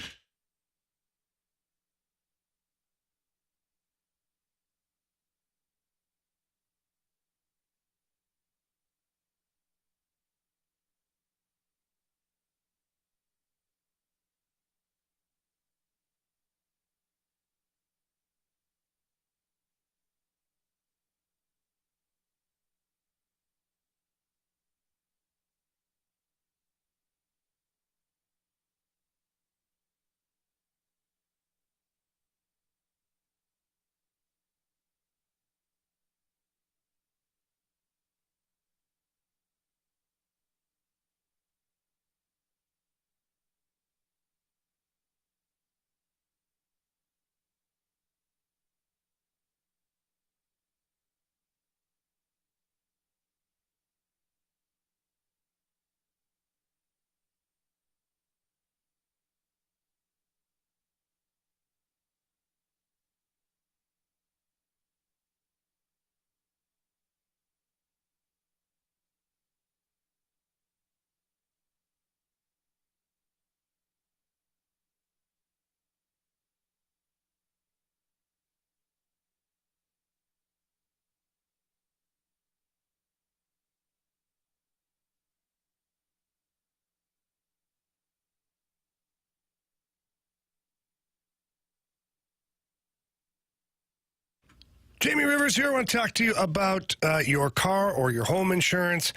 Jamie Rivers here. I want to talk to you about your car or your home insurance,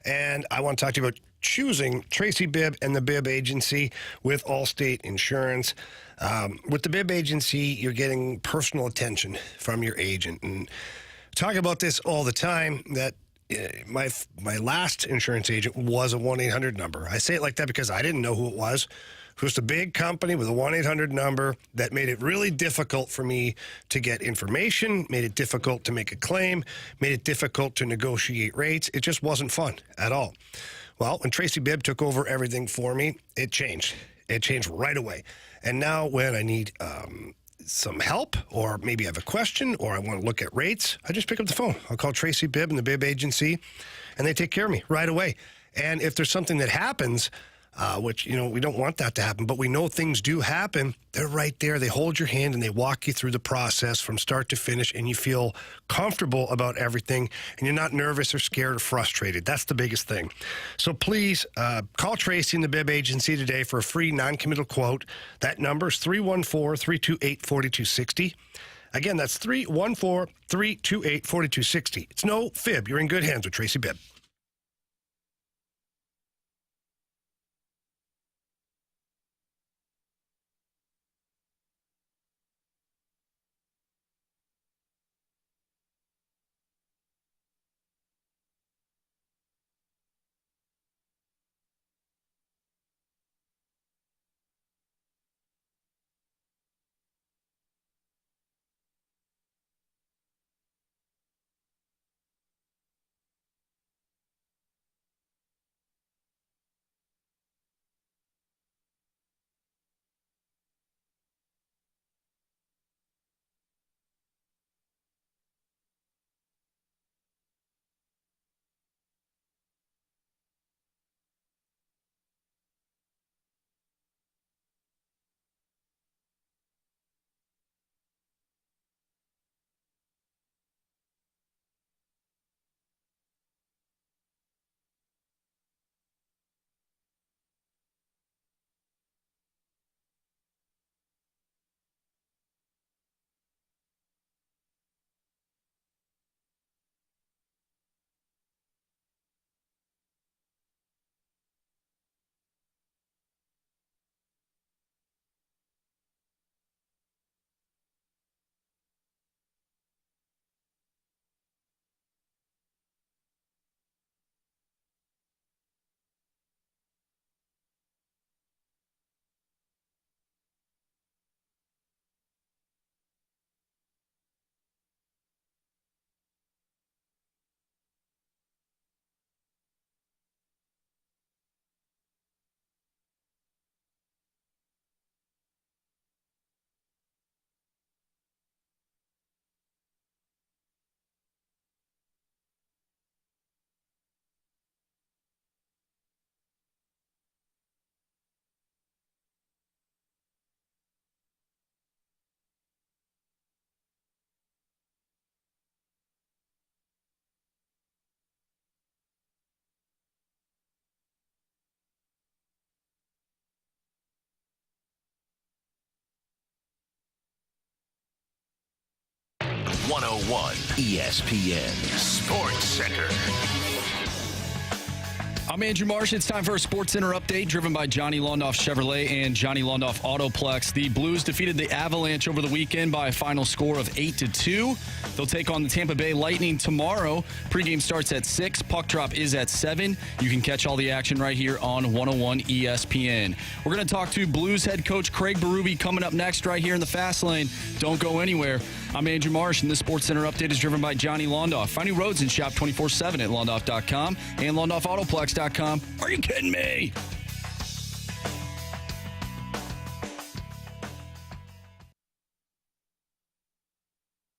and I want to talk to you about choosing Tracy Bibb and the Bibb Agency with Allstate Insurance. With the Bibb Agency, you're getting personal attention from your agent, and talk about this all the time, that my last insurance agent was a 1-800 number. I say it like that because I didn't know who it was. It was a big company with a 1-800 number that made it really difficult for me to get information, made it difficult to make a claim, made it difficult to negotiate rates. It just wasn't fun at all. Well, when Tracy Bibb took over everything for me, it changed. It changed right away. And now when I need some help, or maybe I have a question, or I want to look at rates, I just pick up the phone. I'll call Tracy Bibb and the Bibb Agency, and they take care of me right away. And if there's something that happens, which, we don't want that to happen, but we know things do happen, they're right there. They hold your hand and they walk you through the process from start to finish, and you feel comfortable about everything, and you're not nervous or scared or frustrated. That's the biggest thing. So please call Tracy and the Bibb Agency today for a free non-committal quote. That number is 314-328-4260. Again, that's 314-328-4260. It's no fib. You're in good hands with Tracy Bibb. ESPN Sports Center. I'm Andrew Marsh. It's time for a Sports Center update driven by Johnny Londoff Chevrolet and Johnny Londoff Autoplex. The Blues defeated the Avalanche over the weekend by a final score of 8-2. They'll take on the Tampa Bay Lightning tomorrow. Pregame starts at 6. Puck drop is at 7. You can catch all the action right here on 101 ESPN. We're going to talk to Blues head coach Craig Berube coming up next right here in the Fast Lane. Don't go anywhere. I'm Andrew Marsh, and this Sports Center update is driven by Johnny Londoff. Find new roads and shop 24/7 at londoff.com and londoffautoplex.com. Are you kidding me?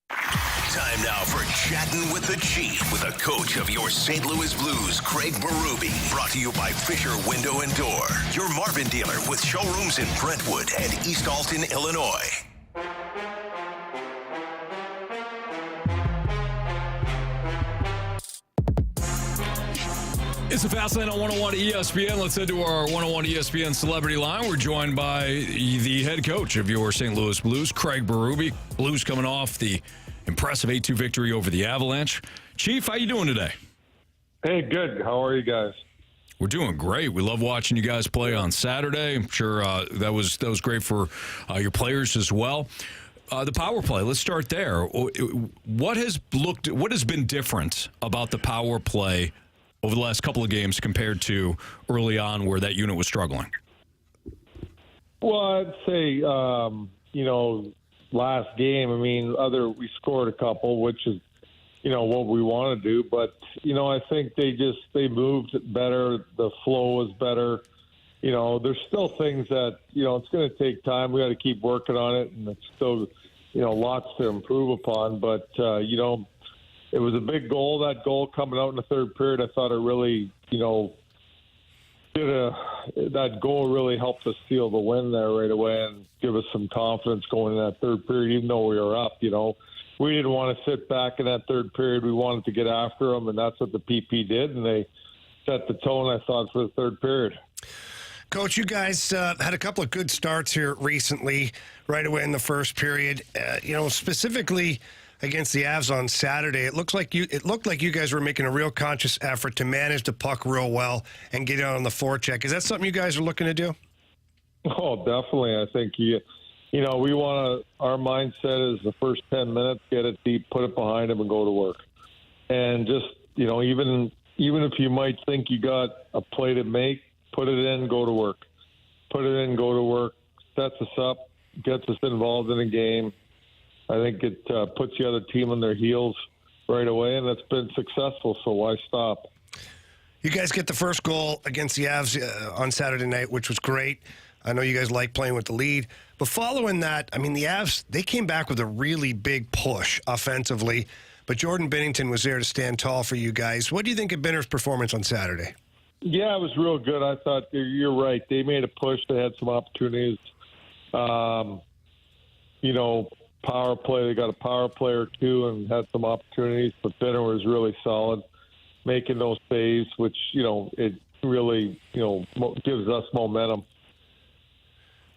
Time now for Chatting with the Chief with the coach of your St. Louis Blues, Craig Berube. Brought to you by Fisher Window and Door, your Marvin dealer with showrooms in Brentwood and East Alton, Illinois. It's the Fast Lane on 101 ESPN. Let's head to our 101 ESPN Celebrity Line. We're joined by the head coach of your St. Louis Blues, Craig Berube. Blues coming off the Impressive 8-2 victory over the Avalanche. Chief, how you doing today? Hey, good. How are you guys? We're doing great. We love watching you guys play on Saturday. I'm sure that was great for your players as well. The power play, let's start there. What has been different about the power play over the last couple of games compared to early on where that unit was struggling? Well, I'd say, last game, we scored a couple, which is, what we want to do. But, I think they moved better. The flow was better. There's still things that, it's going to take time. We got to keep working on it, and it's still, lots to improve upon. But, it was a big goal. That goal coming out in the third period, I thought it really, that goal really helped us seal the win there right away and give us some confidence going in that third period, even though we were up. We didn't want to sit back in that third period. We wanted to get after them, and that's what the PP did, and they set the tone, I thought, for the third period. Coach, you guys had a couple of good starts here recently, right away in the first period. Specifically against the Avs on Saturday, it looked like you guys were making a real conscious effort to manage the puck real well and get out on the forecheck. Is that something you guys are looking to do? Oh, definitely. I think we want to. Our mindset is the first 10 minutes, get it deep, put it behind them, and go to work. And just even if you might think you got a play to make, put it in, go to work. Put it in, go to work. Sets us up, gets us involved in a game. I think it puts the other team on their heels right away, and it's been successful, so why stop? You guys get the first goal against the Avs on Saturday night, which was great. I know you guys like playing with the lead. But following that, the Avs, they came back with a really big push offensively, but Jordan Binnington was there to stand tall for you guys. What do you think of Binner's performance on Saturday? Yeah, it was real good. I thought you're right. They made a push. They had some opportunities. Power play. They got a power play or two and had some opportunities, but Binner was really solid, making those saves, which, it really, gives us momentum.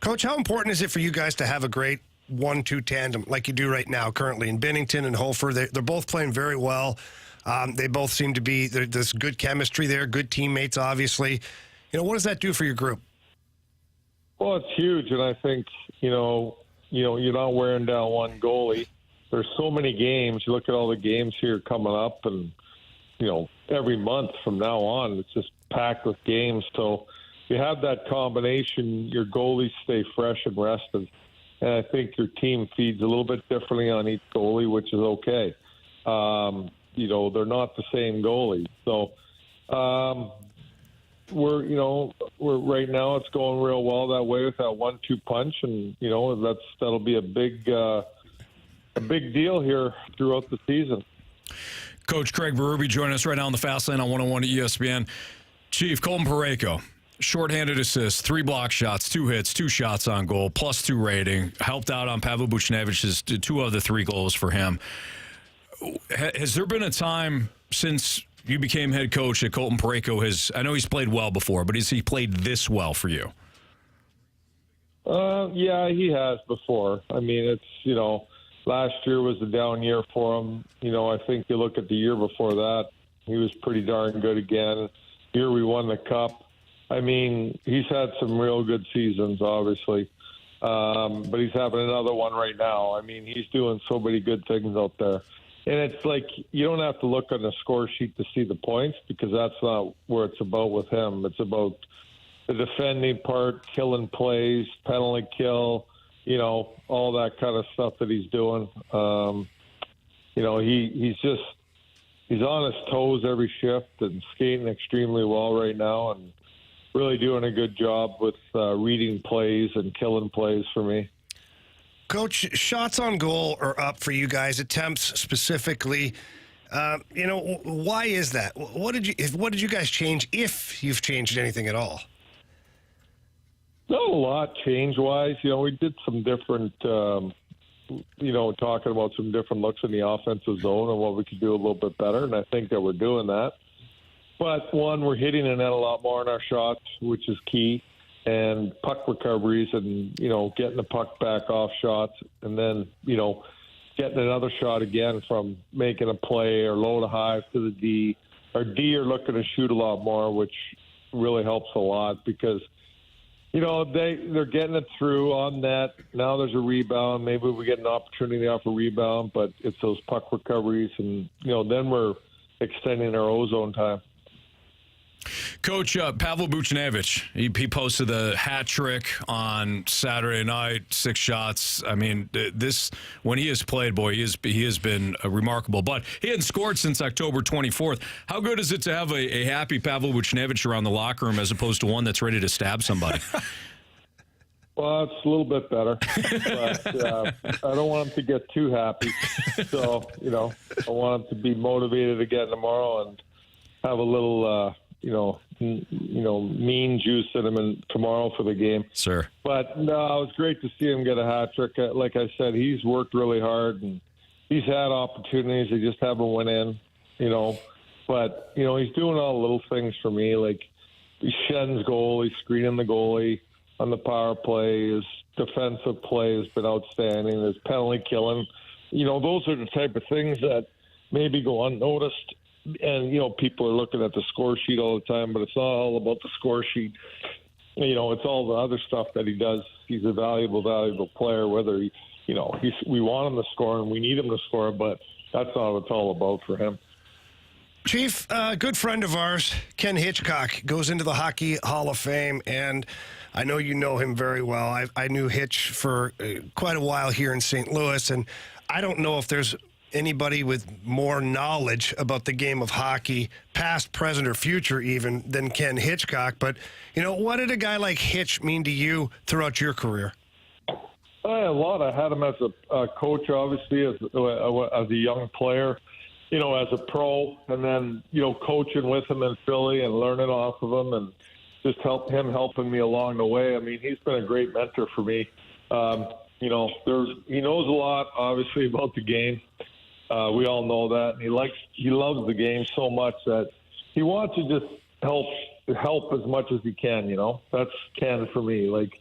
Coach, how important is it for you guys to have a great 1-2 tandem like you do right now currently in Binnington and Hofer? They're both playing very well. They both seem to be, there's good chemistry there, good teammates, obviously. What does that do for your group? Well, it's huge, and I think, you're not wearing down one goalie. There's so many games. You look at all the games here coming up, and, every month from now on, it's just packed with games. So you have that combination, your goalies stay fresh and rested. And I think your team feeds a little bit differently on each goalie, which is okay. They're not the same goalie. So we're right now it's going real well that way with that 1-2 punch, and that'll be a big deal here throughout the season. Coach Craig Berube joining us right now on the Fast Lane on 101 at ESPN. Chief, Colton Parayko, shorthanded assists, 3 block shots, 2 hits, 2 shots on goal, +2 rating, helped out on Pavel Buchnevich's 2 of the 3 goals for him. Has there been a time since you became head coach that Colton Parayko has, I know he's played well before, but has he played this well for you? Yeah, he has before. It's, last year was a down year for him. I think you look at the year before that, he was pretty darn good again. Year we won the cup. He's had some real good seasons, obviously. But he's having another one right now. He's doing so many good things out there. And it's like you don't have to look on the score sheet to see the points, because that's not where it's about with him. It's about the defending part, killing plays, penalty kill, all that kind of stuff that he's doing. He's on his toes every shift and skating extremely well right now, and really doing a good job with reading plays and killing plays for me. Coach, shots on goal are up for you guys, attempts specifically. Why is that? What did you guys change, if you've changed anything at all? Not a lot change-wise. We did some different, talking about some different looks in the offensive zone and what we could do a little bit better, and I think that we're doing that. But, one, we're hitting the net a lot more in our shots, which is key. And puck recoveries and, getting the puck back off shots. And then, getting another shot again from making a play or low to high to the D. Our D are looking to shoot a lot more, which really helps a lot because, they're getting it through on net. Now there's a rebound. Maybe we get an opportunity off a rebound, but it's those puck recoveries. And, then we're extending our ozone time. Coach, Pavel Buchnevich, he posted a hat trick on Saturday night, 6 shots. I mean, when he has played, boy, he has been remarkable. But he hadn't scored since October 24th. How good is it to have a happy Pavel Buchnevich around the locker room as opposed to one that's ready to stab somebody? Well, it's a little bit better, but I don't want him to get too happy. So, I want him to be motivated again tomorrow and have a little, mean juice in him tomorrow for the game. Sir. But no, it was great to see him get a hat trick. Like I said, he's worked really hard and he's had opportunities. They just haven't went in, But, he's doing all the little things for me, like Shen's goal, he's screening the goalie on the power play. His defensive play has been outstanding. His penalty killing. Those are the type of things that maybe go unnoticed. And, people are looking at the score sheet all the time, but it's not all about the score sheet. It's all the other stuff that he does. He's a valuable player, whether we want him to score and we need him to score, but that's not what it's all about for him. Chief, a good friend of ours, Ken Hitchcock, goes into the Hockey Hall of Fame, and I know you know him very well. I knew Hitch for quite a while here in St. Louis, and I don't know if there's anybody with more knowledge about the game of hockey, past, present, or future even, than Ken Hitchcock. But, what did a guy like Hitch mean to you throughout your career? A lot. I had him as a coach, obviously, as a young player, as a pro, and then, coaching with him in Philly and learning off of him and just helping me along the way. I mean, he's been a great mentor for me. He knows a lot, obviously, about the game. We all know that. And he loves the game so much that he wants to just help as much as he can, That's Ken for me. Like,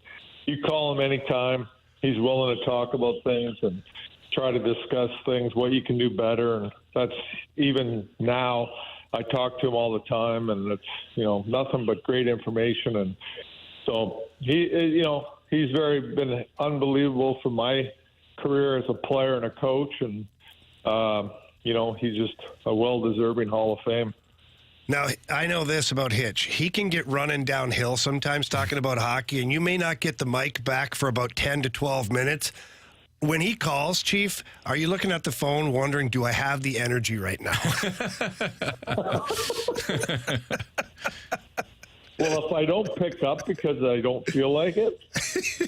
you call him anytime. He's willing to talk about things and try to discuss things, what you can do better. And that's even now. I talk to him all the time, and it's, nothing but great information. And so he's been unbelievable for my career as a player and a coach. And, he's just a well-deserving Hall of Fame. Now, I know this about Hitch. He can get running downhill sometimes talking about hockey, and you may not get the mic back for about 10 to 12 minutes. When he calls, Chief, are you looking at the phone wondering, do I have the energy right now? Well, if I don't pick up because I don't feel like it,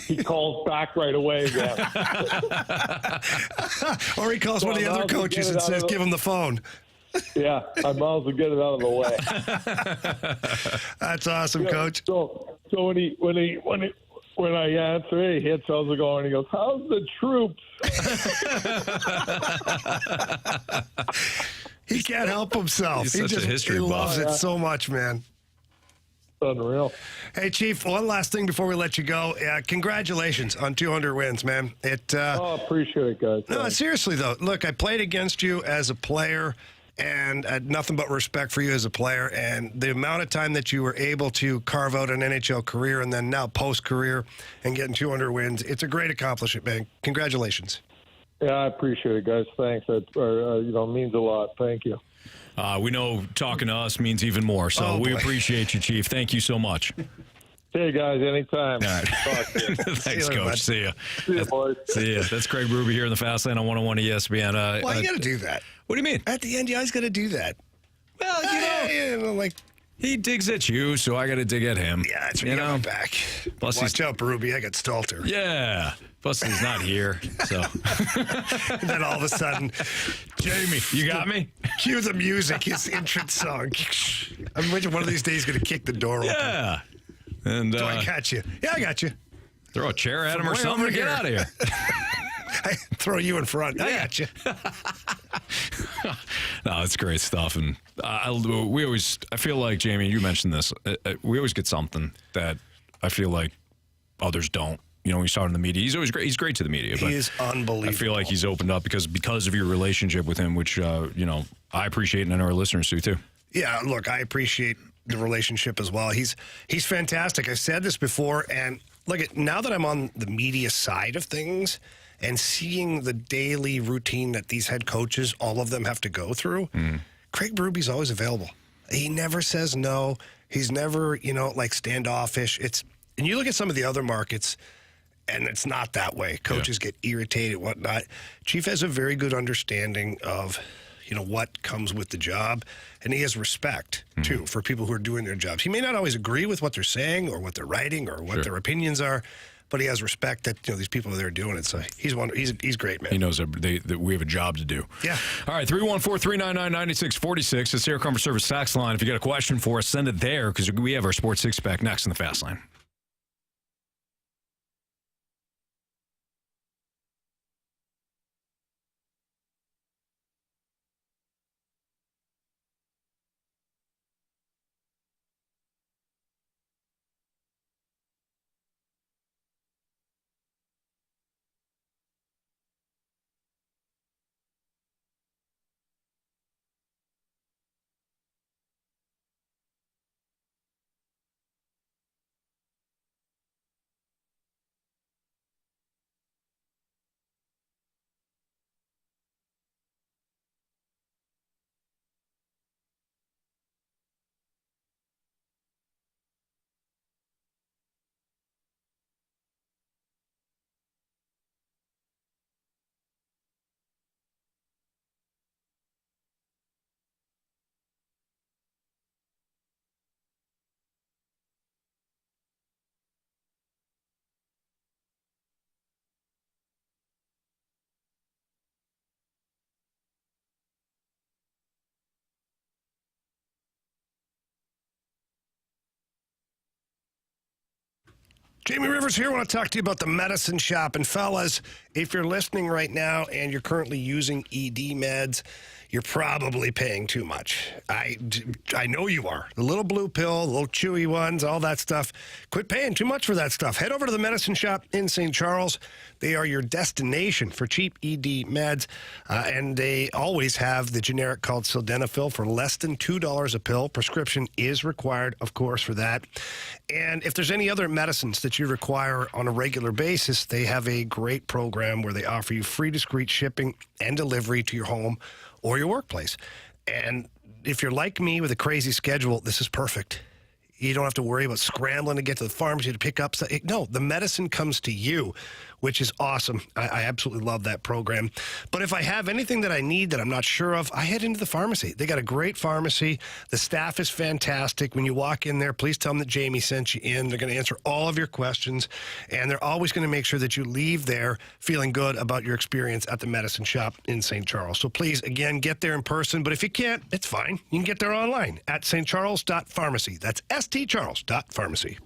he calls back right away again. Or he calls one of the other coaches and says, give him the phone. Yeah, I might as well get it out of the way. That's awesome, Coach. So when I answer, hey, Hitch, how's it going? He goes, how's the troops? He can't help himself. He's such a history buff. He loves it so much, man. Unreal. Hey, Chief, one last thing before we let you go. Congratulations on 200 wins, man. Appreciate it, guys. No, seriously, though. Look, I played against you as a player, and I had nothing but respect for you as a player. And the amount of time that you were able to carve out an NHL career and then now post-career and getting 200 wins, it's a great accomplishment, man. Congratulations. Yeah, I appreciate it, guys. Thanks. It means a lot. Thank you. We know talking to us means even more, so we appreciate you, Chief. Thank you so much. Hey, guys, anytime. All right. Thanks, Coach. See you. See you, boys. See you. That's Craig Berube here in the Fast Lane on 101 ESPN. Why you got to do that? What do you mean? At the end, you always got to do that. Well, like he digs at you, so I got to dig at him. Yeah, that's what you got my back. Plus, watch out, Berube. I got Stalter. Yeah. Plus, he's not here, so. And then all of a sudden, Jamie, you got me? Cue the music, his entrance song. I'm imagining one of these days going to kick the door open. Yeah. And, do I catch you? Yeah, I got you. Throw a chair at him or something to get out of here. I throw you in front. I got you. No, it's great stuff. And I feel like, Jamie, you mentioned this. We always get something that I feel like others don't. when you saw it in the media. He's always great. He's great to the media. But he is unbelievable. I feel like he's opened up because of your relationship with him, which I appreciate, and I know our listeners do too. Yeah, look, I appreciate the relationship as well. He's fantastic. I've said this before, and look, now that I'm on the media side of things and seeing the daily routine that these head coaches, all of them have to go through, Craig Berube's always available. He never says no. He's never, like standoffish. And you look at some of the other markets, and it's not that way. Coaches get irritated, whatnot. Chief has a very good understanding of, what comes with the job, and he has respect, too, for people who are doing their jobs. He may not always agree with what they're saying or what they're writing or what their opinions are, but he has respect that these people are there doing it. So he's great, man. He knows that we have a job to do. Yeah. All right, 314-399-9646. It's the Air Comfort Service tax line. If you got a question for us, send it there because we have our Sports Six-Pack next in the Fast Line. Jamie Rivers here. I want to talk to you about the medicine shop. And fellas, if you're listening right now and you're currently using ED meds, you're probably paying too much. I know you are. The little blue pill, the little chewy ones, all that stuff. Quit paying too much for that stuff. Head over to the medicine shop in St. Charles. They are your destination for cheap ED meds, and they always have the generic called Sildenafil for less than $2 a pill. Prescription is required, of course, for that. And if there's any other medicines that you require on a regular basis, they have a great program where they offer you free discreet shipping and delivery to your home or your workplace. And if you're like me with a crazy schedule, this is perfect. You don't have to worry about scrambling to get to the pharmacy to pick up stuff. No, the medicine comes to you, which is awesome. I absolutely love that program. But if I have anything that I need that I'm not sure of, I head into the pharmacy. They got a great pharmacy. The staff is fantastic. When you walk in there, please tell them that Jamie sent you in. They're going to answer all of your questions, and they're always going to make sure that you leave there feeling good about your experience at the medicine shop in St. Charles. So please, again, get there in person. But if you can't, it's fine. You can get there online at stcharles.pharmacy. That's stcharles.pharmacy.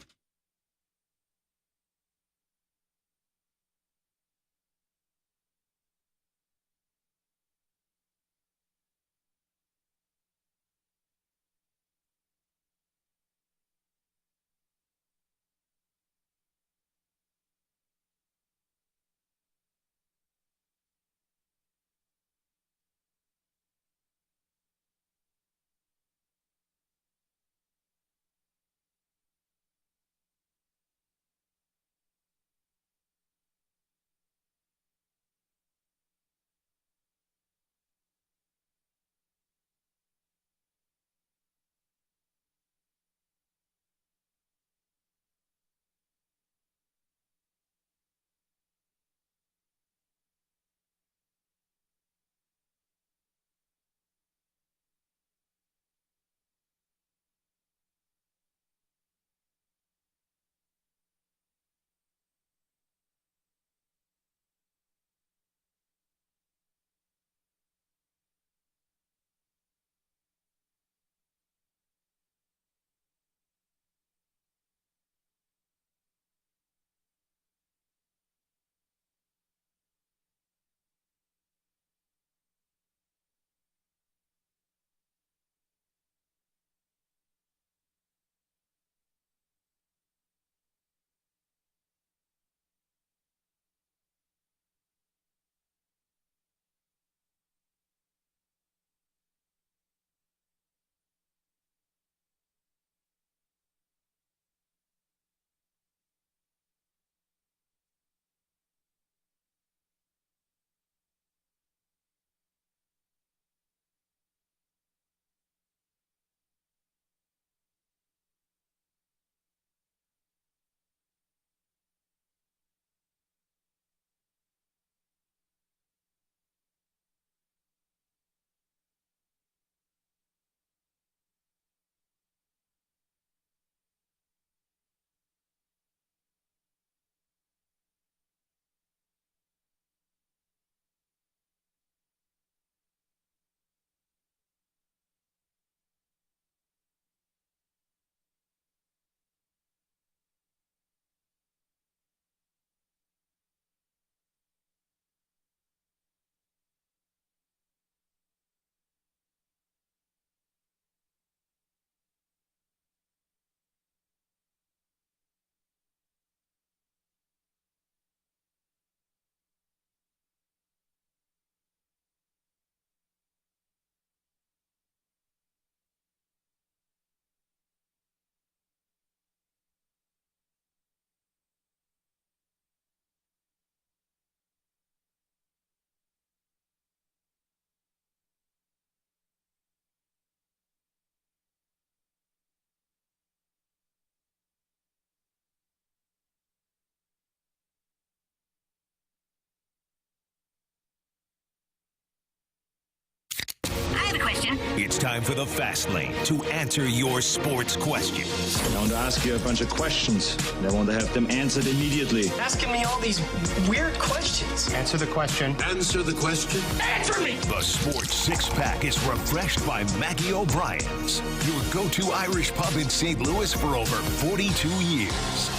time for the Fast Lane to answer your sports questions. I want to ask you a bunch of questions. I want to have them answered immediately. Asking me all these weird questions. Answer the question. Answer the question. Answer me! The Sports Six-Pack is refreshed by Maggie O'Brien's, your go-to Irish pub in St. Louis for over 42 years.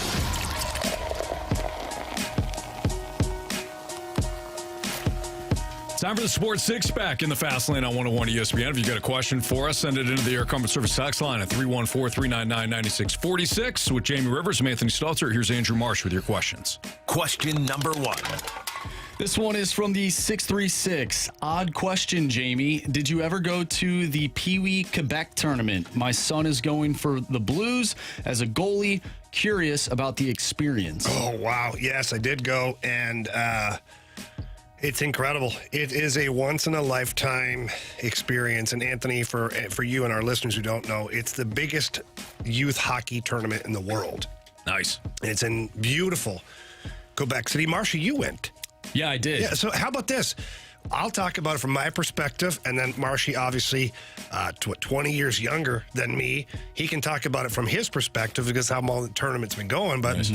Time for the Sports Six-Pack in the Fast Lane on 101 ESPN. If you got a question for us, send it into the Air Comfort Service text line at 314-399-9646. With Jamie Rivers, I'm Anthony Stalter. Here's Andrew Marsh with your questions. Question number 1. This one is from the 636. Odd question, Jamie. Did you ever go to the Pee Wee Quebec tournament? My son is going for the Blues as a goalie. Curious about the experience. Oh, wow. Yes, I did go, and it's incredible. It is a once-in-a-lifetime experience. And, Anthony, for you and our listeners who don't know, it's the biggest youth hockey tournament in the world. Nice. It's in beautiful Quebec City. Marcia, you went. Yeah, I did. Yeah, so how about this? I'll talk about it from my perspective, and then Marshy, obviously, 20 years younger than me, he can talk about it from his perspective because how long the tournament's been going. But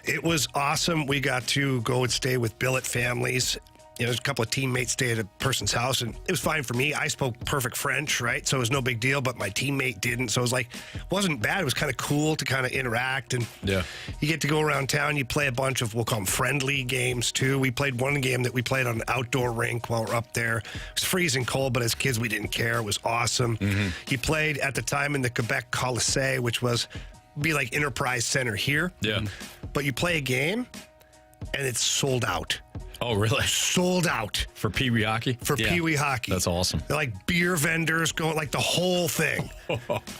it was awesome. We got to go and stay with billet families. You know, there's a couple of teammates stay at a person's house, and it was fine for me. I spoke perfect French, right? So it was no big deal, but my teammate didn't. So it was like, it wasn't bad. It was kind of cool to kind of interact, and you get to go around town. You play a bunch of, we'll call them friendly games, too. We played one game that we played on an outdoor rink while we're up there. It was freezing cold, but as kids, we didn't care. It was awesome. He played at the time in the Quebec Colisée, which was be like Enterprise Center here. Yeah. But you play a game, and it's sold out. Oh, really? Sold out. For Pee Wee hockey? For Pee Wee hockey. That's awesome. They're like beer vendors going, like the whole thing.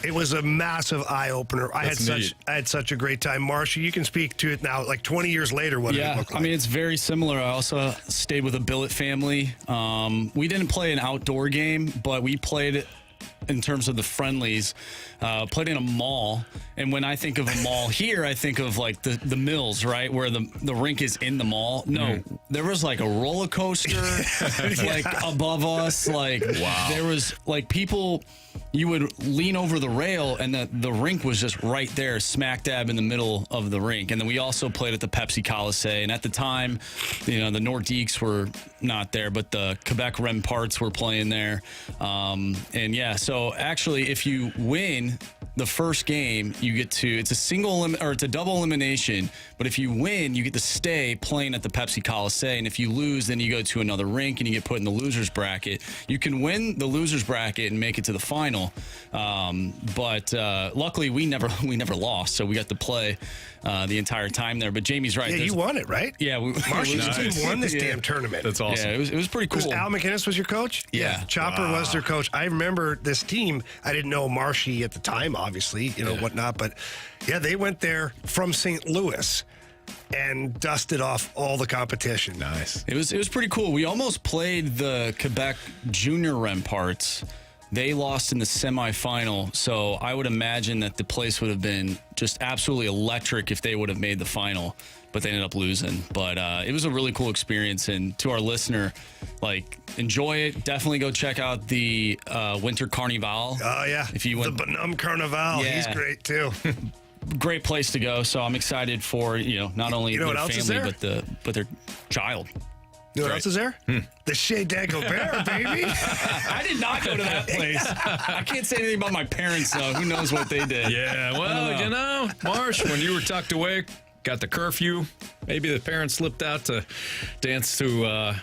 It was a massive eye-opener. I had such a great time. Marcia, you can speak to it now, like 20 years later, what did it look like? I mean, it's very similar. I also stayed with a billet family. We didn't play an outdoor game, but we played in terms of the friendlies, played in a mall. And when I think of a mall here, I think of like the Mills, right? Where the rink is in the mall. No, there was like a roller coaster like above us. Like, wow. There was like people, you would lean over the rail and the rink was just right there, smack dab in the middle of the rink. And then we also played at the Pepsi Colisée. And at the time, you know, the Nordiques were not there, but the Quebec Remparts were playing there. And yeah, so actually, if you win the first game, you get to, it's a double elimination, but if you win, you get to stay playing at the Pepsi Colisée, and if you lose, then you go to another rink and you get put in the loser's bracket. You can win the loser's bracket and make it to the final, but luckily we never lost, so we got to play the entire time there. But Jamie's right. Yeah, you won it, right? Yeah, Marcia's team won this damn tournament. That's awesome. Yeah, it was pretty cool. Al McInnes was your coach? Yeah. Chopper was their coach. I remember this team. I didn't know Marshy at the time, obviously, whatnot, but yeah, they went there from St. Louis and dusted off all the competition. Nice. It was pretty cool. We almost played the Quebec Junior Remparts. They lost in the semifinal, so I would imagine that the place would have been just absolutely electric if they would have made the final, but they ended up losing. But it was a really cool experience, and to our listener, like, enjoy it. Definitely go check out the Winter Carnival. Oh, yeah. If you went, the Bonhomme Carnival. Yeah. He's great, too. Great place to go, so I'm excited for, not only their family, but their child. You know what else is there? The Chez Dagobert, baby. I did not go to that place. I can't say anything about my parents, though. Who knows what they did? Yeah, well, Marsh, when you were tucked away, got the curfew, maybe the parents slipped out to dance to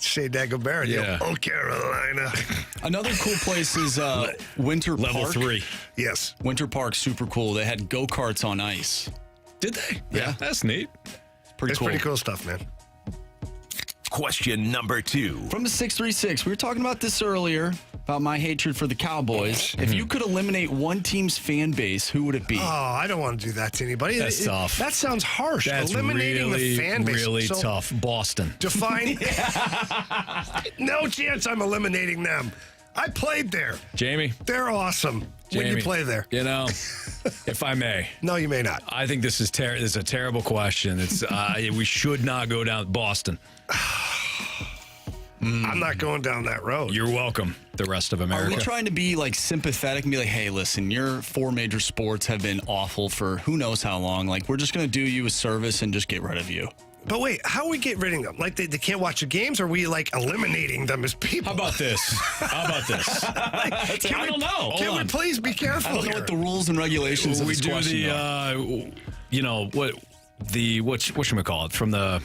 Chez Dagobert, Oh, Carolina. Another cool place is Winter Park. Level 3. Yes. Winter Park, super cool. They had go-karts on ice. Did they? Yeah. That's neat. It's pretty cool stuff, man. Question number 2. From the 636, we were talking about this earlier, about my hatred for the Cowboys. If you could eliminate one team's fan base, who would it be? Oh, I don't want to do that to anybody. That's tough. That sounds harsh. That's eliminating the fan base. Really tough. Boston. Define. No chance I'm eliminating them. I played there. Jamie? They're awesome. When you play there. If I may. No, you may not. I think this is a terrible question. It's we should not go down Boston. I'm not going down that road. You're welcome, the rest of America. Are we trying to be like sympathetic and be like, hey, listen, your 4 major sports have been awful for who knows how long. Like, we're just going to do you a service and just get rid of you. But wait, how are we getting rid of them? Like, they can't watch the games? Or are we, like, eliminating them as people? How about this? I don't know. Can we please be careful I don't know what the rules and regulations of we this do question are. Whatchamacallit from the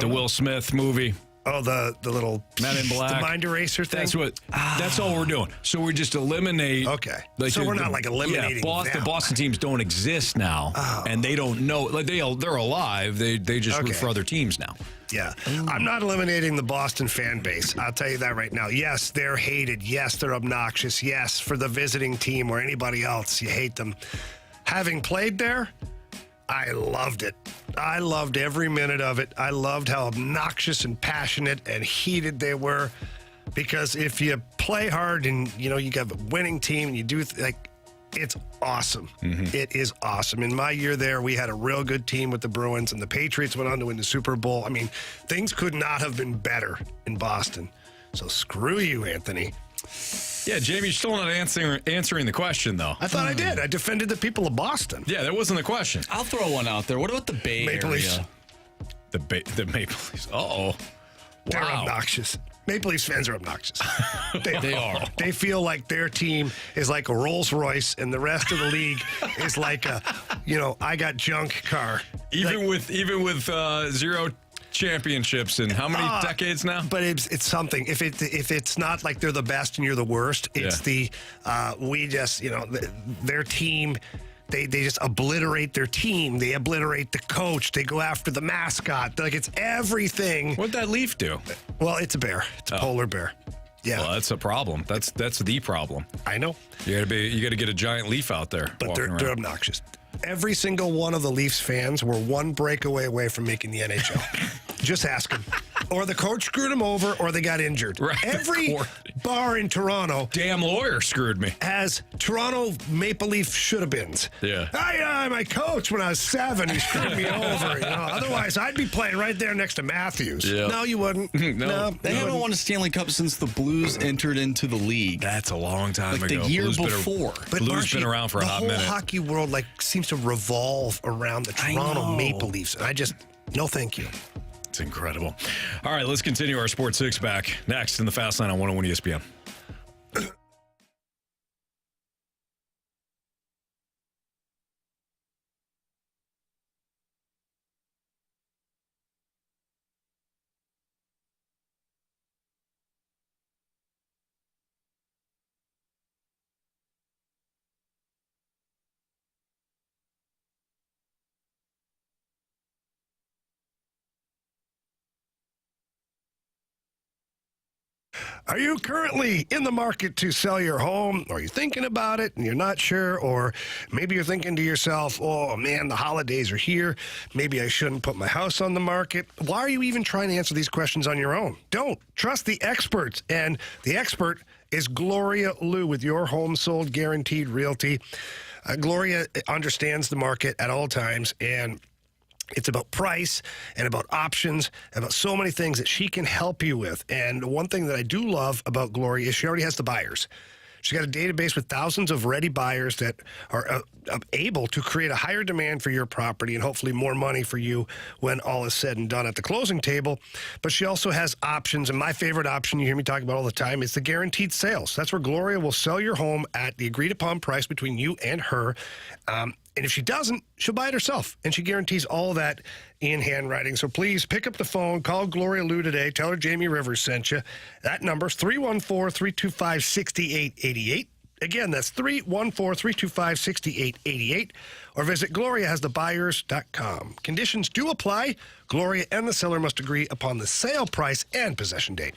Will Smith movie. Oh, the little Men in Black, the mind eraser thing. That's all we're doing. So we just eliminate. Okay. So we're not like eliminating them. The Boston teams don't exist now, and they don't know. Like they're alive. They just root for other teams now. Yeah. I'm not eliminating the Boston fan base. I'll tell you that right now. Yes, they're hated. Yes, they're obnoxious. Yes, for the visiting team or anybody else, you hate them. Having played there, I loved it. I loved every minute of it. I loved how obnoxious and passionate and heated they were. Because if you play hard and, you got a winning team and you do, it's awesome. Mm-hmm. It is awesome. In my year there, we had a real good team with the Bruins, and the Patriots went on to win the Super Bowl. I mean, things could not have been better in Boston. So screw you, Anthony. Yeah, Jamie, you're still not answering the question, though. I thought I did. I defended the people of Boston. Yeah, that wasn't the question. I'll throw one out there. What about the Bay Maple Area? Leafs. The Maple Leafs. Uh-oh. They're Wow. obnoxious. Maple Leafs fans are obnoxious. They are. They feel like their team is like a Rolls Royce, and the rest of the league is like a, I got junk car. Even with 0 championships in how many decades now? But it's something. If it's not like they're the best and you're the worst, it's their team. They just obliterate their team. They obliterate the coach. They go after the mascot. Like, it's everything. What'd that leaf do? Well, it's a bear. It's a polar bear. Yeah. Well, that's a problem. That's the problem. I know. You got to get a giant leaf out there. But they're obnoxious. Every single one of the Leafs fans were one breakaway away from making the NHL. Just ask them. Or the coach screwed them over, or they got injured. Right, Every bar in Toronto. Damn lawyer screwed me. Has Toronto Maple Leaf should-have-beens. Yeah. My coach when I was 7, he screwed me over. Otherwise, I'd be playing right there next to Matthews. Yeah. No, you wouldn't. No. They haven't won a Stanley Cup since the Blues entered into the league. That's a long time ago. The year before. But Blues been around for a hot minute. The whole hockey world seems to revolve around the Toronto Maple Leafs. And I just, no thank you. It's incredible. All right, let's continue our Sports Six back next in the Fast Line on 101 ESPN. Are you currently in the market to sell your home? Are you thinking about it and you're not sure? Or maybe you're thinking to yourself, oh man, the holidays are here. Maybe I shouldn't put my house on the market. Why are you even trying to answer these questions on your own? Don't. Trust the experts. And the expert is Gloria Liu with Your Home Sold Guaranteed Realty. Gloria understands the market at all times, and it's about price and about options, and about so many things that she can help you with. And one thing that I do love about Gloria is she already has the buyers. She's got a database with thousands of ready buyers that are able to create a higher demand for your property and hopefully more money for you when all is said and done at the closing table. But she also has options, and my favorite option you hear me talk about all the time is the guaranteed sales. That's where Gloria will sell your home at the agreed upon price between you and her. And if she doesn't, she'll buy it herself. And she guarantees all of that in handwriting. So please pick up the phone, call Gloria Liu today, tell her Jamie Rivers sent you. That number's 314-325-6888. Again, that's 314-325-6888. Or visit GloriaHasTheBuyers.com. Conditions do apply. Gloria and the seller must agree upon the sale price and possession date.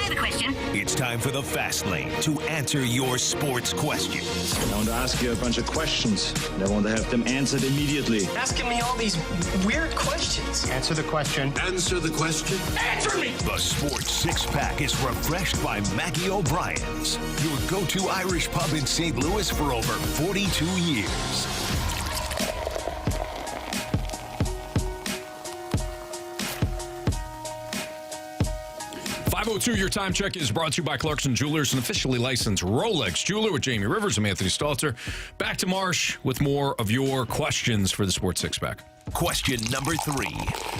Answer the question. It's time for the Fast Lane to answer your sports questions. I want to ask you a bunch of questions, and I want to have them answered immediately. Asking me all these weird questions. Answer the question. Answer the question. Answer me! The Sports Six-Pack is refreshed by Maggie O'Brien's, your go-to Irish pub in St. Louis for over 42 years. Your time check is brought to you by Clarkson Jewelers, an officially licensed Rolex jeweler with Jamie Rivers. I'm Anthony Stalter. Back to Marsh with more of your questions for the Sports Six-Pack. Question number 3.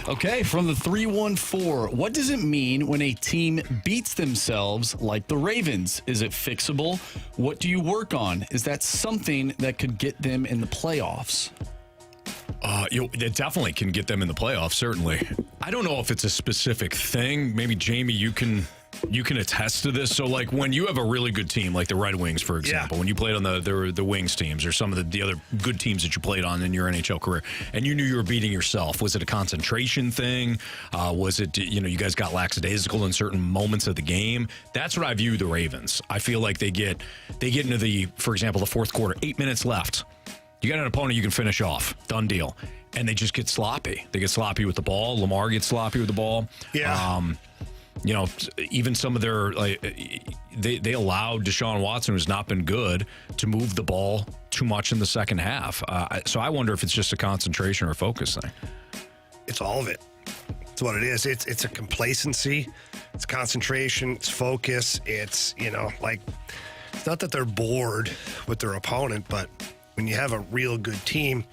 Okay, from the 314, what does it mean when a team beats themselves like the Ravens? Is it fixable? What do you work on? Is that something that could get them in the playoffs? It definitely can get them in the playoffs, certainly. I don't know if it's a specific thing. Maybe, Jamie, you can attest to this. So, like, when you have a really good team, like the Red Wings, for example, when you played on the Wings teams or some of the other good teams that you played on in your NHL career, and you knew you were beating yourself, was it a concentration thing? Was it, you guys got lackadaisical in certain moments of the game? That's what I view the Ravens. I feel like they get into for example, the fourth quarter, 8 minutes left. You got an opponent you can finish off. Done deal. And they just get sloppy. They get sloppy with the ball. Lamar gets sloppy with the ball. Yeah. Even some of their, they allowed Deshaun Watson, who's not been good, to move the ball too much in the second half. So I wonder if it's just a concentration or a focus thing. It's all of it. It's what it is. It's a complacency. It's concentration. It's focus. It's, it's not that they're bored with their opponent, but when you have a real good team,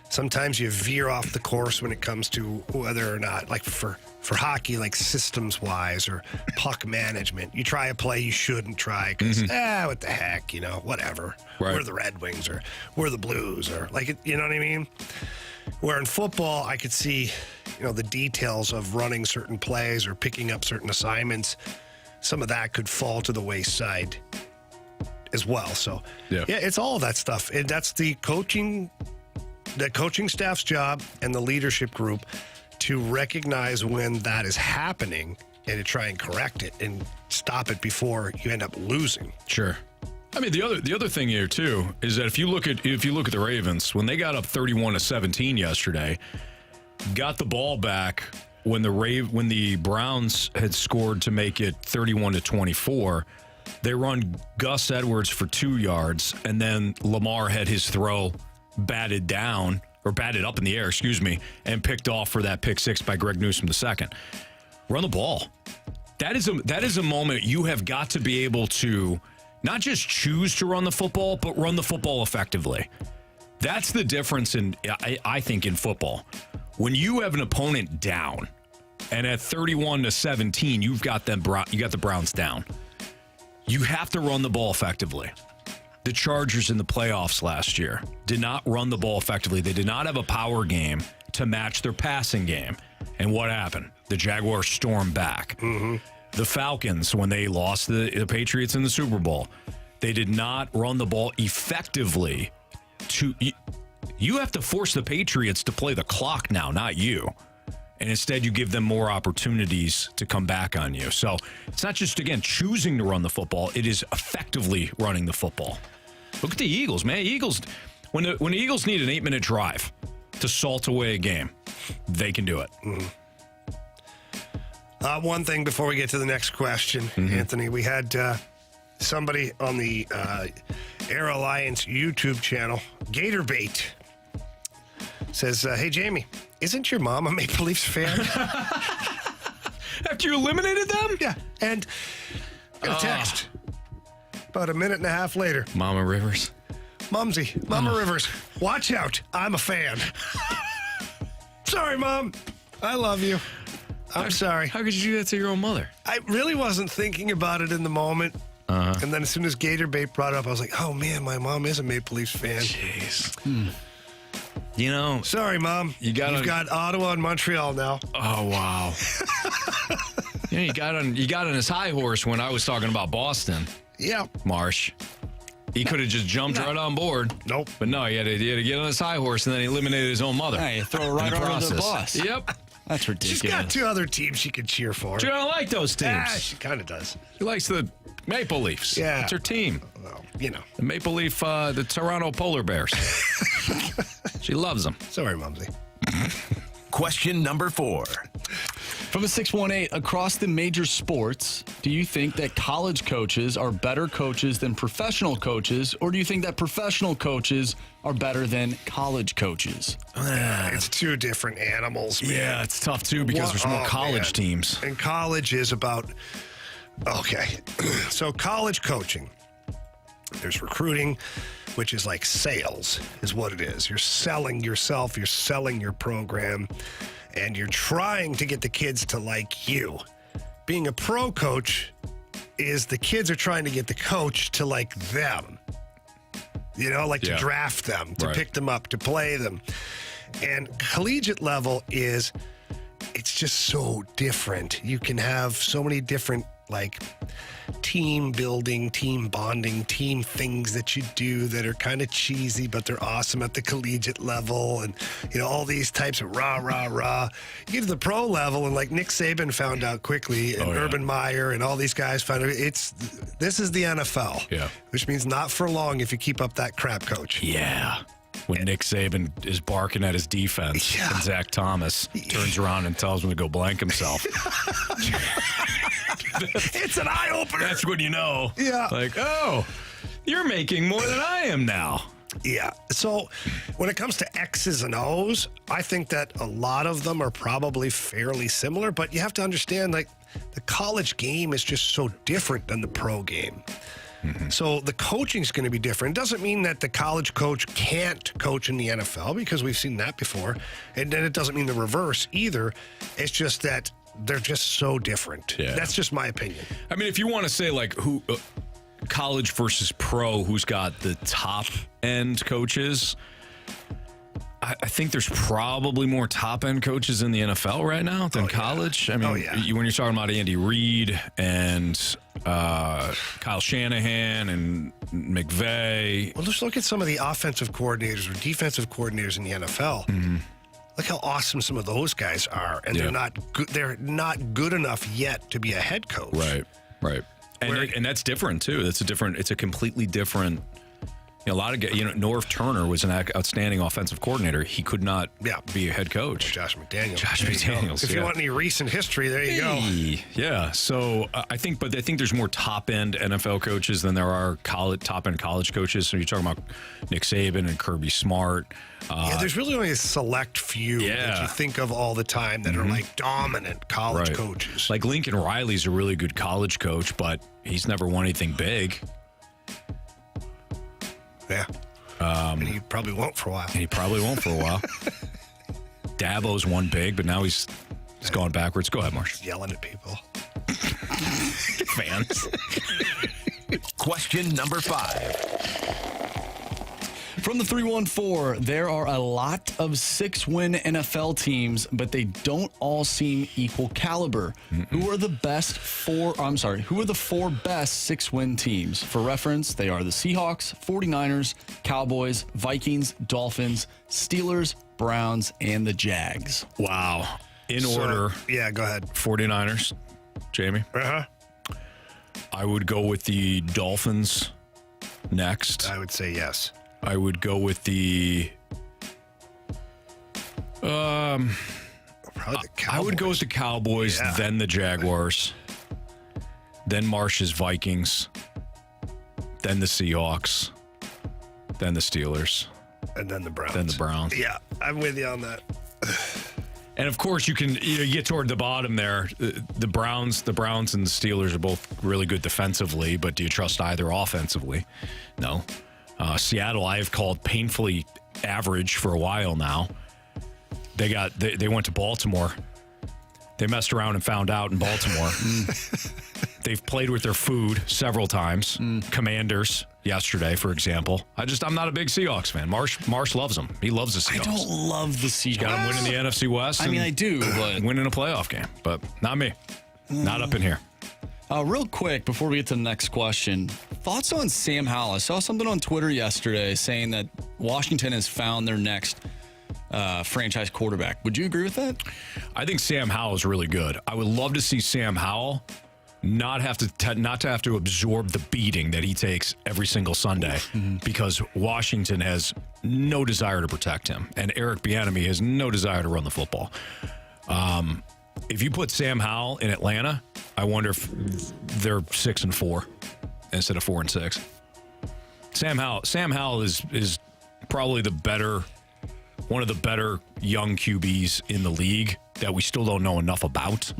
sometimes you veer off the course when it comes to whether or not, like for hockey, like systems-wise or puck management. You try a play you shouldn't try because, what the heck, whatever. Right. We're the Red Wings or we're the Blues or you know what I mean? Where in football, I could see, the details of running certain plays or picking up certain assignments. Some of that could fall to the wayside as well. So, yeah, it's all of that stuff. And that's the coaching staff's job and the leadership group to recognize when that is happening and to try and correct it and stop it before you end up losing. Sure. I mean, the other thing here too is that if you look at the Ravens, when they got up 31-17 yesterday, got the ball back when the Browns had scored to make it 31-24. They run Gus Edwards for 2 yards, and then Lamar had his throw batted up in the air, and picked off for that pick six by Greg Newsome II. Run the ball. That is a moment you have got to be able to not just choose to run the football, but run the football effectively. That's the difference I think in football. When you have an opponent down, and at 31-17, you got the Browns down. You have to run the ball effectively. The Chargers in the playoffs last year did not run the ball effectively. They did not have a power game to match their passing game. And what happened? The Jaguars stormed back. Mm-hmm. The Falcons, when they lost the Patriots in the Super Bowl, they did not run the ball effectively. You have to force the Patriots to play the clock now, not you. And instead, you give them more opportunities to come back on you. So it's not just, again, choosing to run the football. It is effectively running the football. Look at the Eagles, man. When the Eagles need an 8-minute drive to salt away a game, they can do it. Mm-hmm. One thing before we get to the next question, Anthony, we had somebody on the Air Alliance YouTube channel, Gatorbait, says, hey, Jamie, isn't your mom a Maple Leafs fan? After you eliminated them? Yeah. And got a text about a minute and a half later. Mama Rivers. Mama Rivers, watch out. I'm a fan. Sorry, Mom. I love you. I'm sorry. How could you do that to your own mother? I really wasn't thinking about it in the moment. And then as soon as Gatorbait brought it up, I was like, oh, man, my mom is a Maple Leafs fan. Jeez. Sorry, Mom. You've got Ottawa and Montreal now. Oh, wow. You got on his high horse when I was talking about Boston. Yeah. Marsh. He could have just jumped right on board. Nope. But no, he had to get on his high horse, and then he eliminated his own mother. Yeah, you throw it right under the bus. Yep. That's ridiculous. She's got 2 other teams she can cheer for. She don't like those teams. Yeah, she kind of does. She likes the Maple Leafs. Yeah. It's her team. Well, you know. The Maple Leaf, the Toronto Polar Bears. She loves them. Sorry, Mumsy. Question number 4. From a 618, across the major sports, do you think that college coaches are better coaches than professional coaches, or do you think that professional coaches are better than college coaches? It's 2 different animals, man. Yeah, it's tough, too, because there's more college teams. And college is about, okay, so college coaching, there's recruiting, which is like sales, is what it is. You're selling yourself, you're selling your program, and you're trying to get the kids to like you. Being a pro coach is the kids are trying to get the coach to like them. You know, like to draft them, to pick them up, to play them. And collegiate level is, it's just so different. You can have so many different, like, team building, team bonding, team things that you do that are kind of cheesy, but they're awesome at the collegiate level. And, you know, all these types of rah, rah, rah. You get to the pro level, and like Nick Saban found out quickly, and Urban Meyer and all these guys found out, this is the NFL. Yeah. Which means not for long if you keep up that crap, coach. Yeah. When Nick Saban is barking at his defense, and Zach Thomas turns around and tells him to go blank himself. It's an eye-opener. That's when you know. Yeah. Like, oh, you're making more than I am now. Yeah. So when it comes to X's and O's, I think that a lot of them are probably fairly similar, but you have to understand, like, the college game is just so different than the pro game. Mm-hmm. So the coaching is going to be different. It doesn't mean that the college coach can't coach in the NFL, because we've seen that before. And then it doesn't mean the reverse either. It's just that they're just so different. Yeah. That's just my opinion. I mean, if you want to say, like, who college versus pro, who's got the top end coaches, I think there's probably more top end coaches in the NFL right now than college. I mean, when you're talking about Andy Reid and Kyle Shanahan and McVay. Well, just look at some of the offensive coordinators or defensive coordinators in the NFL. Mm-hmm. Look how awesome some of those guys are, and they're not good. They're not good enough yet to be a head coach. Right. And that's different too. It's a completely different. You know, a lot of Norv Turner was an outstanding offensive coordinator. He could not be a head coach. Josh McDaniels. If you want any recent history, there you go. Yeah. So I think there's more top end NFL coaches than there are top end college coaches. So you're talking about Nick Saban and Kirby Smart. There's really only a select few that you think of all the time that are like dominant college coaches. Like Lincoln Riley's a really good college coach, but he's never won anything big. Yeah. And he probably won't for a while. Dabo's won big, but now he's gone backwards. Go ahead, Marsh. Yelling at people. Fans. Question number 5. From the 314, there are a lot of 6-win NFL teams, but they don't all seem equal caliber. Who are the 4 best 6-win teams? For reference, they are the Seahawks, 49ers, Cowboys, Vikings, Dolphins, Steelers, Browns, and the Jags. Wow. In order. Yeah, go ahead. 49ers. Jamie? Uh-huh. I would go with the Dolphins next. I would say yes. I would go with the probably the Cowboys. I would go with the Cowboys, then the Jaguars, then Marsh's Vikings, then the Seahawks, then the Steelers, and then the Browns. Yeah, I'm with you on that. And of course, you get toward the bottom there. The Browns and the Steelers are both really good defensively, but do you trust either offensively? No. Seattle, I have called painfully average for a while now. They went to Baltimore. They messed around and found out in Baltimore. They've played with their food several times. Commanders yesterday, for example. I'm not a big Seahawks fan. Marsh loves them. He loves the Seahawks. I don't love the Seahawks. He's got them winning the NFC West. I mean, I do, but winning a playoff game, but not me. Not up in here. Real quick, before we get to the next question, thoughts on Sam Howell? I saw something on Twitter yesterday saying that Washington has found their next franchise quarterback. Would you agree with that? I think Sam Howell is really good. I would love to see Sam Howell not have to absorb the beating that he takes every single Sunday because Washington has no desire to protect him, and Eric Bieniemy has no desire to run the football. If you put Sam Howell in Atlanta, I wonder if they're 6-4 instead of 4-6. Sam Howell is probably one of the better young QBs in the league that we still don't know enough about.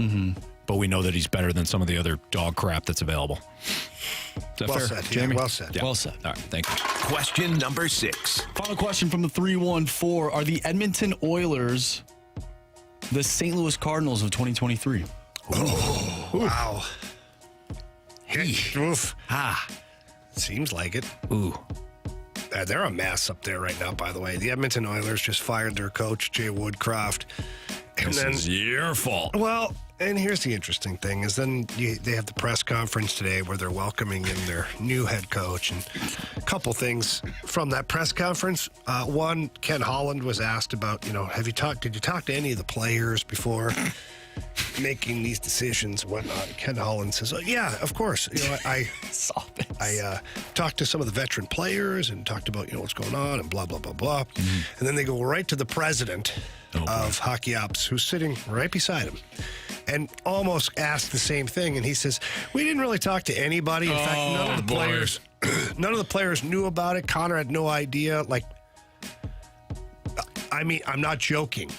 But we know that he's better than some of the other dog crap that's available. Is that well fair, said, Jamie? Yeah, well said. Yeah. Well said. All right, thank you. Question number 6. Final question from the 314. Are the Edmonton Oilers the St. Louis Cardinals of 2023? Oh, wow. Hey. Oof. Seems like it. Ooh. They're a mess up there right now, by the way. The Edmonton Oilers just fired their coach, Jay Woodcroft. This is your fault. Well, and here's the interesting thing is then they have the press conference today where they're welcoming in their new head coach. And a couple things from that press conference. One, Ken Holland was asked about, did you talk to any of the players before making these decisions and whatnot? Ken Holland says, yeah, of course. I talked to some of the veteran players and talked about, what's going on and blah, blah, blah, blah. And then they go right to the president of Hockey Ops, who's sitting right beside him, and almost asked the same thing. And he says, we didn't really talk to anybody. In fact, none of the players knew about it. Connor had no idea. I'm not joking.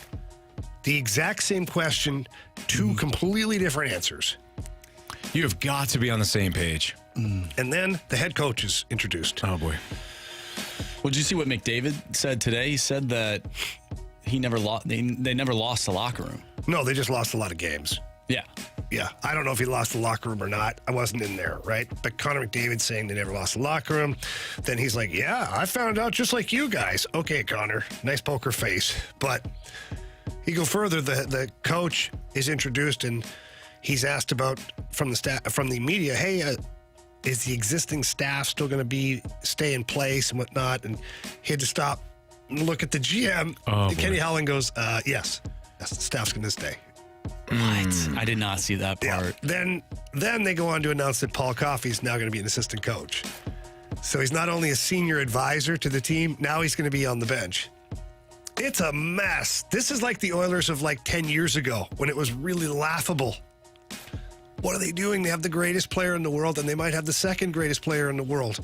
The exact same question, two completely different answers. You have got to be on the same page. And then the head coach is introduced. Oh, boy. Well, did you see what McDavid said today? He said that he never lost. They never lost the locker room. No, they just lost a lot of games. Yeah. I don't know if he lost the locker room or not. I wasn't in there, right? But Connor McDavid saying they never lost the locker room. Then he's like, yeah, I found out just like you guys. Okay, Connor, nice poker face. But you go further, the coach is introduced and he's asked about from the media, hey, is the existing staff still going to stay in place and whatnot? And he had to stop and look at the GM. And Kenny Holland goes, yes, the staff's going to stay. What? I did not see that part. Yeah. Then they go on to announce that Paul Coffey's now going to be an assistant coach. So he's not only a senior advisor to the team, now he's going to be on the bench. It's a mess. This is like the Oilers of 10 years ago when it was really laughable. What are they doing? They have the greatest player in the world, and they might have the second greatest player in the world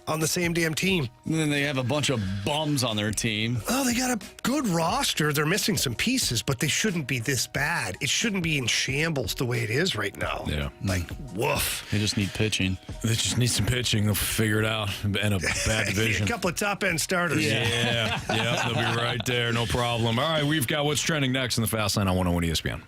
on the same damn team. And then they have a bunch of bums on their team. Oh, they got a good roster. They're missing some pieces, but they shouldn't be this bad. It shouldn't be in shambles the way it is right now. Yeah. Woof. They just need pitching. They just need some pitching. They'll figure it out. And a bad division. A couple of top-end starters. Yeah, they'll be right there. No problem. All right, we've got what's trending next in the Fast Lane on 101 ESPN.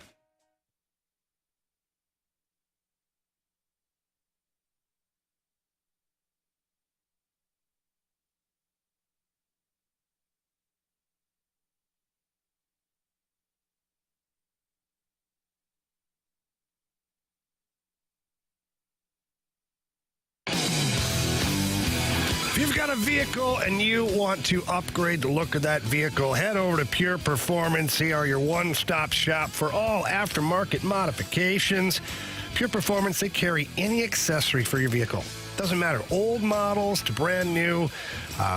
If you've got a vehicle and you want to upgrade the look of that vehicle, head over to Pure Performance. They are your one-stop shop for all aftermarket modifications. Pure Performance, they carry any accessory for your vehicle. Doesn't matter, old models to brand new,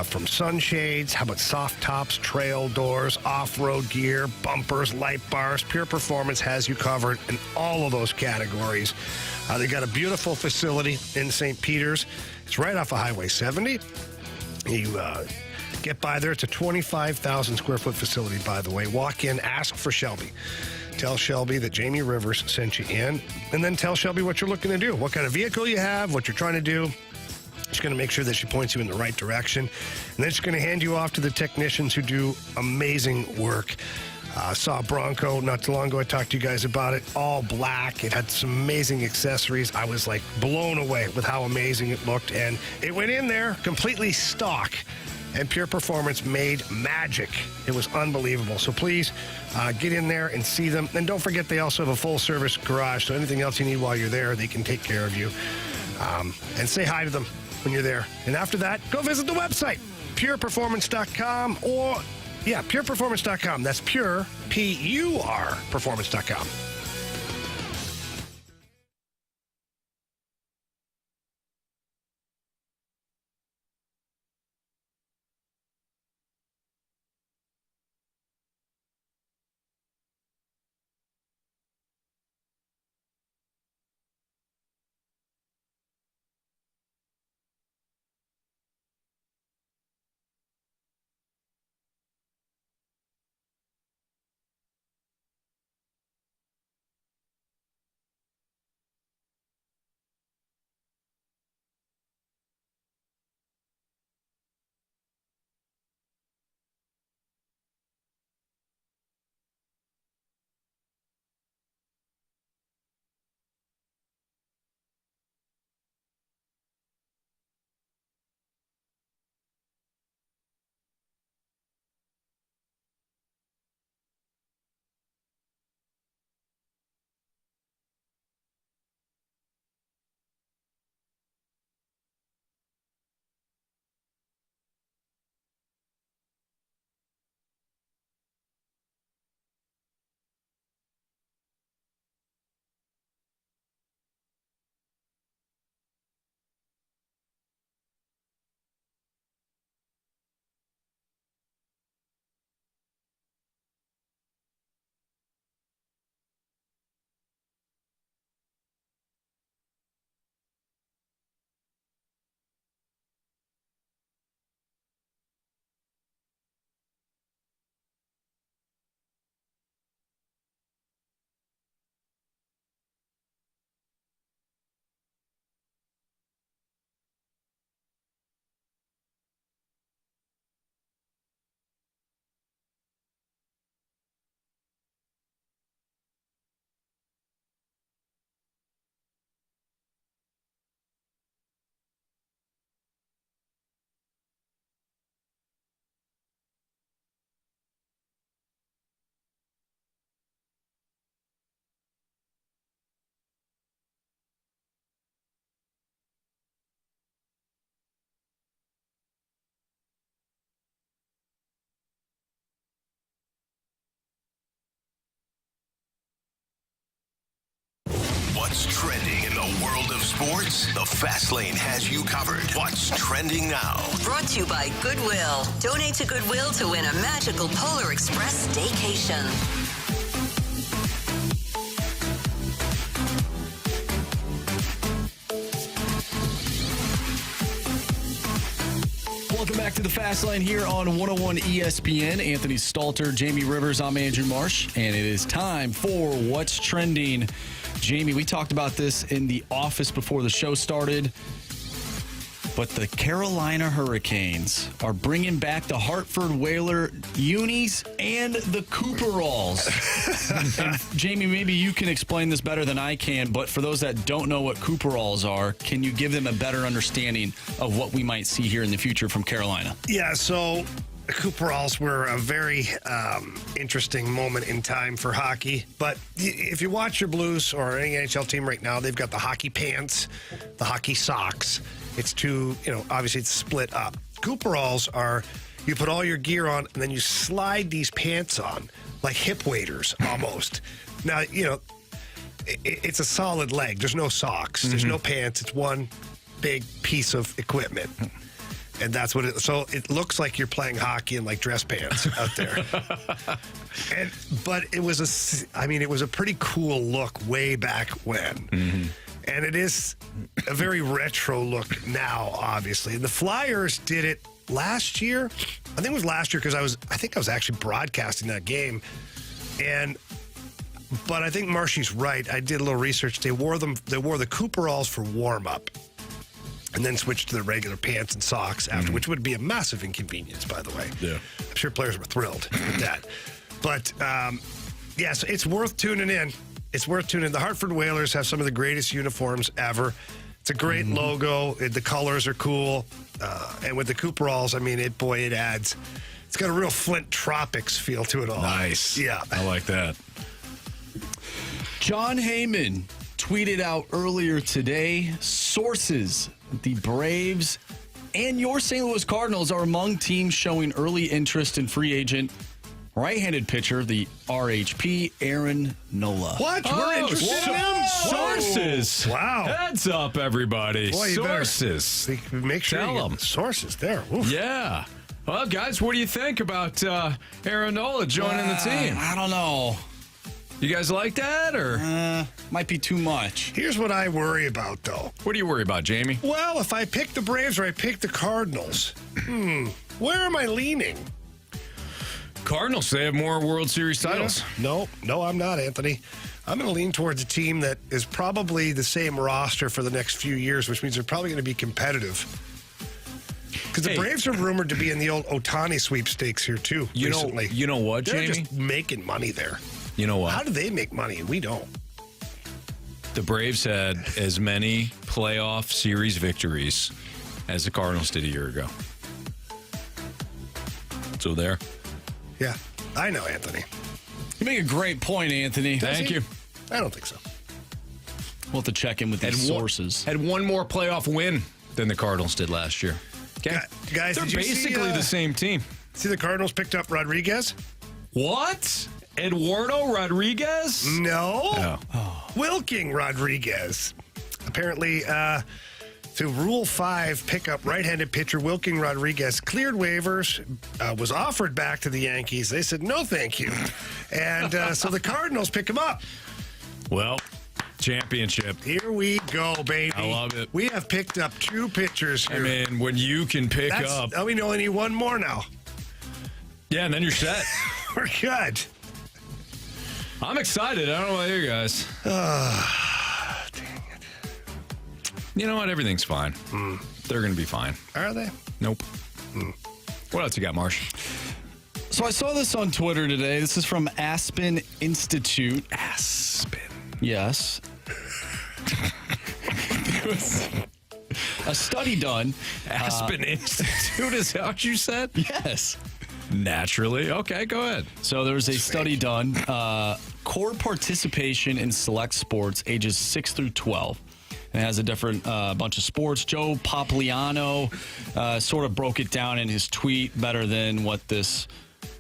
from sunshades, how about soft tops, trail doors, off-road gear, bumpers, light bars. Pure Performance has you covered in all of those categories. They got a beautiful facility in St. Peter's. It's right off of Highway 70. You get by there. It's a 25,000 square foot facility, by the way. Walk in, ask for Shelby. Tell Shelby that Jamie Rivers sent you in, and then tell Shelby what you're looking to do, what kind of vehicle you have, what you're trying to do. She's going to make sure that she points you in the right direction, and then she's going to hand you off to the technicians who do amazing work. I saw a Bronco not too long ago. I talked to you guys about it. All black. It had some amazing accessories. I was blown away with how amazing it looked, and it went in there completely stock. And Pure Performance made magic. It was unbelievable. So please get in there and see them. And don't forget, they also have a full-service garage. So anything else you need while you're there, they can take care of you. And say hi to them when you're there. And after that, go visit the website, pureperformance.com, or Yeah, pureperformance.com. That's pure, P-U-R, performance.com. What's trending in the world of sports? The Fast Lane has you covered. What's trending now? Brought to you by Goodwill. Donate to Goodwill to win a magical Polar Express staycation. Welcome back to the Fast Lane here on 101 ESPN. Anthony Stalter, Jamie Rivers, I'm Andrew Marsh, and it is time for What's Trending. Jamie, we talked about this in the office before the show started, but the Carolina Hurricanes are bringing back the Hartford Whaler unis and the Cooperalls. And Jamie, maybe you can explain this better than I can, but for those that don't know what Cooperalls are, can you give them a better understanding of what we might see here in the future from Carolina? Yeah, so the Cooperalls were a very interesting moment in time for hockey. But if you watch your Blues or any NHL team right now, they've got the hockey pants, the hockey socks. It's obviously it's split up. Cooperalls are, you put all your gear on and then you slide these pants on like hip waders almost. Now, it's a solid leg. There's no socks. There's no pants. It's one big piece of equipment. And that's what so it looks like you're playing hockey in like dress pants out there. But it was a pretty cool look way back when. Mm-hmm. And it is a very retro look now, obviously. And the Flyers did it last year. I think it was last year because I think I was actually broadcasting that game. But I think Marshy's right. I did a little research. They wore the Cooperalls for warm-up. And then switched to the regular pants and socks after, which would be a massive inconvenience, by the way. Yeah. I'm sure players were thrilled with that. But, so it's worth tuning in. It's worth tuning in. The Hartford Whalers have some of the greatest uniforms ever. It's a great logo. The colors are cool. And with the Cooperalls, it adds. It's got a real Flint Tropics feel to it all. Nice. Yeah. I like that. John Heyman tweeted out earlier today, sources, the Braves and your St. Louis Cardinals are among teams showing early interest in free agent right-handed pitcher, the RHP, Aaron Nola. What? We're interested in him? Sources. Wow. Heads up, everybody. Boy, Sources. Make sure Tell you them. get sources there. Oof. Yeah. Well, guys, what do you think about Aaron Nola joining the team? I don't know. You guys like that, or might be too much? Here's what I worry about, though. What do you worry about, Jamie? Well, if I pick the Braves or I pick the Cardinals, where am I leaning? Cardinals, they have more World Series titles. No, I'm not, Anthony. I'm going to lean towards a team that is probably the same roster for the next few years, which means they're probably going to be competitive. Because the Braves are rumored to be in the old Ohtani sweepstakes here, too, recently. You know what, They're Jamie? just making money there. You know what? How do they make money and we don't? The Braves had as many playoff series victories as the Cardinals did a year ago. So there. Yeah, I know, Anthony. You make a great point, Anthony. Thank you. I don't think so. We'll have to check in with these sources. Had one more playoff win than the Cardinals did last year. Okay. Guys, they're did you basically the same team. See the Cardinals picked up Rodriguez? What? Eduardo Rodriguez? No. Wilking Rodriguez. Apparently, to Rule 5 pickup right-handed pitcher Wilking Rodriguez cleared waivers, was offered back to the Yankees. They said, no, thank you. And so the Cardinals pick him up. Well, championship. Here we go, baby. I love it. We have picked up 2 pitchers here. I mean, when you can pick up. Oh, we only need 1 more now. Yeah, and then you're set. We're good. I'm excited. I don't know about you guys. Dang it. You know what? Everything's fine. They're going to be fine. Are they? Nope. What else you got, Marsh? So I saw this on Twitter today. This is from Aspen Institute. Aspen. Yes. There was a study done. Aspen Institute, is that what you said? Yes. Naturally. Okay, go ahead. So there was a study done. Core participation in select sports ages 6 through 12. And it has a different bunch of sports. Joe Popliano sort of broke it down in his tweet better than what this,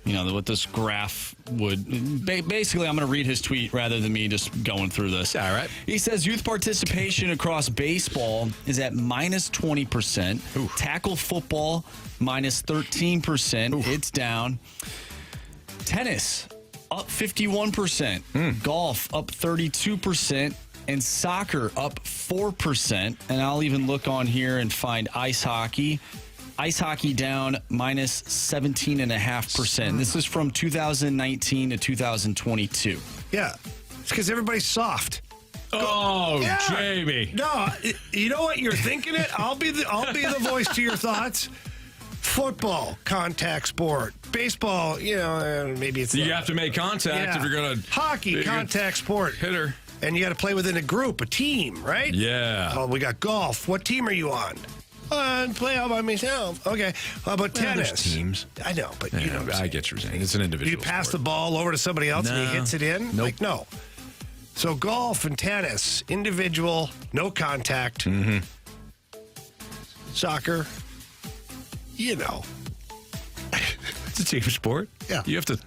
what this graph would. Basically, I'm going to read his tweet rather than me just going through this. All right. He says youth participation across baseball is at minus 20%. Ooh. Tackle football minus 13%. Ooh. It's down. Tennis up 51%. Golf up 32%. And soccer up 4%. And I'll even look on here and find ice hockey. Ice hockey down minus 17.5%. This is from 2019 to 2022. Yeah. It's because everybody's soft. Oh, yeah. Jamie. No, you know what? You're thinking it. I'll be the voice to your thoughts. Football, contact sport. Baseball, maybe it's. You have to make contact if you're going to. Hockey, contact sport. Hitter. And you got to play within a group, a team, right? Yeah. Oh, we got golf. What team are you on? Play all by myself. Okay. How about tennis? There's teams. I know, but I get what you're saying. It's an individual. You pass sport. the ball over to somebody else and he hits it in? Nope. Like, no. So golf and tennis, individual, no contact. Mm-hmm. Soccer, It's a team sport. Yeah. You have to.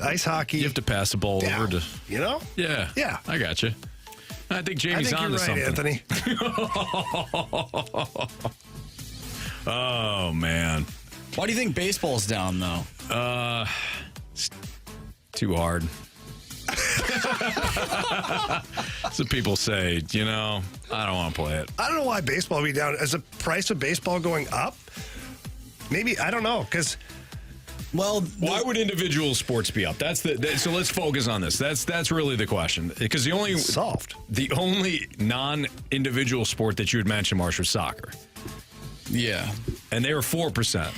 Ice hockey. You have to pass the ball over to. Yeah. Yeah. I got you. I think Jamie's on to something. Anthony. Oh, man. Why do you think baseball's down, though? It's too hard. So people say, I don't want to play it. I don't know why baseball would be down. Is the price of baseball going up? Maybe, I don't know, because... Well, why would individual sports be up? So let's focus on this. That's really the question. Because the only non-individual sport that you had mentioned, Marsh, was soccer. Yeah, and they were 4%.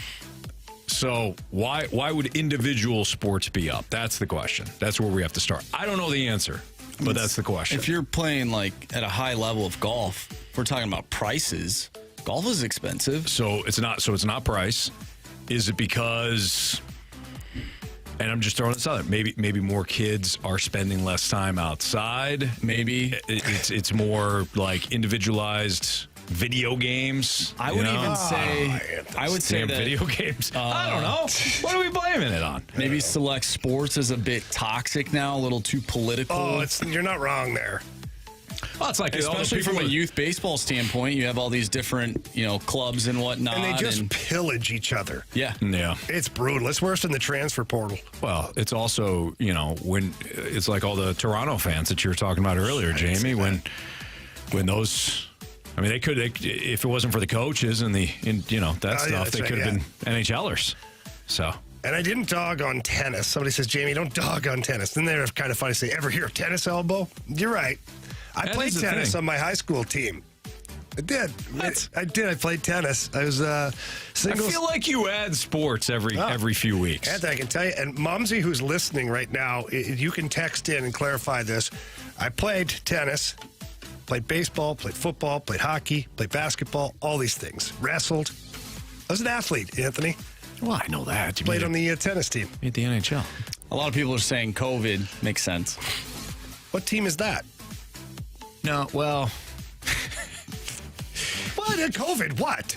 So why would individual sports be up? That's the question. That's where we have to start. I don't know the answer, but that's the question. If you're playing at a high level of golf, if we're talking about prices. Golf is expensive. So it's not price. Is it because, and I'm just throwing this out there, maybe more kids are spending less time outside? Maybe it's more like individualized video games. I would even say, I would say that video games. I don't know. What are we blaming it on? Maybe select sports is a bit toxic now, a little too political. Oh, you're not wrong there. Well, it's like especially from a youth baseball standpoint, you have all these different, clubs and whatnot, and they just pillage each other. Yeah. It's brutal. It's worse than the transfer portal. Well, it's also when it's like all the Toronto fans that you were talking about earlier, Jamie. When those, I mean, they could if it wasn't for the coaches and that stuff, they could have been NHLers. So. And I didn't dog on tennis. Somebody says, Jamie, don't dog on tennis. Then they're kind of funny. Say, ever hear of tennis elbow? You're right. I played tennis on my high school team. I did. I did. I played tennis. I was singles. I feel like you add sports every few weeks. Anthony, I can tell you, and Mumsy, who's listening right now, you can text in and clarify this. I played tennis, played baseball, played football, played hockey, played basketball, all these things. Wrestled. I was an athlete, Anthony. Well, I know that. You played on the tennis team. At the NHL. A lot of people are saying COVID makes sense. What team is that? No, well. What? COVID? What?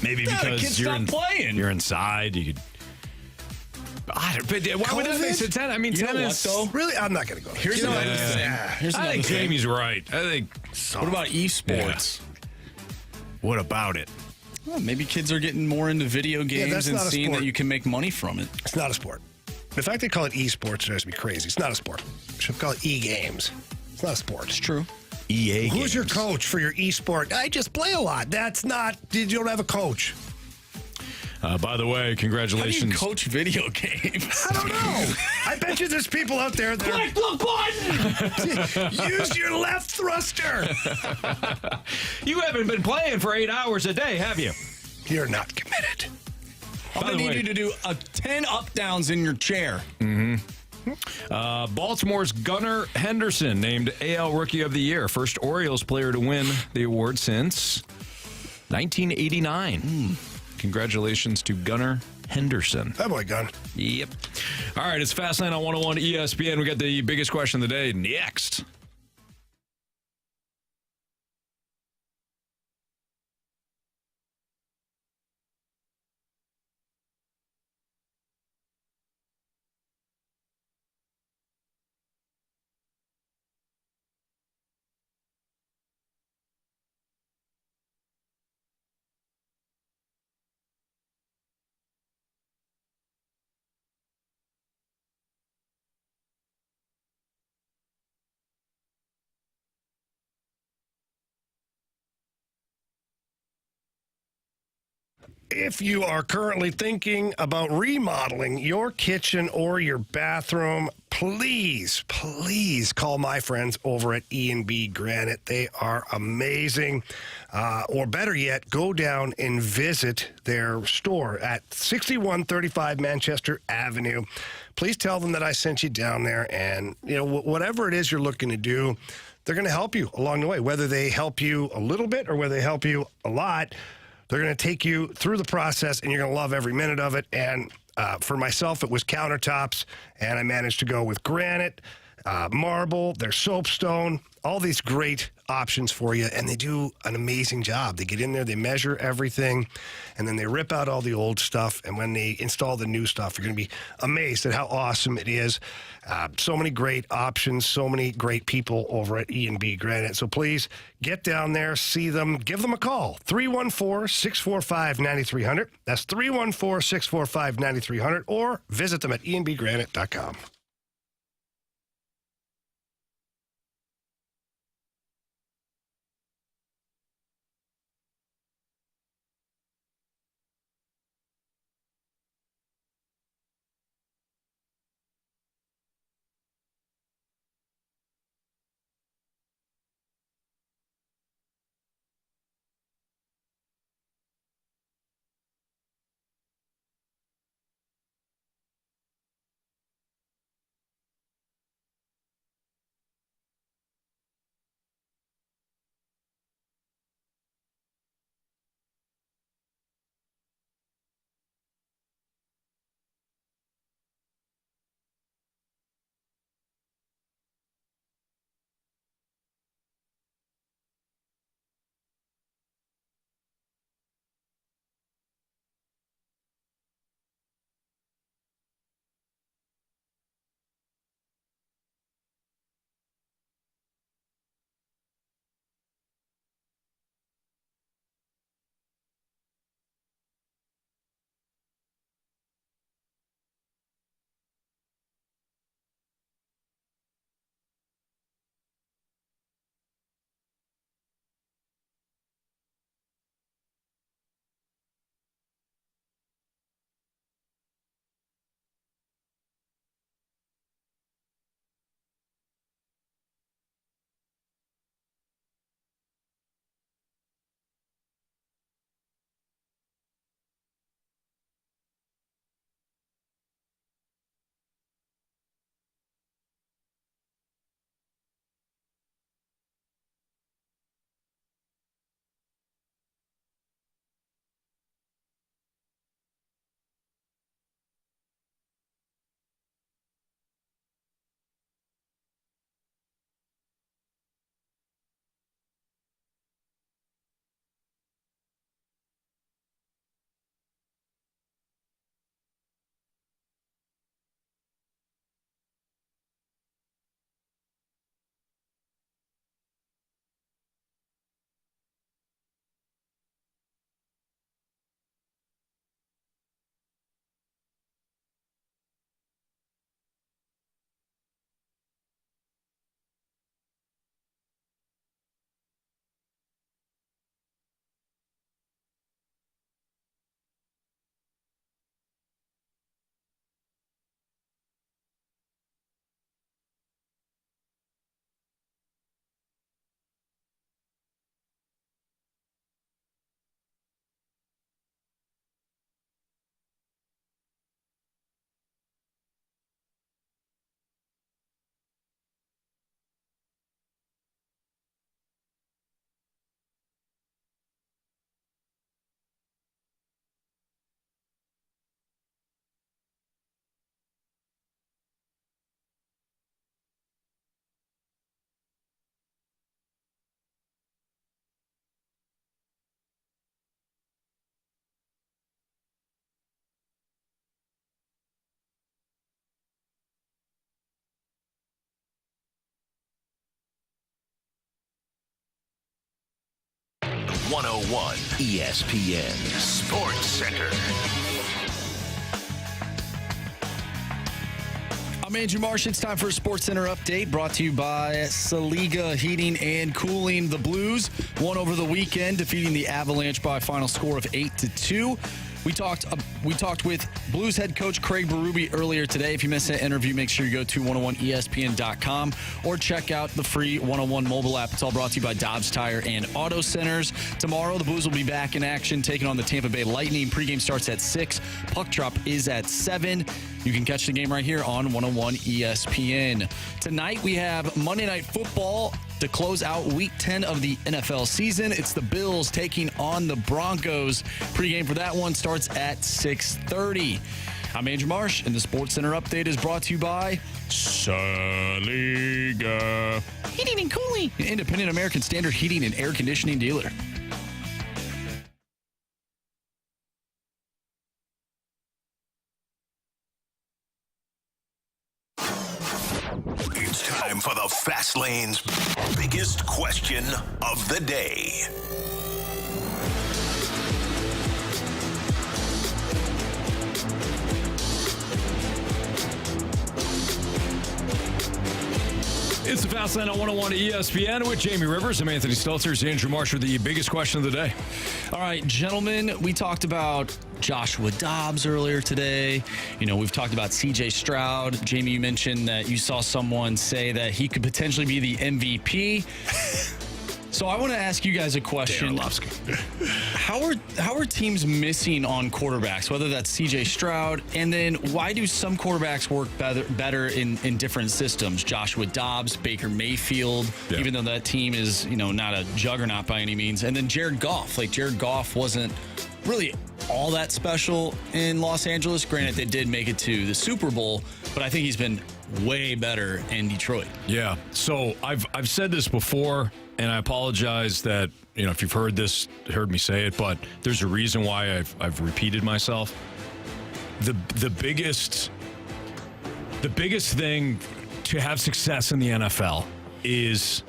Maybe because playing. You're inside. You could. Why would that make sense? I mean, tennis. Know what, though? Really? I'm not going to go. Here's another thing. I think Jamie's right. I think. What about esports? Yeah. What about it? Well, maybe kids are getting more into video games and seeing that you can make money from it. It's not a sport. The fact they call it esports drives me crazy. It's not a sport. They should call it e-games. It's not a sport. It's true. EA Who's games. your coach for your e-sport? I just play a lot. That's not. You don't have a coach. By the way, congratulations. How do you coach video games? I don't know. I bet you there's people out there that Click the button. Use your left thruster. You haven't been playing for 8 hours a day, have you? You're not committed. I'm going to need you to do 10 up-downs in your chair. Mm-hmm. Baltimore's Gunnar Henderson named AL Rookie of the Year. First Orioles player to win the award since 1989. Congratulations to Gunnar Henderson. That boy, Gun. Yep. All right, it's Fast Lane on 101 ESPN. We got the biggest question of the day next. If you are currently thinking about remodeling your kitchen or your bathroom, please call my friends over at E&B Granite. They are amazing. Or better yet, go down and visit their store at 6135 Manchester Avenue. Please tell them that I sent you down there, and whatever it is you're looking to do, they're going to help you along the way. Whether they help you a little bit or whether they help you a lot, they're going to take you through the process, and you're going to love every minute of it. And for myself, it was countertops, and I managed to go with granite, marble, their soapstone, all these great options for you, and they do an amazing job. They get in there, they measure everything, and then they rip out all the old stuff, and when they install the new stuff, you're going to be amazed at how awesome it is. So many great options, so many great people over at E&B Granite. So please get down there, see them, give them a call, 314-645-9300. That's 314-645-9300, or visit them at enbgranite.com. 101 ESPN Sports Center. I'm Andrew Marsh. It's time for a Sports Center update brought to you by Saliga Heating and Cooling. The Blues won over the weekend, defeating the Avalanche by a final score of 8-2. We talked with Blues head coach Craig Berube earlier today. If you missed that interview, make sure you go to 101ESPN.com or check out the free 101 mobile app. It's all brought to you by Dobbs Tire and Auto Centers. Tomorrow, the Blues will be back in action, taking on the Tampa Bay Lightning. Pregame starts at 6. Puck drop is at 7. You can catch the game right here on 101 ESPN. Tonight, we have Monday Night Football to close out Week 10 of the NFL season. It's the Bills taking on the Broncos. Pregame for that one starts at 6:30. I'm Andrew Marsh, and the Sports Center update is brought to you by Saliga Heating and Cooling, an independent American Standard heating and air conditioning dealer. It's time for the Fast Lane's biggest question of the day. It's the Fast Lane on 101 ESPN with Jamie Rivers. I'm Anthony Stalter. Andrew Marsh with the biggest question of the day. All right, gentlemen, we talked about Joshua Dobbs earlier today. You know, we've talked about C.J. Stroud. Jamie, you mentioned that you saw someone say that he could potentially be the MVP. So I want to ask you guys a question. How are teams missing on quarterbacks, whether that's C.J. Stroud, and then why do some quarterbacks work better in different systems? Joshua Dobbs, Baker Mayfield, even though that team is, you know, not a juggernaut by any means. And then Jared Goff. Like, Jared Goff wasn't really all that special in Los Angeles. Granted, they did make it to the Super Bowl, but I think he's been way better in Detroit. Yeah. So I've said this before, and I apologize that, you know, if you've heard me say it, but there's a reason why I've repeated myself. The biggest thing to have success in the NFL is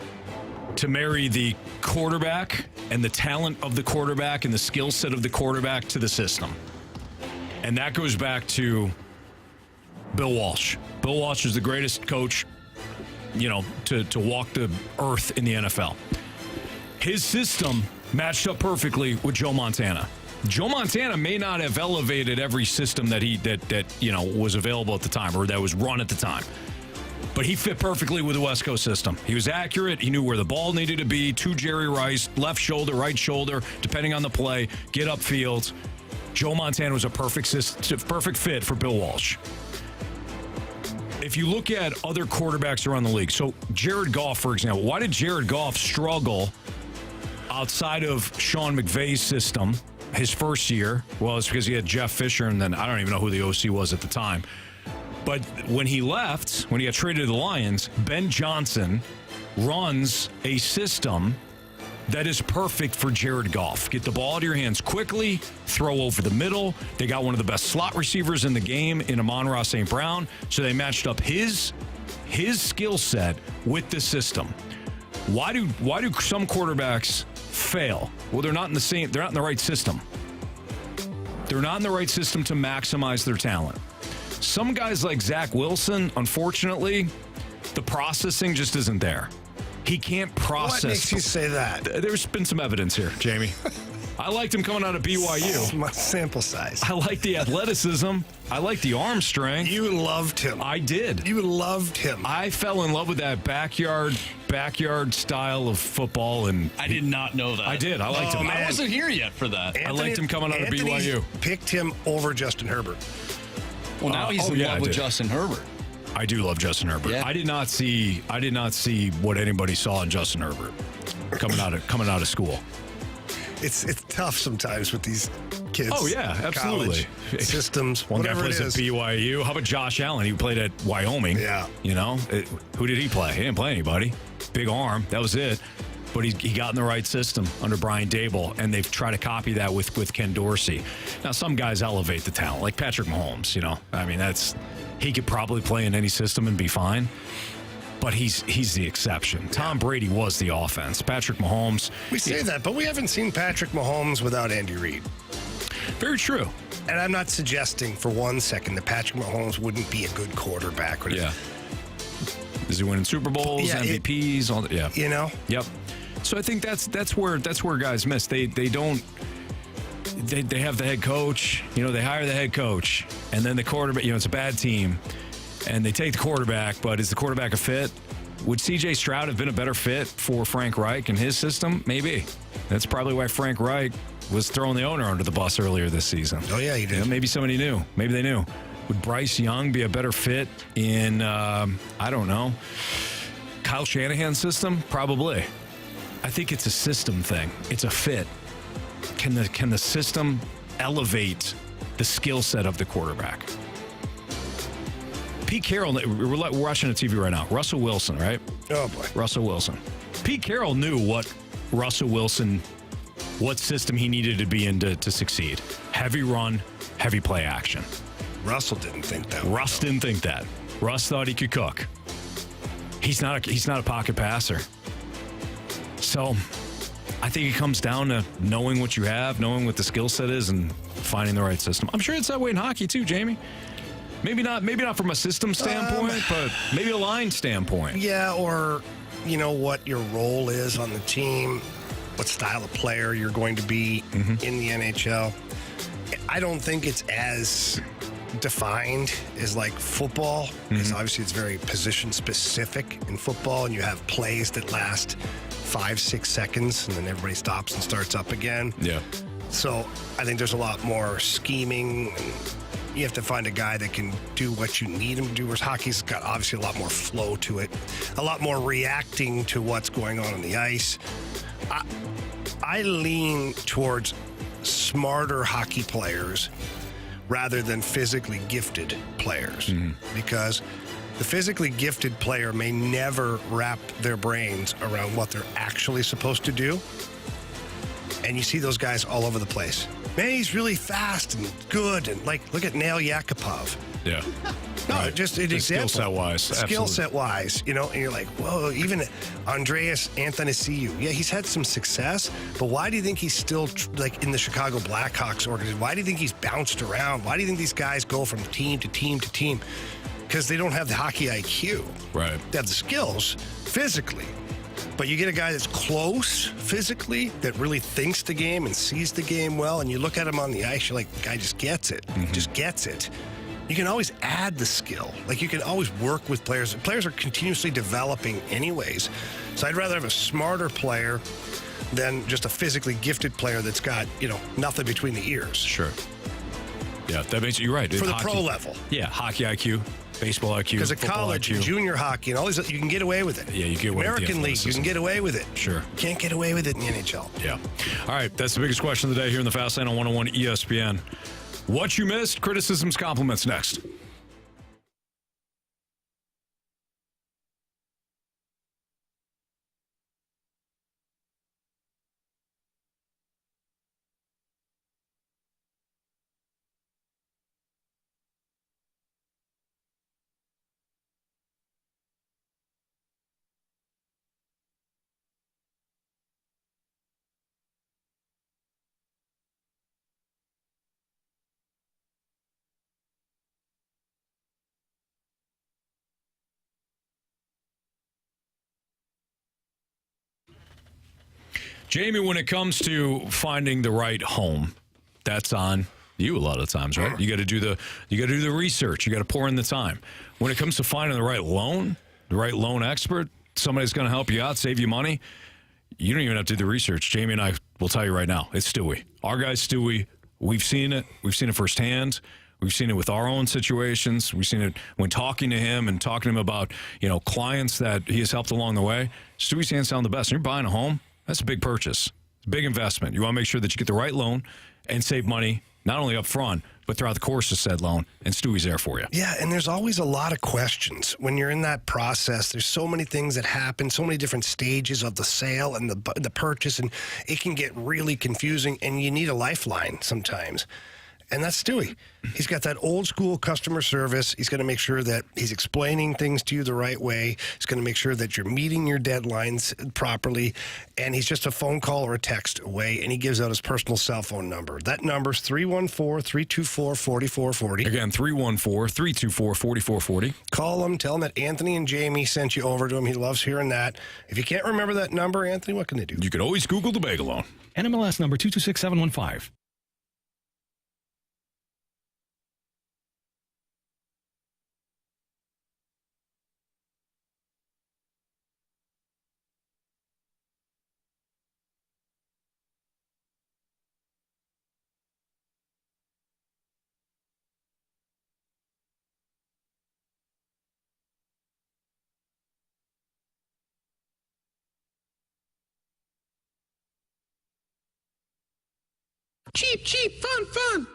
to marry the quarterback and the talent of the quarterback and the skill set of the quarterback to the system. And that goes back to Bill Walsh. Bill Walsh is the greatest coach, you know, to walk the earth in the NFL. His system matched up perfectly with Joe Montana. Joe Montana may not have elevated every system that you know was available at the time or that was run at the time, but he fit perfectly with the West Coast system. He was accurate. He knew where the ball needed to be. To Jerry Rice, left shoulder, right shoulder, depending on the play. Get upfield. Joe Montana was a perfect fit for Bill Walsh. If you look at other quarterbacks around the league, so Jared Goff, for example, why did Jared Goff struggle outside of Sean McVay's system his first year? Well, it's because he had Jeff Fisher, and then I don't even know who the OC was at the time. But when he left, when he got traded to the Lions, Ben Johnson runs a system that is perfect for Jared Goff. Get the ball out of your hands quickly, throw over the middle. They got one of the best slot receivers in the game in Amon-Ra St. Brown, so they matched up his skill set with the system. Why do some quarterbacks fail? Well, they're not in the right system. They're not in the right system to maximize their talent. Some guys like Zach Wilson, unfortunately, the processing just isn't there. He can't process. What makes you say that? There's been some evidence here, Jamie. I liked him coming out of BYU. My sample size. I like the athleticism. I like the arm strength. You loved him. I did. You loved him. I fell in love with that backyard style of football, and I did not know that. I did. I liked him. Man. I wasn't here yet for that. I liked him coming out of BYU. Picked him over Justin Herbert. Well, now he's in love with Justin Herbert. I do love Justin Herbert. Yeah. I did not see what anybody saw in Justin Herbert coming out of school. It's tough sometimes with these kids. Oh yeah, absolutely. College systems. One guy plays at BYU. How about Josh Allen? He played at Wyoming. Yeah. You know, who did he play? He didn't play anybody. Big arm. That was it. But he got in the right system under Brian Daboll, and they've tried to copy that with Ken Dorsey. Now, some guys elevate the talent, like Patrick Mahomes. You know, I mean, he could probably play in any system and be fine. but he's the exception. Tom Brady was the offense. Patrick Mahomes. We say that, but we haven't seen Patrick Mahomes without Andy Reid. Very true. And I'm not suggesting for 1 second that Patrick Mahomes wouldn't be a good quarterback. Yeah. Is he winning Super Bowls, MVPs, all that? Yeah. You know? Yep. So I think that's where guys miss. They don't. They have the head coach. They hire the head coach, and then the quarterback. It's a bad team, and they take the quarterback. But is the quarterback a fit? Would C.J. Stroud have been a better fit for Frank Reich and his system? Maybe. That's probably why Frank Reich was throwing the owner under the bus earlier this season. Oh, yeah, he did. Maybe somebody knew. Maybe they knew. Would Bryce Young be a better fit in, I don't know, Kyle Shanahan's system? Probably. I think it's a system thing. It's a fit. Can the system elevate the skill set of the quarterback? Pete Carroll, we're watching the TV right now. Russell Wilson, right? Oh, boy. Russell Wilson. Pete Carroll knew what system he needed to be in to succeed. Heavy run, heavy play action. Russell didn't think that. Russ didn't think that. Russ thought he could cook. He's not a pocket passer. So I think it comes down to knowing what you have, knowing what the skill set is, and finding the right system. I'm sure it's that way in hockey too, Jamie. Maybe not from a system standpoint, but maybe a line standpoint. Yeah, or what your role is on the team, what style of player you're going to be in the NHL. I don't think it's as defined as like football, because obviously it's very position specific in football, and you have plays that last 5-6 seconds and then everybody stops and starts up again. Yeah. So I think there's a lot more scheming, and you have to find a guy that can do what you need him to do, whereas hockey's got obviously a lot more flow to it, a lot more reacting to what's going on the ice. I lean towards smarter hockey players rather than physically gifted players, because the physically gifted player may never wrap their brains around what they're actually supposed to do. And you see those guys all over the place. Man, he's really fast and good. And look at Nail Yakupov. Yeah. No, right. just an example. Skill set wise. Skill set wise, and you're like, whoa, even Andreas Anthony, yeah, he's had some success, but why do you think he's still in the Chicago Blackhawks organization? Why do you think he's bounced around? Why do you think these guys go from team to team to team? Because they don't have the hockey IQ. Right. They have the skills physically. But you get a guy that's close physically, that really thinks the game and sees the game well, and you look at him on the ice, you're like, the guy just gets it. Just gets it. You can always add the skill. You can always work with players. Players are continuously developing anyways. So I'd rather have a smarter player than just a physically gifted player that's got, nothing between the ears. Sure. Yeah, that makes you're right. For the pro level. Yeah, hockey IQ, baseball IQ, because at football college, IQ. Junior hockey, and all these, you can get away with it. Yeah, you get away with American League, you can get away with it. Sure. You can't get away with it in the NHL. Yeah. All right, that's the biggest question of the day here in the Fast Lane on 101 ESPN. What you missed, criticisms, compliments next. Jamie, when it comes to finding the right home, that's on you a lot of times, right? You got to do the research. You got to pour in the time. When it comes to finding the right loan expert, somebody's going to help you out, save you money, you don't even have to do the research. Jamie and I will tell you right now, it's Stewie. Our guy Stewie, we've seen it. We've seen it firsthand. We've seen it with our own situations. We've seen it when talking to him and talking to him about, clients that he has helped along the way. Stewie's hands down the best. When you're buying a home, that's a big purchase. It's a big investment. You want to make sure that you get the right loan and save money, not only up front, but throughout the course of said loan, and Stewie's there for you. Yeah, and there's always a lot of questions. When you're in that process, there's so many things that happen, so many different stages of the sale and the purchase, and it can get really confusing, and you need a lifeline sometimes. And that's Stewie. He's got that old school customer service. He's going to make sure that he's explaining things to you the right way. He's going to make sure that you're meeting your deadlines properly. And he's just a phone call or a text away. And he gives out his personal cell phone number. That number's 314-324-4440. Again, 314-324-4440. Call him. Tell him that Anthony and Jamie sent you over to him. He loves hearing that. If you can't remember that number, Anthony, what can they do? You could always Google the Bagel-O. NMLS number 226715. Cheap, cheap, fun, fun.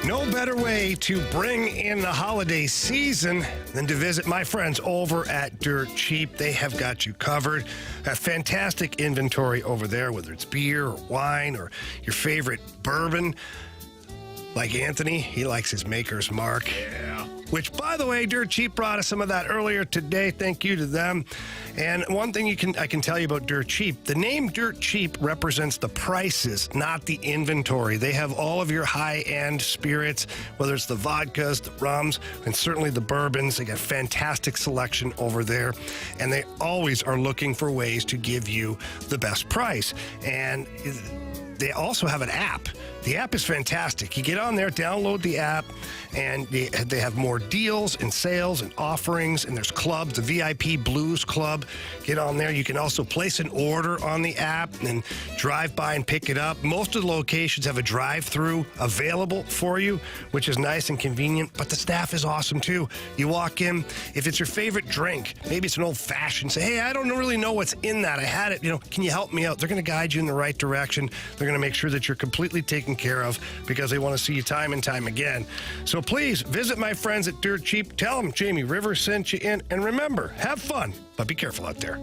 No better way to bring in the holiday season than to visit my friends over at Dirt Cheap. They have got you covered. A fantastic inventory over there, whether it's beer or wine or your favorite bourbon. Like Anthony, he likes his Maker's Mark. Yeah. Which, by the way, Dirt Cheap brought us some of that earlier today. Thank you to them. And one thing I can tell you about Dirt Cheap, the name Dirt Cheap represents the prices, not the inventory. They have all of your high-end spirits, whether it's the vodkas, the rums, and certainly the bourbons. They got fantastic selection over there. And they always are looking for ways to give you the best price. And they also have an app. The app is fantastic. You get on there, download the app, and they have more deals and sales and offerings, and there's clubs, the VIP Blues Club. Get on there. You can also place an order on the app and drive by and pick it up. Most of the locations have a drive-through available for you, which is nice and convenient, but the staff is awesome too. You walk in, if it's your favorite drink, maybe it's an old-fashioned, say, hey, I don't really know what's in that. I had it, can you help me out? They're going to guide you in the right direction. They're going to make sure that you're completely taken care of because they want to see you time and time again. So please visit my friends at Dirt Cheap. Tell them Jamie Rivers sent you in. And remember, have fun, but be careful out there.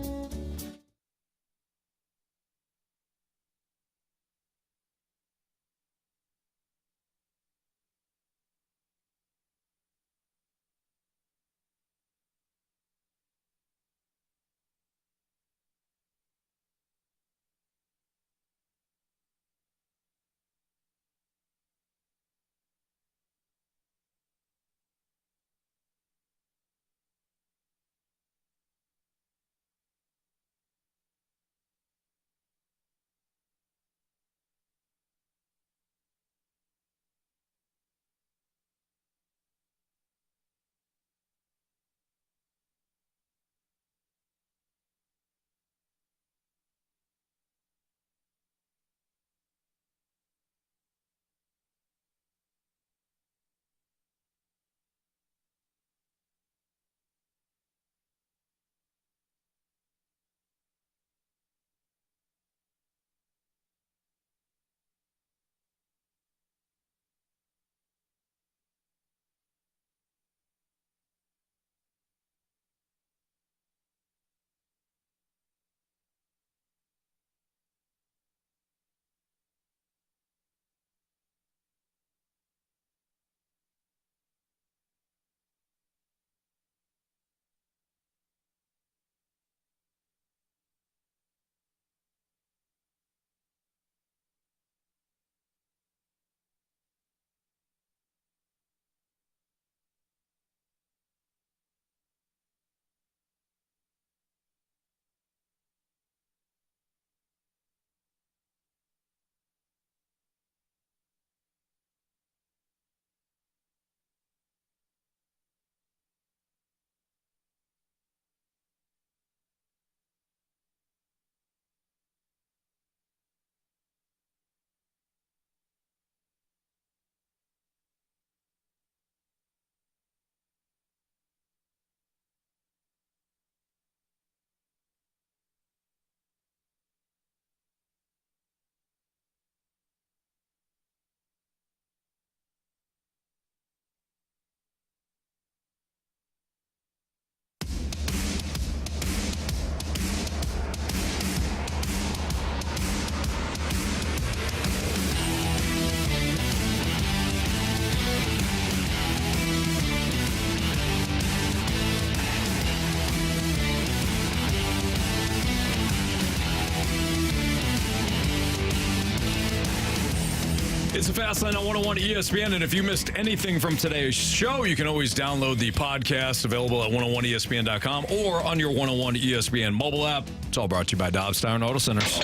It's the Fastlane on 101 ESPN, and if you missed anything from today's show, you can always download the podcast available at 101ESPN.com or on your 101 ESPN mobile app. It's all brought to you by Dobbs Tire and Auto Centers.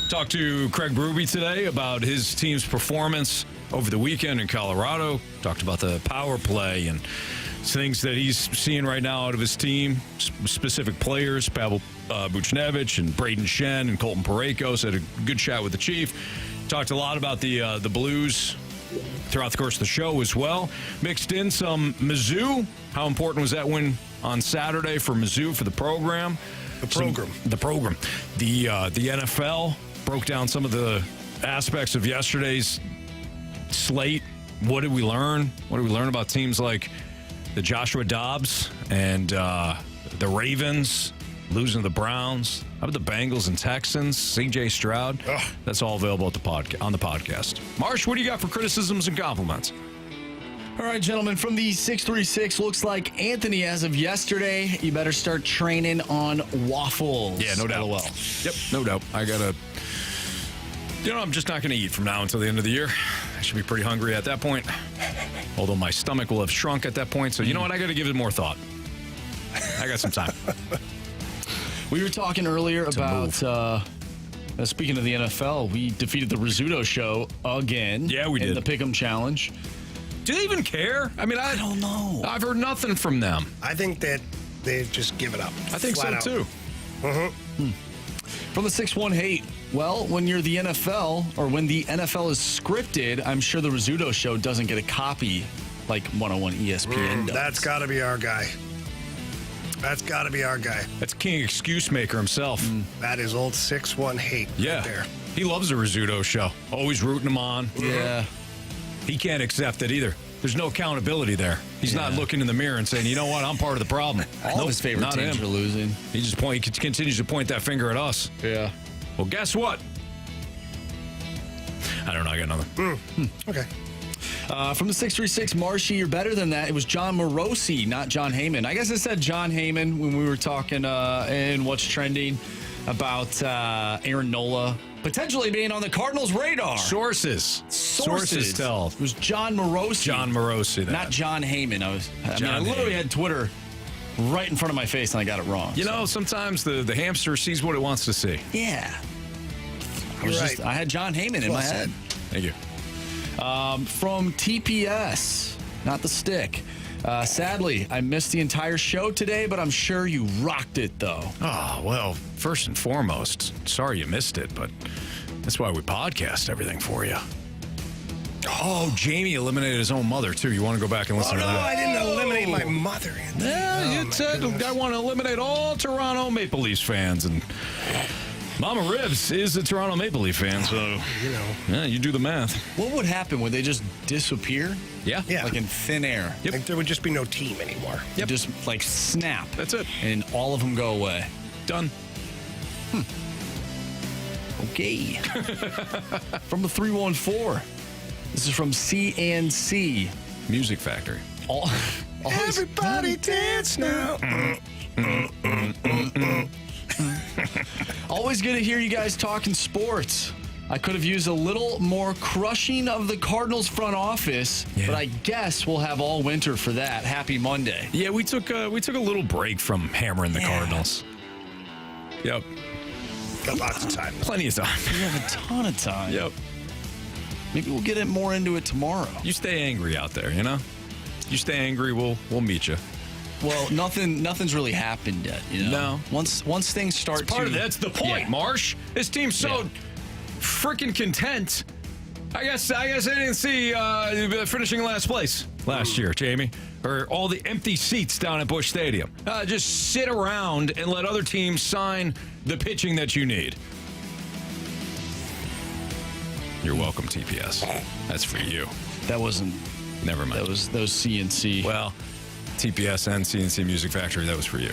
Talked to Craig Berube today about his team's performance over the weekend in Colorado. Talked about the power play and things that he's seeing right now out of his team, specific players, Pavel Buchnevich and Braden Shen and Colton Parayko. Had a good chat with the Chief. Talked a lot about the Blues throughout the course of the show as well. Mixed in some Mizzou. How important was that win on Saturday for Mizzou for the program? The program. The NFL broke down some of the aspects of yesterday's slate. What did we learn? What did we learn about teams like the Joshua Dobbs and the Ravens losing to the Browns? How about the Bengals and Texans? C.J. Stroud? That's all available at on the podcast. Marsh, what do you got for criticisms and compliments? All right, gentlemen, from the 636, looks like Anthony, as of yesterday, you better start training on waffles. Yeah, no doubt. LOL. Yep, no doubt. I got to, I'm just not going to eat from now until the end of the year. I should be pretty hungry at that point. Although my stomach will have shrunk at that point. So, you know what? I got to give it more thought. I got some time. We were talking earlier about, speaking of the NFL, we defeated the Rizzuto Show again. Yeah, we did. In the Pick'em Challenge. Do they even care? I mean, I don't know. I've heard nothing from them. I think that they've just given up. I think so, too. From the 618, well, when you're the NFL, or when the NFL is scripted, I'm sure the Rizzuto Show doesn't get a copy like 101 ESPN does. That's got to be our guy. That's got to be our guy. That's King Excuse Maker himself. That is old 618 yeah. right there. He loves the Rizzuto Show. Always rooting him on. Yeah. He can't accept it either. There's no accountability there. He's not looking in the mirror and saying, you know what, I'm part of the problem. All of his favorite teams are losing. He just continues to point that finger at us. Yeah. Well, guess what? I don't know. I got nothing. Okay. From the 636, Marshy, you're better than that. It was John Morosi, not John Heyman. I guess I said John Heyman when we were talking in What's Trending about Aaron Nola potentially being on the Cardinals' radar. Sources tell. It was John Morosi. Not John Heyman. I literally had Twitter right in front of my face and I got it wrong. You know, sometimes the hamster sees what it wants to see. Yeah. I had John Heyman in my head. Thank you. From TPS, not the stick. Sadly, I missed the entire show today, but I'm sure you rocked it, though. Oh, well, first and foremost, sorry you missed it, but that's why we podcast everything for you. Oh, Jamie eliminated his own mother, too. You want to go back and listen to that? No, I didn't eliminate my mother, Anthony. Yeah, you said I want to eliminate all Toronto Maple Leafs fans, and Mama Ribs is a Toronto Maple Leaf fan, so, yeah, you do the math. What would happen? Would they just disappear? Yeah. Like in thin air? Yep. Like there would just be no team anymore. Yep. Just like snap. That's it. And all of them go away. Done. Okay. From the 314. This is from C&C Music Factory. Everybody dance now. Always good to hear you guys talking sports. I could have used a little more crushing of the Cardinals front office, but I guess we'll have all winter for that. Happy Monday. Yeah, we took a little break from hammering the Cardinals. Yep. Got lots of time. Plenty of time. We have a ton of time. Yep. Maybe we'll get more into it tomorrow. You stay angry out there, You stay angry, we'll meet you. Well, nothing's really happened yet. No. Once things start that's the point, Marsh. This team's so freaking content. I guess I didn't see finishing last place last year, Jamie, or all the empty seats down at Busch Stadium. Just sit around and let other teams sign the pitching that you need. You're welcome, TPS. That's for you. That wasn't. Never mind. That was C&C. Well, TPS and C&C Music Factory, that was for you.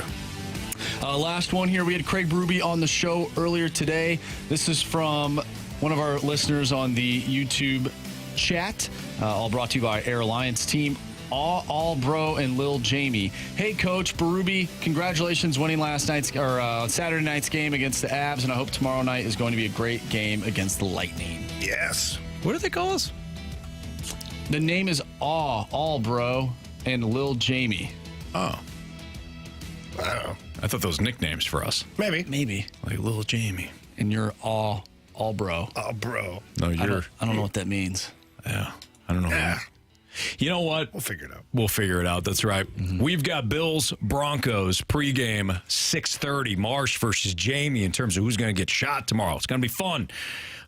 Last one here. We had Craig Berube on the show earlier today. This is from one of our listeners on the YouTube chat, all brought to you by Air Alliance Team. All Bro and Lil Jamie. Hey, Coach Berube, congratulations winning Saturday night's game against the Avs, and I hope tomorrow night is going to be a great game against the Lightning. Yes. What do they call us? The name is All Bro and Lil Jamie. Oh. I don't know. I thought those nicknames for us. Maybe. Like Lil Jamie. And you're All Bro. Oh, bro. No, you're. I don't know what that means. Yeah. I don't know. Yeah. You know what? We'll figure it out. We'll figure it out. That's right. We've got Bills Broncos pregame 6:30. Marsh versus Jamie in terms of who's going to get shot tomorrow. It's going to be fun.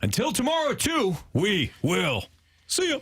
Until tomorrow, too, we will see you.